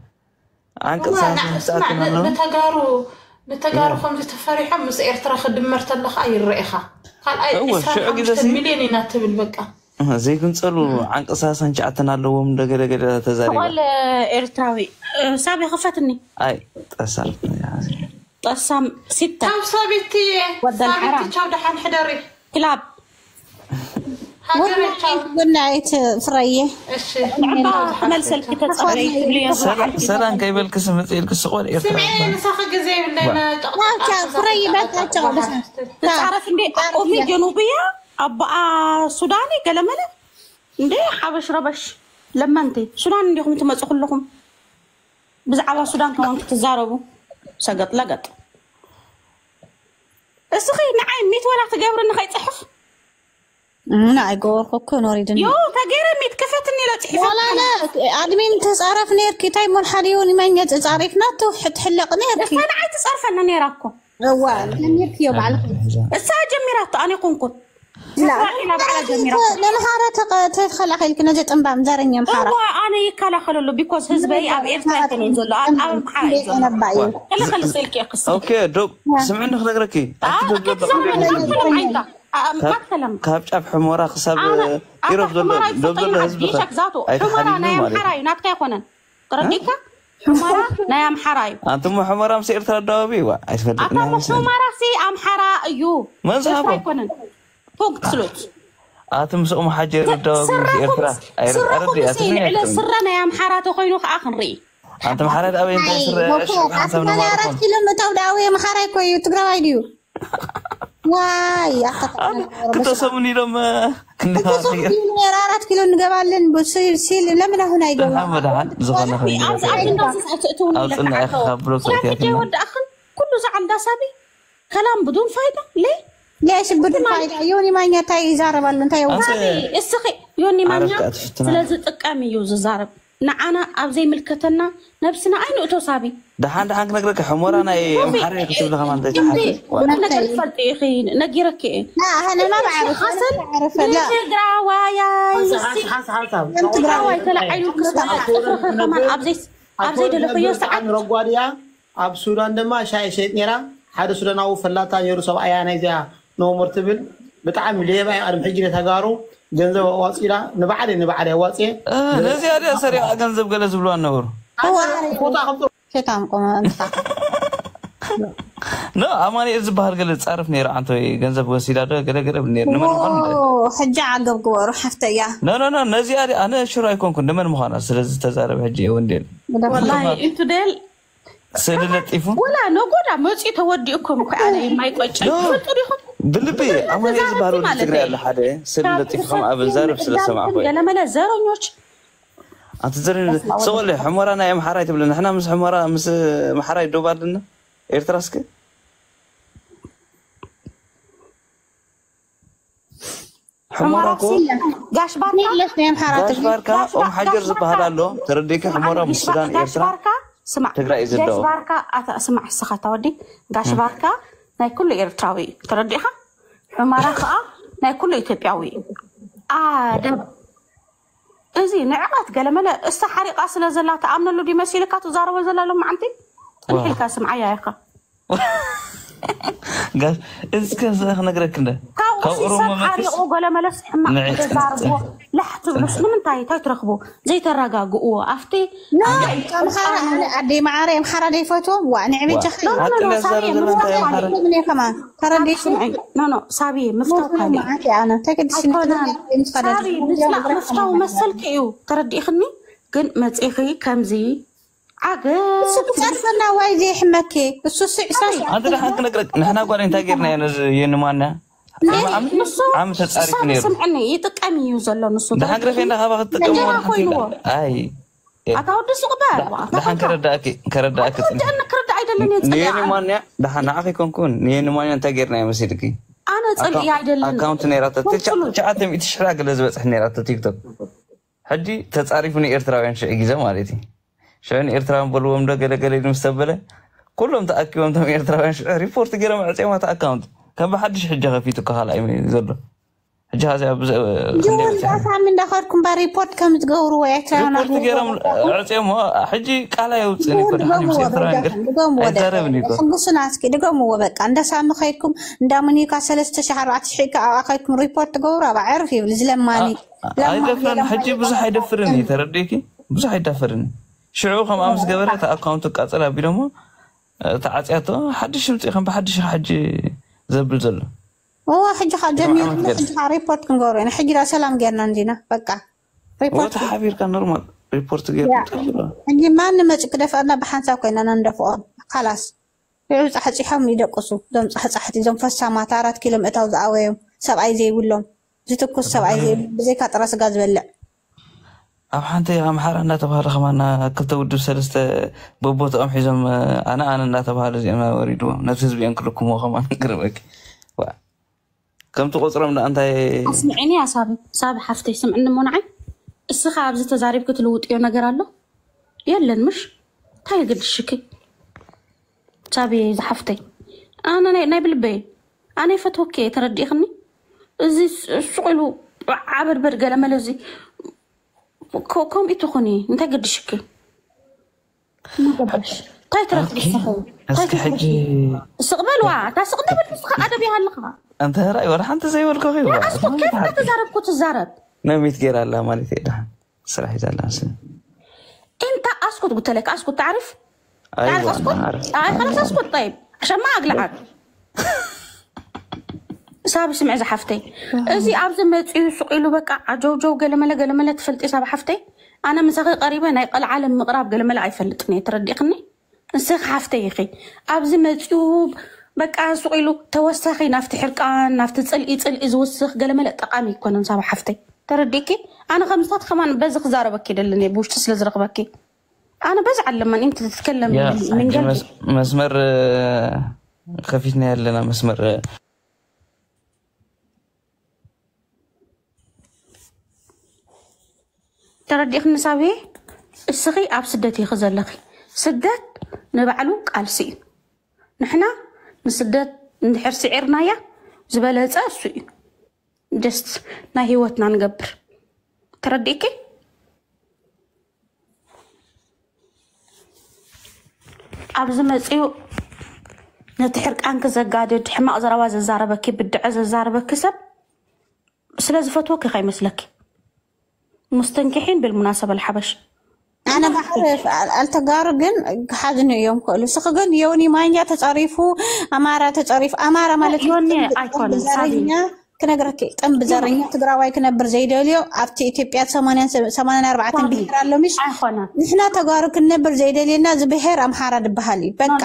عنك سامع نتجارو خمسة تفاريحة مس إيرترا خدم مرتلخ أي الرئيخة قال أي إسرائيل مليون يناتب البقى زي كنت صلوا عنك أساسا جعتنا لهم دقيقة تزاري ولا إيرتراوي سابي خفتني اي تصل طسام 6 كم صابتي ودى الحرام. صابتي تشاو دحان حدري كلاب قلنا عيت فريه عمل سلكي تصبري سلام كيبل كسم يلك الصغير سمعي نساخ جزاي ولا فريه بس تعرف اندي امي جنوبيه ابا سوداني قلمله اندي حبش ربش لما انت سودان انديكم تمص كلكم بزعبا سودان كمان تزاربوا سقط لقط اسخي نعم 100 ولا تقبر انه يصحف لا يقول كو نريد يو تغير ميت كفتني لا تحفظ ولا ادمي متصرف نيركي تاي مول حريوني من يتصرفنا تو تحلق نيركي انا عايز تصرف ان نيراكو روال نيركي يوم على الساعه جميرات انا كنكن لا على جميرات لنهار تدخل اخي كنا جت انبام زارني محاره انا يكلا خللو بيكوز حزبي اب ايرترا تنزل اب محايزو انا باي خلي خلي سلكي قصه اوكي دوب سمعنا خلقركي ما كلام كاب شاف حمورا خساب يروح دول حزب حمورا نايم حراي نات كيكونن ترديك حمورا نايم حراي انتم حمورا مسير تردوبي وا ايفدنا حمورا سي ام حرا ايو ما صحابه كيكونن فوق سلوت اتم سو محاجر الدوبي ايرترا اردي اتني على سرنا يا محرا تخوينو اخنري انت محرا داوي انت سر حسب ما 4 كيلو متوداوي محرا كوي تقراوي ديو واي كنت سمني لما كنا 4 كيلو نقبالن بصير سيل لمن هنا يقول محمد عاد زغنا خلينا اوصلنا خبروك كله زعل ده سابي كلام بدون فايده ليه ليش بدون فايده يوني مانيا تاي زارب انت يا اسخي يوني مانيا سلازي تقامي يوز زارب نعنا ابزي ملكتنا نفسنا عين اتو سابي دحان نقرك حمورانا محري كتب لها ما انت تحكي وانا كنت اخي نقرك ايه لا انا ما بعرف لا حسن تقراواي طلع عينك كمان ابزي دلخيو ساعه رغواديا اب سودان دما شاي شيت نيرا حدا سوداناو فلاتا يرو سب ايانا زيا نو مرتبل بتعامل ليه ادم حجره تغارو ገንዘብ ዋጽላ ንባዓለ ዋጽ ለዚህ አይደል ሰሪያ ገንዘብ ገለዝ ብሎ አነበር ፎታ ከምቶ ሸታም ቆማ እንታ لا اماني از بحال ገለጽ عارف ነይራ አንተ ገንዘብ ወሲዳ ገለገለ ነይር ነመን ማለት حج عقب قور حفتيا لا نزي انا شو رايكم كن نمن مخانا ስለዚህ ተዛረብ حج ወንዴል والله انتو ديل ስለለጥፉ ولا نقودا መጽ ተወዲእኩም ከአለ የማይቆጭ ፍጡሪኹም بالبي اماني از بحال ትግራ ያለ ሓደ ስለለጥፉም አበዛረብ ስለሰማዕኩ ለመለ ዘረኞች انت زرين سؤال حمرانا يا محراي تبلنا احنا مس حمرا مس محراي دوبالنا ايرتراسك حمراكو ጋሽ باركا ام حجر زبهالالو ترديك حمرا مسودان ايرترا سمع تግራይ زدو ጋሽ ባርካ اسمع السخه تودي ጋሽ ባርካ ናይ ኩሉ ኤርትራዊ ተረዲኻ حمራ ከዓ ናይ ኩሉ ኢትዮጵያዊ አደም እዚ ንዕቃት ገለመለ استحريقه ስለ ዘላ ተአምነሉ ዲመስልካ ተዛረበ ዘላሎ ማንቲ እንልካ ስምዓያ ይኻ ጋሽ እስከ ዘኸ ነግረክ እንደ ካውሮም ማሪቆ ገለመለስ ሕማ ተዛርቦ ለሕቱ መስልምን ታይ ትረክቦ ዘይ ተረጋግኡ አፍቲ ከምሓራ አዲ ማዓረም ሓራ ደይፈቶ ዋንዕቢ ጀኸ ምን ከማን ተረዲሽ ኖ ሳቢ ምፍታው ካሊ انا تكدش ሳቢ ምፍታው መሰልክዩ ተረዲኽኒ ግን መጽኺ ከምዚ عقل سكتنا وايد يحمكي السوسي انت دحك نقرك نحنا قالين تاغيرنا ينمانا عم تصاريك نير سمعني يتقامي يوزلو نسو دحك رفينا خبا تقمو اي اتاود سقبا دحن كرداك انا كرد ايدلني نينمانا دحن اخي كونكون نينمانا تاغيرنا مسيدكي انا صلي ايدلني اكونت نيرات تشعتم يتشراغ لزبصح نيرات تيك توك حدي تصاريفني ايرتراوين شي غيزه مالتي شان ايرتران بلوم ده ገለገለ مستقبله كلهم تاكيوم تم ايرتران ريبورت غيرم عصيما تا اكاونت كان بحدش حجه خفيتو كخالا يزلو حجه هذا جول دافع من دخلكم بريبورت كم تقوروا ايرتران ريبورت غيرم عصيما حجي قالا يوصني كل حد مسيران ايرتران خلصنا اسكي دغمو بقى عند سام خيركم اندامني كا 3400 كاخيكم ريبورت تقوروا بعرف يبل زلماني ايدفرن حجي بزح يدفرني ترديكي بزح يدفرني شعو خم أمس جبرت أكاونت قاتل أبيرمو تعاطياته حدش يمطي خم بحدش حج زبل زلو هو حج جميل حج ريبورت كنقول أنا حج لا سلام جرنا عندنا بقى ريبورت حبير كان نورمال ريبورت جرنا حج ما نمت كده فأنا بحنسا كنا نندفعهم خلاص يعوز أحد يحمل يدقصوا دم صحت يزم فسا ما تعرف كيلومتر زاوية سبعة زي ولهم زتكو سبعة زي بزي كاتراس غاز بلع أب حنتي يا محار أنا تبهر خمانا كنت ودو سلسة بوبوت أم حزم أنا تبهر زي ما أريدو نفس بيان كلكم وخمان قربك كم تقصر من أنت اسمعيني يا صابي حفتي سمعنا منعي السخاب زت زاريب كتلوت يا نجر الله يلا مش تاي قد الشكي صابي زحفتي أنا نايب البين أنا فتوكي تردي خني زي سقلو عبر برجع لما لزي كم إتخوني أنت قد شكل ما قبلش طيب ترى أسكي حجي استقبل واعد استقبل بالنسخة أدبي هاللقاء أنت رأي ورح أنت زي ورقة لا أسكت كيف أنت تزارب كنت تزارب نميت غير الله مالي تيدا صراحة الله أنت أسكت قلت لك أسكت تعرف أيوة أسكت خلاص أسكت طيب عشان ما أقلعك سابي سمع زحفتي ازي ابز مصيو سقيلو بقى عجوجو قلمله تفلطي سابي حفتي انا مسخي قريبه ناي قل عالم مقراب قلمله ايفلطني ترديقني نسخ حفتي يخي ابز مصيو بقى سقيلو توسخي نافت حرقان نافت صلقي زوسخ قلمله طقامي يكون سابي حفتي ترديكي انا خمسات كمان بزخ زاربك دلني بوش تسلزرقبكي انا بزعل لما انت تتكلم من قلبي مسمر خفيفنا لنا مسمر ترديك نسابي السخي أب سدتي خزلخي سدت نبعلو قالسين نحنا نسدت نحر سعرنايا زبالة أسوي جست ناهيوتنا نقبر ترديكي أب زمزيو نتحرك عنك زقادي حماق زرواز الزاربكي بدعز الزاربكي سب سلاز فتوكي خاي مسلكي مستنكحين بالمناسبة الحبش أنا بعرف التجارب حاجة يوم كله سخجن يوني ما ينجح تعرفوا أمارة تعرف أمارة مالك يوني أيكون بزارينا كنا جركي تم بزارينا تقرأ كنا برزيد اليوم أبتي إثيوبيا 84 بحر الله مش نحنا تجارب كنا برزيد اليوم زبحر أمحارة دبهالي بقى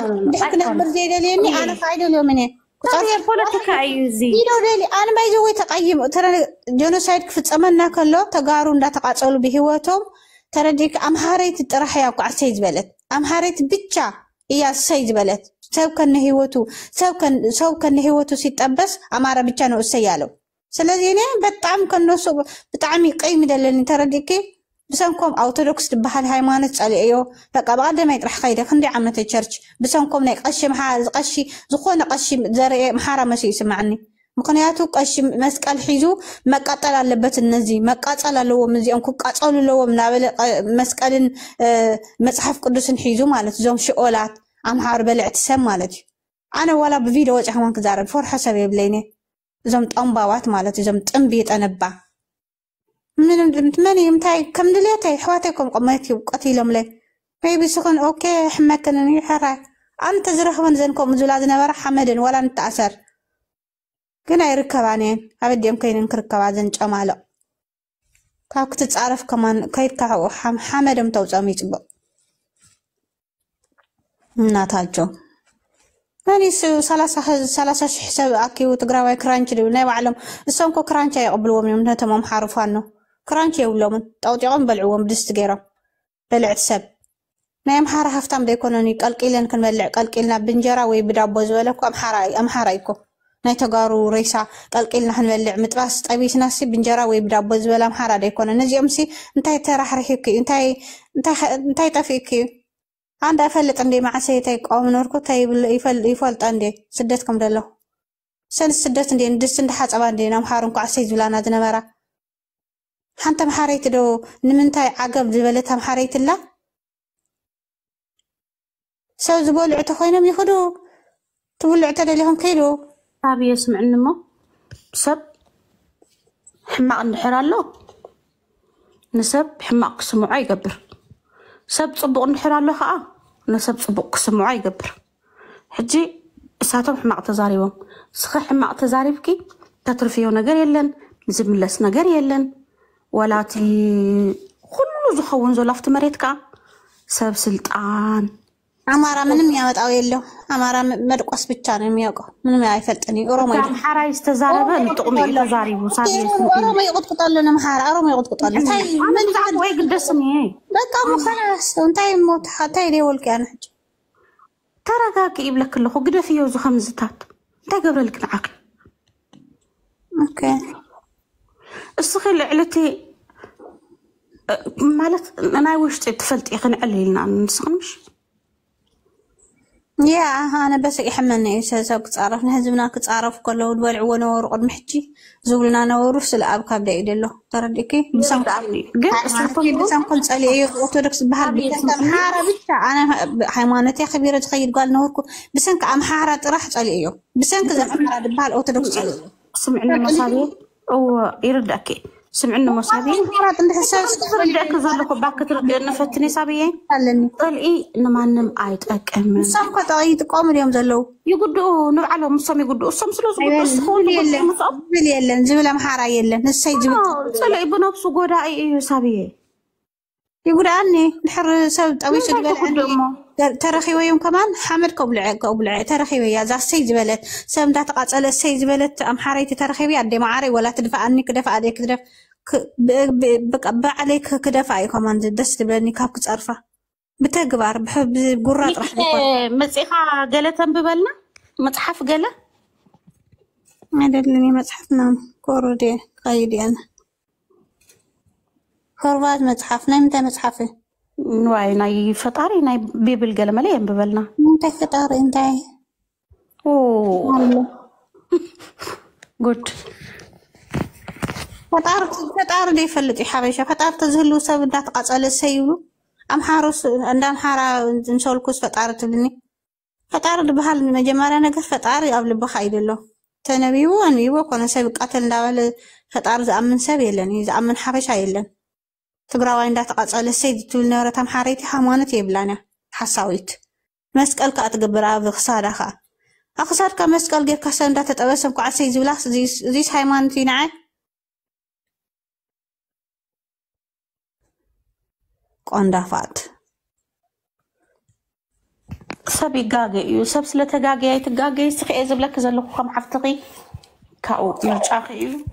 كنا برزيد اليوم أنا فايدة اليوم منه طيب بوليتيكا أيوزي أنا ما يزوي تقيم ترى جنوسايد كفت أمنا كله تجارب لا تقاطعوا بهوتهم ترى ديك أمهاريت ترى ياكو عسيد بلد أمهاريت بتشا هي السيد بلد سو كان هوتو سيتأبس أمارة بتشا نو السيالو سلذينه بتعم كنو سو بتعمي قيم دلني ترى ديكي بسانكم أوتودوكس تبحال هايمانت على أيو بقى بعد ما يطرح خير خندي عمة الشرش بسانكم نيك قشي محال قشي زخونة قشي زرع محارة ماشي يسمعني مقنياتو قشي مسك الحيزو ما قتل على بيت النزي ما قتل على لو مزي أنكو قتل لو من عبل مسكالن مصحف قدس حيزو مالت زوم شؤولات أمحار بلعت سم مالتي أنا ولا بفيديو وجه ما كزارب فور حسب يبليني زوم تنباوات مالتي زوم تنبيت أنبا من ماني متاعي كم دليتي حواتيكم قميتي وقتيلهم لي بيبي سخن اوكي حمكنني حراك انت زرخ من زنكم زولادنا برا حمدن ولا نتأثر كنا يركبانين ابدي يمكن نكركب عزن جماله كاك تتعرف كمان كيد كاو حمدم توصامي يصبق ناتاجو ماني 30 حساب اكيو تقراوي كرانش دي ناي بعلم اسمكو كرانش يقبلوهم يوم تمام حرفانو كرانش يولومن طوطيقون بلعوهم بدست غيرهم بلعت سب نايم حاره هفتام ديكونوني قلقيلن كنبلع قلقيلنا بنجرا وي بدابو زبلكو امحرايكو ناي تغارو ريسا قلقيلنا حنبلع مطباس طبيسنا سي بنجرا وي بدابو زبل امحرا ديكون نزيوم سي انتي تراحريكي انتي طفيكي عند افلط عندي مع سيتي قوم نوركو تاي يفلط عندي سدتكم دلو سن سدت عندي ندس اند حصبا عندي امحارنكو عسي زبلانا زنبرا حنت محاريت دو نمنتاي عقب زبلت محاريت لا سو زبولع تخوينم يخدو تبلع تدليهم كيلو صابي يسمع نمو سب حماق نحرالو نسب حماق سمعو يقبر سب صبق نحر له خا نسب صبق كسمعوا يقبر حجي ساتهم حماق تزاريبهم سخ حماق تزاريبكي تترفيو نجار يلن زملس نجار يلن ولاتي كله زخون زلافت مريتك سب سلطان አማራ ምንም ያመጣው የለው አማራ መድቆስ ብቻ ነው የሚያውቀው ምንም አይፈልጥኒ ኦሮሞ አማራ ይስተዛረበ ልጥቁም ይተዛሪቡ ሳቢስ ኦሮሞ ይቆጥቁጣለና አማራ ኦሮሞ ይቆጥቁጣለ ታይ ምን ዛት ወይ ግደስኒ በቃ ሙኸላስ እንታይ ሞት ታይ ደወልክ ያን ሕጅ ተረጋቂ ይብለክልኹ ግደፍየው ዙ ከምዝታት እንታይ ገብረልክ ንዓክ ኦኬ እስኺ ልዕልቲ ማለት ናይ ውሽጢ ትፈልጥ ይኽንዕል ኢልና ንስኽንሽ يا أنا بس يحملني إساسا كتعرف نهزمنا كتعرف كله ودولع ونور قد محجي زولنا نور سلا أبكى بدأ يدله ترى ديكي بسم بسم كل سألي أيه أوتودكس بحال بيتم حارة بيتا أنا حيواناتي خبيرة تخيل قال نوركو بسنك أم حارة راح تسألي أيه بسنك زي حارة بحال أوتودكس سألي سمعنا مصابي أو يردكي سمعنا مصابي حارة عند حساس ردك زلكو باك تردي نفتني صابيين طلعي نمانم آيت أكمل سامك تغيد قوم اليوم زلو يقولوا نوعلهم مصام يقولوا الصم سلوز يقولوا يلن زبلا محارة يلن نسي جبت طلعي بنفسه قودا أي صابيين يقول عني نحر سبت أوي ترخي ويوم كمان حمد قبلع ترخي ويا ذا السيد بلد سام ده تقاطع السيد بلد أم حريتي ترخي ويا عندي معاري ولا تدفع عني كدفع عليك كدف بقبع عليك كدفع كمان دست بلدني كابك تعرفه بتجبر بحب قرات راح مسيحة قالتهم ببلنا متحف قاله ما دلني متحفنا كوردي قيدي أنا خربات متحف نمتى متحفه واي ناي فطاري ناي بيبل قال مليان ببلنا انت فطاري انت اوه جود فطار دي فلتي حبيشه فطار تزهلو سب انت تقاصل سيلو ام حارس عندام حارا نسولكوس فطار تبني فطار دبحال مجمرا ነገር فطار قبل بخايدلو تنبيو انبيو كون سب قتل እንዳበለ فطار زامن سب يلن زامن حبشه يلن تقراوي عندها تقاصل السيد تقول نورتهم حريتي حمانت يبلانا حساويت مسقل كاتقبر اب خسارها اخسار كمسقل غير كسن دا تطبسم كعسي زبلاس زيس حيمانتي نعي قندافات سبي غاغي يوسف سلتغاغي يتغاغي سخي زبلك زلكو كم حفتقي كاو مرچاخي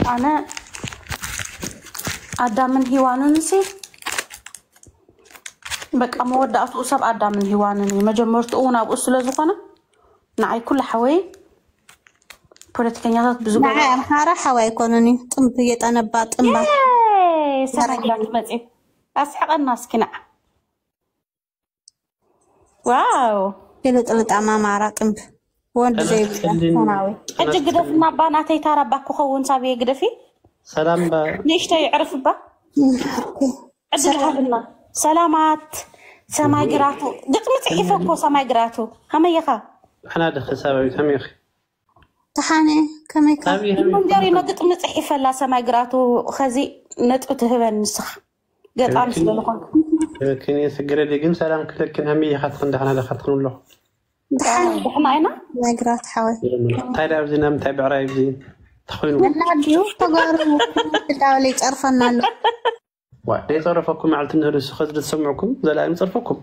انا آدمن هيوانن سي بقى مودعت وسب آدمن هيوانن مجمرت اونا بأسلة زخنا نعي كل حوي بوليتيكيات بزوج نعم حارة حوي كونني طنبية أنا باطنبا سرقات مزي أسحق الناس كنا واو قلت أمام عرا طنب وند زي بناوي أنت قدف ما بناتي ترى باكو خون سابي قدفي سلام با ليش تعرف با عدل حبنا سلامات سماي قراتو دقمت عيفكو سماي قراتو هم يخا احنا دخل سبب هم يخي تحاني كم يكا من جاري نقط متحيف لا سماي قراتو خزي نطق تهبن نسخ قطعم سلالكم لكن يسجل لي جن سلام كلكن هم يخات خند احنا دخلتن له دحنا اينا ما قرات حوي تايدا بزينا متابع راي بزين تخوينو ناديو تقارو تداولي تعرفنا له واحد يصرفكم على تنهرس خزر تسمعكم زلائم يصرفكم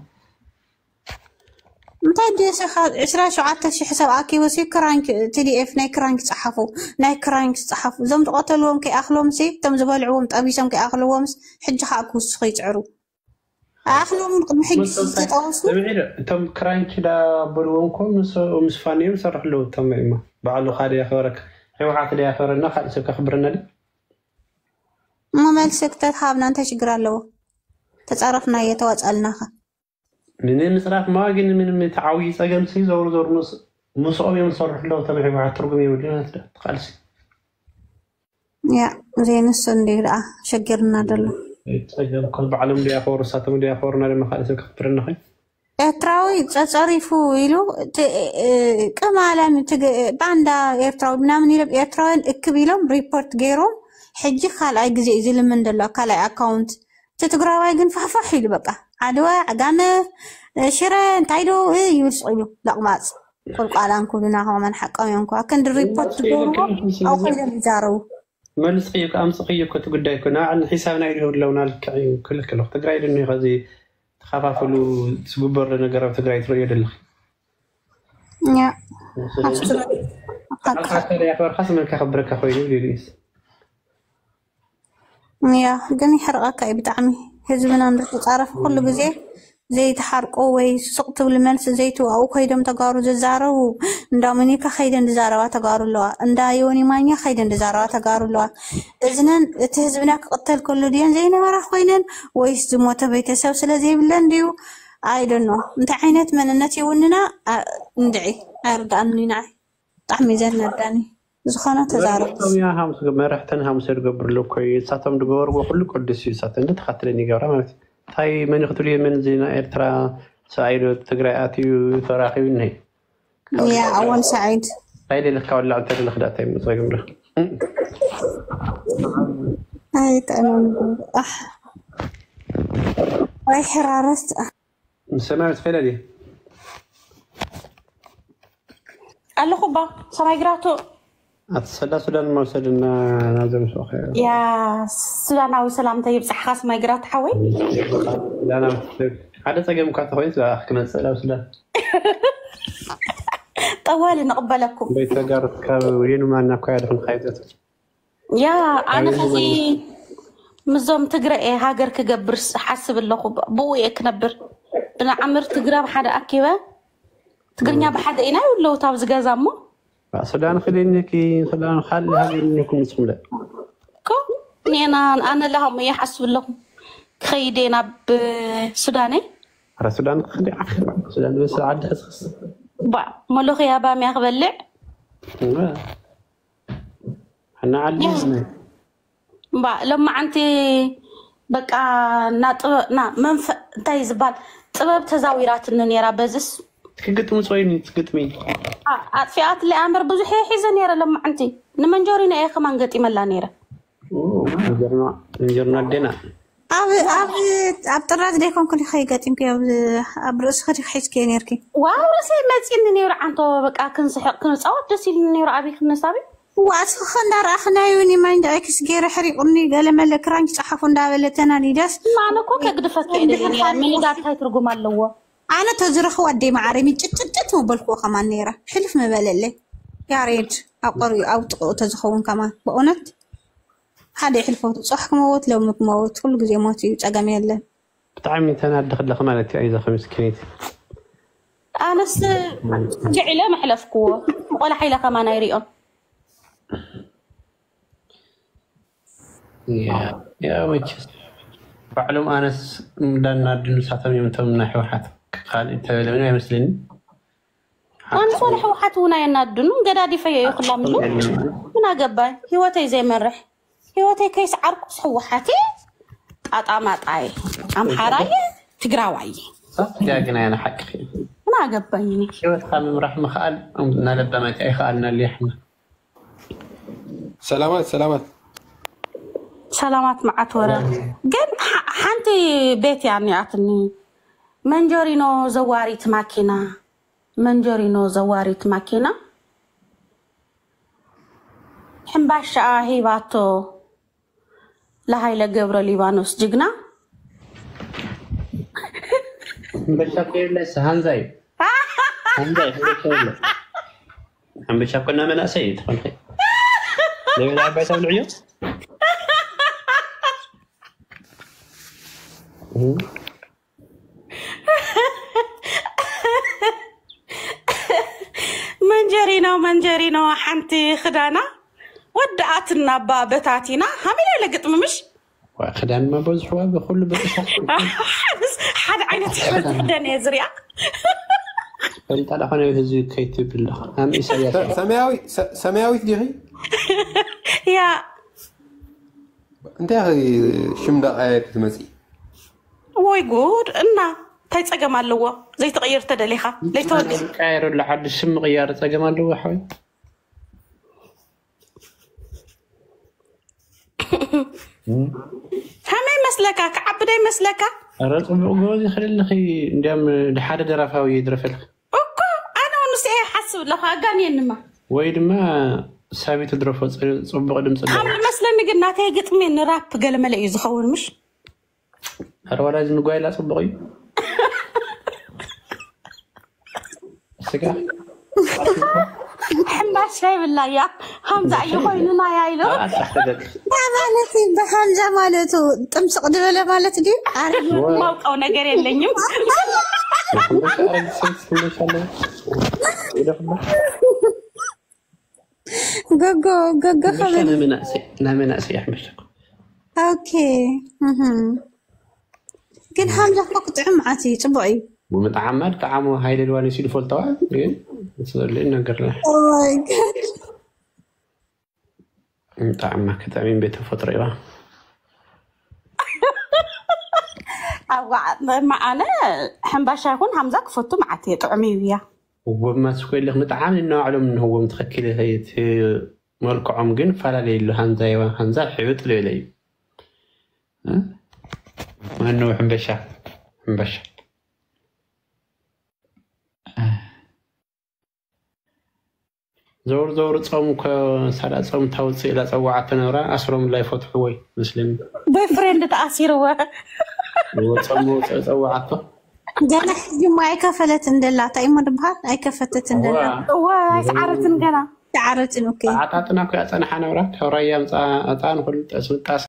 متى دي سخاد 10 شعات شي حساب اكي وسي كرانك تي دي اف ناي كرانك صحفو ناي كرانك صحفو زم تقتلوهم كي اخلوهم سي تم زبلعوهم طبيسهم كي اخلوهم حج حاكو سخي يعرو اخلوهم قد حج تطوسو تم كرانك دا بلوونكم مس فانيم صرح له تم ايما بعلو خالي يا خبرك ايوا حاكي يا خبرنا خالي سك خبرنا لي ما مالسك تحابنا انت شقرالو تتصرفنا يتواصلنا من المسرات ما جن من متعوي صقم سي زور مصوب يوم صرح له تبعي مع ترجم يودينا تقالسي يا زين السندي لا شقرنا دله صقم كل بعلم لي اخور ساتم لي اخورنا لما خالص كفرنا خي ኤርትራዊ ጸጸሪፉ ኢሉ ቀማላም ባንዳ ኤርትራዊ ምናምን ይለም ኤርትራዊን እክብ ኢሎም ሪፖርት ገይሮም ሕጂ ካልኣይ ግዜ ዝልምን ደሎ ካልኣይ ኣካውንት تتقراوي جن فحفح يلو بقى عدوى عقامة شراء انتايدو يوسعيلو لقماز قل قالان كلنا هو من حقا ينكو أكن الريبوت تقولوا أو خيدا يزارو مالس خيوك أمس خيوك تقول كنا على حسابنا يلو لونا الكعي كل تقراي لأنه غازي تخاففلو تسببر لنقرأ تقراي تروي دلخ يا حتى يا أخبار خاصة من كخبرك أخوي ليليس يا جاني حرقك أي بتعمي هزبنا نتعرف كل جزء زي تحرقوا ويسقطوا الملس زيتو أو خيدم تجارو زارو ندامني كخيدن زاروا تجارو لوا ندايوني مانيا خيدن زاروا تجارو لوا إذن تهزبنا قتل كل دين زينا مرة خوينن ويس موت بيتساو سلزي بلنديو I don't know انت عينت من النتي وننا ندعي أرد أني نعي طعمي زين نداني زخانة تزارو يا هم ما رحتن هم سير قبر لو كويس ساتم دغور وكل قدس ساتن انت خاطرني جورا مالتي تاي من يختلي من زينا إرترا سعيد تقرأتي وتراخيني يا أول سعيد هاي اللي كاول عن تاريخ خدعتي من صغير مره هاي تأمل واي حرارست سمعت فيلا دي قال خبا سماي جراتو أتصدق سودان ما وصلنا نازم سو خير يا سودان سلام طيب صح سماي جرات حوي لا أنا عادة تجمع كات خويس لا أحكي سلام سودان طوالي نقبلكم بيت جارت كوين وما نقعد في الخيزات يا أنا خزي مزوم تقرأ هاجر كجبر حسب اللغة بوي كنبر أنا عمر تقرأ بحدا أكيبه تقرنيا بحدا إنا ولا تابز جازمو سودان خليني كي سودان خال هذه منكم مسؤولة كم أنا لهم يحسب اللغة خيدينا بسوداني على سودان خلي آخر سودان بس عاد أسخص با ملوخ يا بام يغبلع احنا علمنا با لما انت بقى نا منف انتي زبال طبب تزاويرات نيرا بزس تقطمو صويني تقطمي اطفئات اللي امر بزح حيزه نيرا لما انت نمنجورينا اي كمان قطي ملا نيرا نجرنا دينا أب طراد ديكم كل خي قاتم كي أبرز خري خيس كينيركي واو رسي ماتين نيرا عنتو بقى كنصحق كنصوت دسي نيرا ابي كنصابي وأسخن دار أخنا يوني ما عند أكس جير حريقني قال ملك رانك صحفون دابلتنا نيدس ما أنا كوك قدفت كيدني من دار هاي ترجم اللوا أنا تزرخ ودي معرمي تت مبلكو كمان نيرة حلف مبللي يا ريت أقري أو تزخون كمان بقولت هذا يحلفوا صح موت لو مكموت كل جزء موتي تجمع له بتعمي أنا دخل خمالتي أيضا خمس كنيت أنا جعله محلف قوة ولا حيلة كمان يريون يا وجه بعلم أنس دنا دنساتهم يمتم من حوحات قال تبلمني ما يمسلني أنا صالح وحاتونا ينادون قدادي فيا يخلم له من أجبا هوتي زي مرح هوتي كيس عرقص حوحاتي أطعماطاي أم حراية تقراوي صح جاكنا أنا حق خير ما أجباني هوت خامم رحمة خال نلبى ما تأي خالنا اللي إحنا سلامات معت ورا جن حنتي بيت يعني عطني منجورينو زواريت ماكينة منجورينو زواريت ماكينة حنباش هي باتو لهاي لقبر ليبانوس جيجنا بشكل لسه هنزاي هم بشكلنا من أسيد خلقي ليه يلعب بيسا بالعيون منجرينو حنتي خدانا ودعاتنا بابتاتنا هميلا لقط مش خدان ما بوزحوا بكل بتشحن حد عينت خدان يا زريع قلت على خنا يهزو كيتب بالله هم إسايا سماوي تديري يا انت شمدا تمسي وي جود إنا تاي تسقم اللوا زي تغير تدليخة لي تودي كايرو لحد الشم غيار تسقم اللوا حوي همي مسلك كعبدي مسلك رقم جوزي خلي لخي ندم لحد درفها ويدرف لك اوكو انا ونسي حسب لك اغاني انما ويد ما سابي تدرف صبغ دمص قبل مسلني قناتي قطمي نراب قال ملئ يزخون مش هر ولا زين قايله صبغي سكا حماس شاي بالله يا حمزه يخويننا يا يلو مالتي بحمزه مالته تمسق دبله مالت دي عارف موقعو ነገር የለኝም ጎጎ خبر لا مناسي احمد اوكي ግን حمزه فقطع معتي طبعي ومتعمد طعمه هاي الوالي سيدي فولتوا لين ነገር ላይ اوه جاد طعمه كتامين بيت فطريوا معنا حنباشا يكون حمزه كفتو معتي طعمي ويا وما تقول لك متعامل انه علم انه هو متخكل هي ملكعهم جن فلا له هنزا حيوت لي ما انه حنباشا زور تصوم كسالا تصوم توصي الى صوعت نورا اسرم لا يفتح وي مسلم بوي فريند تاثيروا وتصوم صوعته جانا جمعة كفلت اندلا تايم دبها اي كفتت اندلا واي سعرت اندلا تعرت اوكي عطاتنا كو اصنحنا نورا حريا اطان كل تسوطاس